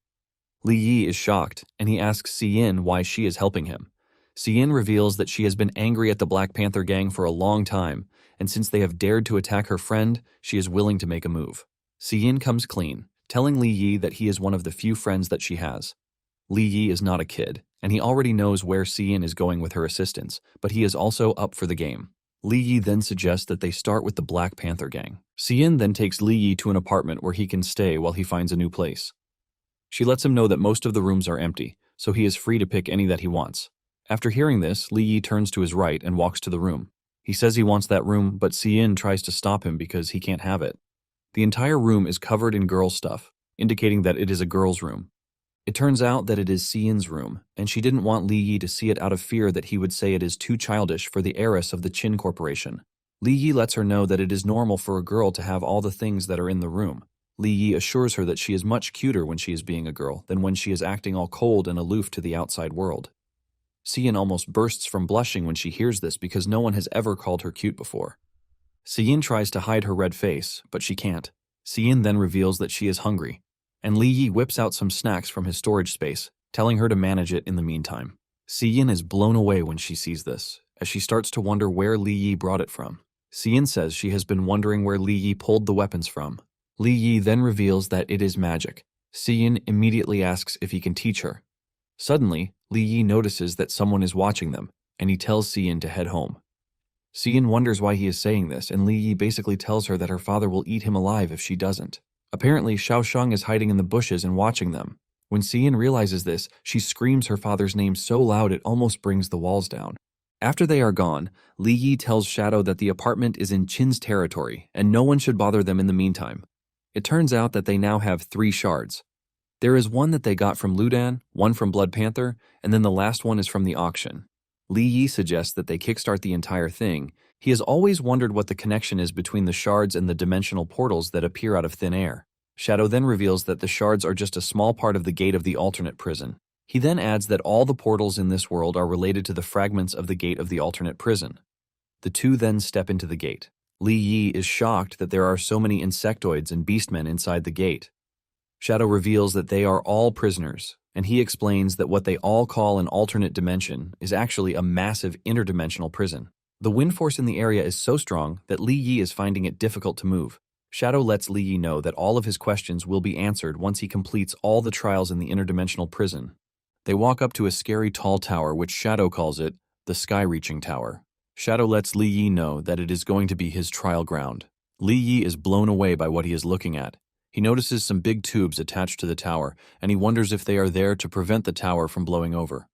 Li Yi is shocked, and he asks Xian why she is helping him. Cien reveals that she has been angry at the Black Panther gang for a long time, and since they have dared to attack her friend, she is willing to make a move. Cien comes clean, telling Li Yi that he is one of the few friends that she has. Li Yi is not a kid, and he already knows where Cien is going with her assistance, but he is also up for the game. Li Yi then suggests that they start with the Black Panther gang. Cien then takes Li Yi to an apartment where he can stay while he finds a new place. She lets him know that most of the rooms are empty, so he is free to pick any that he wants. After hearing this, Li Yi turns to his right and walks to the room. He says he wants that room, but Cien tries to stop him because he can't have it. The entire room is covered in girl stuff, indicating that it is a girl's room. It turns out that it is Cien's room, and she didn't want Li Yi to see it out of fear that he would say it is too childish for the heiress of the Qin Corporation. Li Yi lets her know that it is normal for a girl to have all the things that are in the room. Li Yi assures her that she is much cuter when she is being a girl than when she is acting all cold and aloof to the outside world. Cien almost bursts from blushing when she hears this because no one has ever called her cute before. Cien tries to hide her red face, but she can't. Cien then reveals that she is hungry, and Li Yi whips out some snacks from his storage space, telling her to manage it in the meantime. Cien is blown away when she sees this, as she starts to wonder where Li Yi brought it from. Cien says she has been wondering where Li Yi pulled the weapons from. Li Yi then reveals that it is magic. Cien immediately asks if he can teach her. Suddenly, Li Yi notices that someone is watching them, and he tells Cien to head home. Cien wonders why he is saying this, and Li Yi basically tells her that her father will eat him alive if she doesn't. Apparently, Xiaoshang is hiding in the bushes and watching them. When Cien realizes this, she screams her father's name so loud it almost brings the walls down. After they are gone, Li Yi tells Shadow that the apartment is in Qin's territory, and no one should bother them in the meantime. It turns out that they now have 3 shards. There is one that they got from Ludan, one from Blood Panther, and then the last one is from the auction. Li Yi suggests that they kickstart the entire thing. He has always wondered what the connection is between the shards and the dimensional portals that appear out of thin air. Shadow then reveals that the shards are just a small part of the gate of the alternate prison. He then adds that all the portals in this world are related to the fragments of the gate of the alternate prison. The two then step into the gate. Li Yi is shocked that there are so many insectoids and beastmen inside the gate. Shadow reveals that they are all prisoners, and he explains that what they all call an alternate dimension is actually a massive interdimensional prison. The wind force in the area is so strong that Li Yi is finding it difficult to move. Shadow lets Li Yi know that all of his questions will be answered once he completes all the trials in the interdimensional prison. They walk up to a scary tall tower, which Shadow calls it the Sky-Reaching Tower. Shadow lets Li Yi know that it is going to be his trial ground. Li Yi is blown away by what he is looking at. He notices some big tubes attached to the tower, and he wonders if they are there to prevent the tower from blowing over.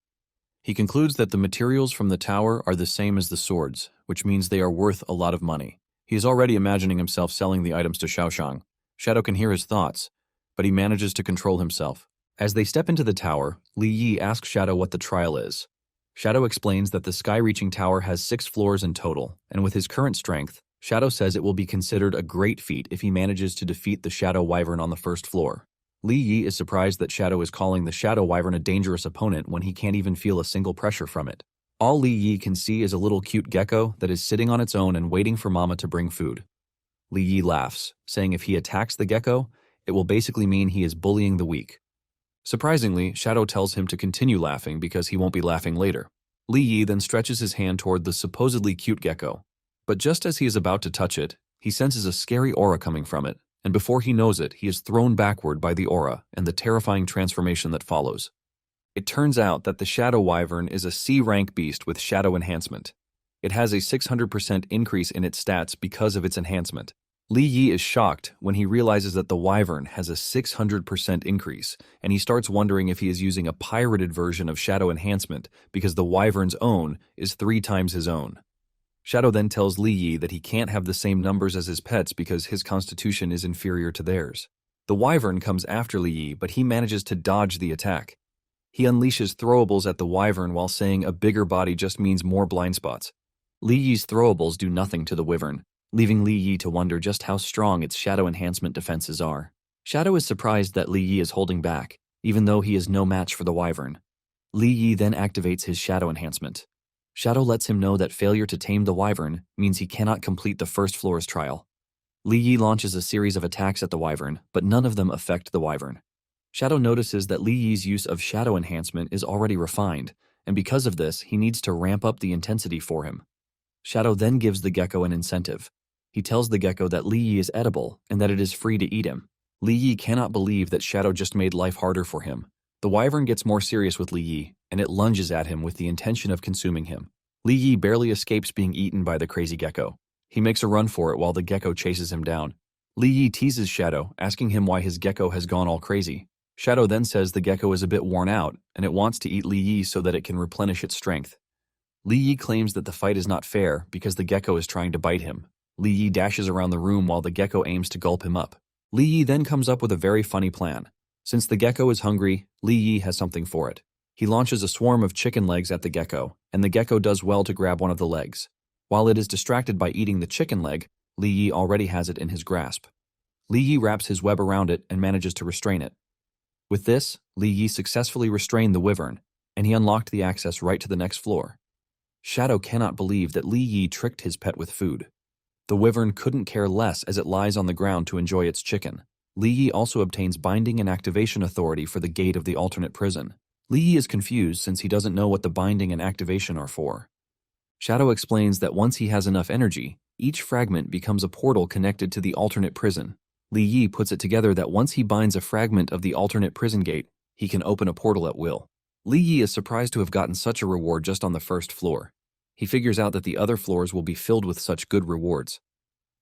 He concludes that the materials from the tower are the same as the swords, which means they are worth a lot of money. He is already imagining himself selling the items to Xiaoshang. Shadow can hear his thoughts, but he manages to control himself. As they step into the tower, Li Yi asks Shadow what the trial is. Shadow explains that the Sky-Reaching Tower has 6 floors in total, and with his current strength, Shadow says it will be considered a great feat if he manages to defeat the Shadow Wyvern on the first floor. Li Yi is surprised that Shadow is calling the Shadow Wyvern a dangerous opponent when he can't even feel a single pressure from it. All Li Yi can see is a little cute gecko that is sitting on its own and waiting for Mama to bring food. Li Yi laughs, saying if he attacks the gecko, it will basically mean he is bullying the weak. Surprisingly, Shadow tells him to continue laughing because he won't be laughing later. Li Yi then stretches his hand toward the supposedly cute gecko. But just as he is about to touch it, he senses a scary aura coming from it, and before he knows it, he is thrown backward by the aura and the terrifying transformation that follows. It turns out that the Shadow Wyvern is a C-rank beast with shadow enhancement. It has a 600% increase in its stats because of its enhancement. Li Yi is shocked when he realizes that the Wyvern has a 600% increase, and he starts wondering if he is using a pirated version of shadow enhancement because the Wyvern's own is 3 times his own. Shadow then tells Li Yi that he can't have the same numbers as his pets because his constitution is inferior to theirs. The Wyvern comes after Li Yi, but he manages to dodge the attack. He unleashes throwables at the Wyvern while saying a bigger body just means more blind spots. Li Yi's throwables do nothing to the Wyvern, leaving Li Yi to wonder just how strong its shadow enhancement defenses are. Shadow is surprised that Li Yi is holding back, even though he is no match for the Wyvern. Li Yi then activates his shadow enhancement. Shadow lets him know that failure to tame the Wyvern means he cannot complete the first floor's trial. Li Yi launches a series of attacks at the Wyvern, but none of them affect the Wyvern. Shadow notices that Li Yi's use of shadow enhancement is already refined, and because of this, he needs to ramp up the intensity for him. Shadow then gives the gecko an incentive. He tells the gecko that Li Yi is edible and that it is free to eat him. Li Yi cannot believe that Shadow just made life harder for him. The wyvern gets more serious with Li Yi, and it lunges at him with the intention of consuming him. Li Yi barely escapes being eaten by the crazy gecko. He makes a run for it while the gecko chases him down. Li Yi teases Shadow, asking him why his gecko has gone all crazy. Shadow then says the gecko is a bit worn out, and it wants to eat Li Yi so that it can replenish its strength. Li Yi claims that the fight is not fair because the gecko is trying to bite him. Li Yi dashes around the room while the gecko aims to gulp him up. Li Yi then comes up with a very funny plan. Since the gecko is hungry, Li Yi has something for it. He launches a swarm of chicken legs at the gecko, and the gecko does well to grab one of the legs. While it is distracted by eating the chicken leg, Li Yi already has it in his grasp. Li Yi wraps his web around it and manages to restrain it. With this, Li Yi successfully restrained the wyvern, and he unlocked the access right to the next floor. Shadow cannot believe that Li Yi tricked his pet with food. The wyvern couldn't care less as it lies on the ground to enjoy its chicken. Li Yi also obtains binding and activation authority for the gate of the alternate prison. Li Yi is confused since he doesn't know what the binding and activation are for. Shadow explains that once he has enough energy, each fragment becomes a portal connected to the alternate prison. Li Yi puts it together that once he binds a fragment of the alternate prison gate, he can open a portal at will. Li Yi is surprised to have gotten such a reward just on the first floor. He figures out that the other floors will be filled with such good rewards.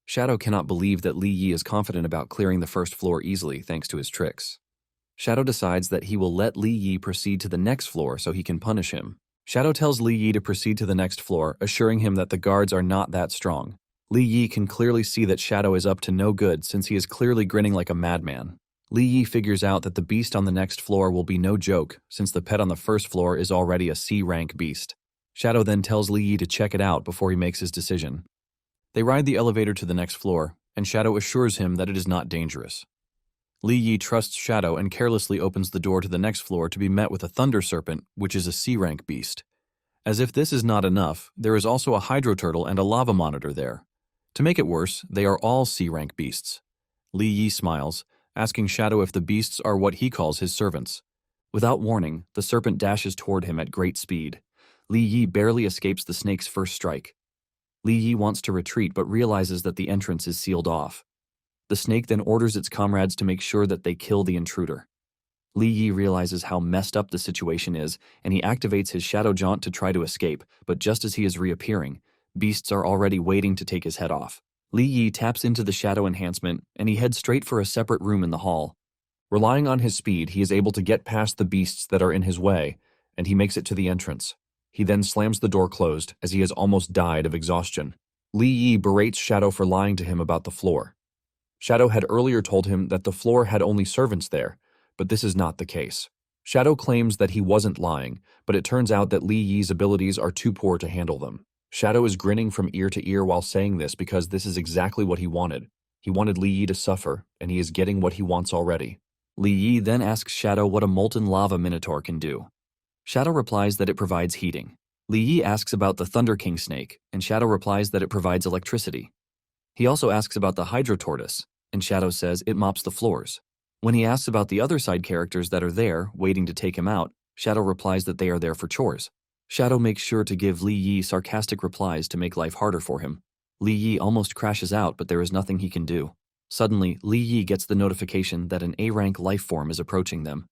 Shadow cannot believe that Li Yi is confident about clearing the first floor easily thanks to his tricks. Shadow decides that he will let Li Yi proceed to the next floor so he can punish him. Shadow tells Li Yi to proceed to the next floor, assuring him that the guards are not that strong. Li Yi can clearly see that Shadow is up to no good since he is clearly grinning like a madman. Li Yi figures out that the beast on the next floor will be no joke since the pet on the first floor is already a C-rank beast. Shadow then tells Li Yi to check it out before he makes his decision. They ride the elevator to the next floor, and Shadow assures him that it is not dangerous. Li Yi trusts Shadow and carelessly opens the door to the next floor to be met with a thunder serpent, which is a C-rank beast. As if this is not enough, there is also a hydro turtle and a lava monitor there. To make it worse, they are all C-rank beasts. Li Yi smiles, asking Shadow if the beasts are what he calls his servants. Without warning, the serpent dashes toward him at great speed. Li Yi barely escapes the snake's first strike. Li Yi wants to retreat but realizes that the entrance is sealed off. The snake then orders its comrades to make sure that they kill the intruder. Li Yi realizes how messed up the situation is, and he activates his shadow jaunt to try to escape, but just as he is reappearing, beasts are already waiting to take his head off. Li Yi taps into the shadow enhancement, and he heads straight for a separate room in the hall. Relying on his speed, he is able to get past the beasts that are in his way, and he makes it to the entrance. He then slams the door closed, as he has almost died of exhaustion. Li Yi berates Shadow for lying to him about the floor. Shadow had earlier told him that the floor had only servants there, but this is not the case. Shadow claims that he wasn't lying, but it turns out that Li Yi's abilities are too poor to handle them. Shadow is grinning from ear to ear while saying this because this is exactly what he wanted. He wanted Li Yi to suffer, and he is getting what he wants already. Li Yi then asks Shadow what a molten lava minotaur can do. Shadow replies that it provides heating. Li Yi asks about the Thunder King snake, and Shadow replies that it provides electricity. He also asks about the Hydro Tortoise, and Shadow says it mops the floors. When he asks about the other side characters that are there, waiting to take him out, Shadow replies that they are there for chores. Shadow makes sure to give Li Yi sarcastic replies to make life harder for him. Li Yi almost crashes out, but there is nothing he can do. Suddenly, Li Yi gets the notification that an A-rank life form is approaching them.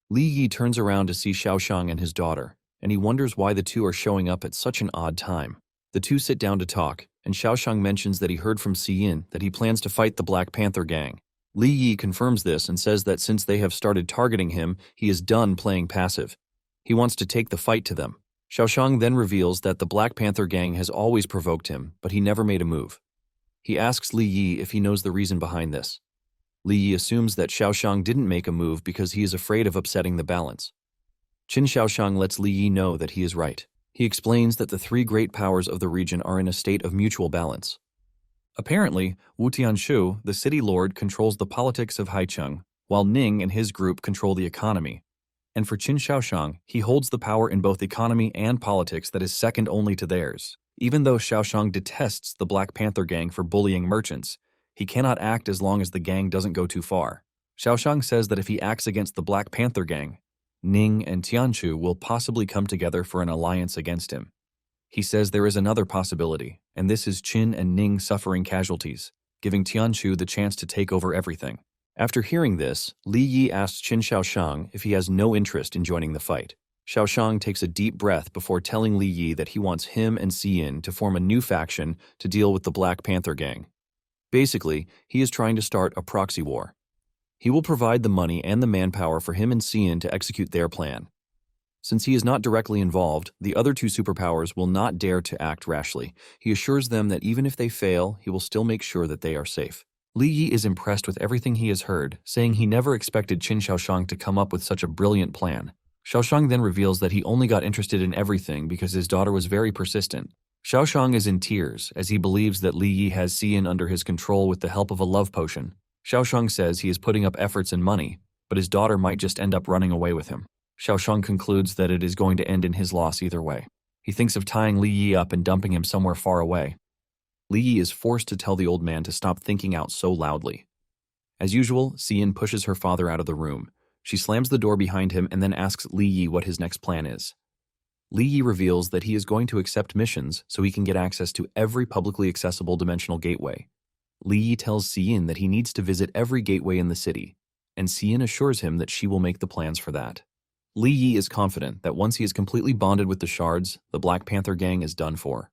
Li Yi turns around to see Xiaoshang and his daughter, and he wonders why the two are showing up at such an odd time. The two sit down to talk, and Xiaoshang mentions that he heard from Xiyin that he plans to fight the Black Panther gang. Li Yi confirms this and says that since they have started targeting him, he is done playing passive. He wants to take the fight to them. Xiaoshang then reveals that the Black Panther gang has always provoked him, but he never made a move. He asks Li Yi if he knows the reason behind this. Li Yi assumes that Xiaoshang didn't make a move because he is afraid of upsetting the balance. Qin Xiaoshang lets Li Yi know that he is right. He explains that the three great powers of the region are in a state of mutual balance. Apparently, Wu Tianshu, the city lord, controls the politics of Haicheng, while Ning and his group control the economy. And for Qin Xiaoshang, he holds the power in both economy and politics that is second only to theirs. Even though Xiaoshang detests the Black Panther gang for bullying merchants, he cannot act as long as the gang doesn't go too far. Xiaoshang says that if he acts against the Black Panther gang, Ning and Tianchu will possibly come together for an alliance against him. He says there is another possibility, and this is Qin and Ning suffering casualties, giving Tianchu the chance to take over everything. After hearing this, Li Yi asks Qin Shaoshang if he has no interest in joining the fight. Shaoshang takes a deep breath before telling Li Yi that he wants him and Xiyin to form a new faction to deal with the Black Panther gang. Basically, he is trying to start a proxy war. He will provide the money and the manpower for him and Xiyin to execute their plan. Since he is not directly involved, the other two superpowers will not dare to act rashly. He assures them that even if they fail, he will still make sure that they are safe. Li Yi is impressed with everything he has heard, saying he never expected Qin Shaoshang to come up with such a brilliant plan. Shaoshang then reveals that he only got interested in everything because his daughter was very persistent. Shaoshang is in tears as he believes that Li Yi has Xiyin under his control with the help of a love potion. Shaoshang says he is putting up efforts and money, but his daughter might just end up running away with him. Shaoshang concludes that it is going to end in his loss either way. He thinks of tying Li Yi up and dumping him somewhere far away. Li Yi is forced to tell the old man to stop thinking out so loudly. As usual, Xiyin pushes her father out of the room. She slams the door behind him and then asks Li Yi what his next plan is. Li Yi reveals that he is going to accept missions so he can get access to every publicly accessible dimensional gateway. Li Yi tells Xiyin that he needs to visit every gateway in the city, and Xiyin assures him that she will make the plans for that. Li Yi is confident that once he is completely bonded with the shards, the Black Panther gang is done for.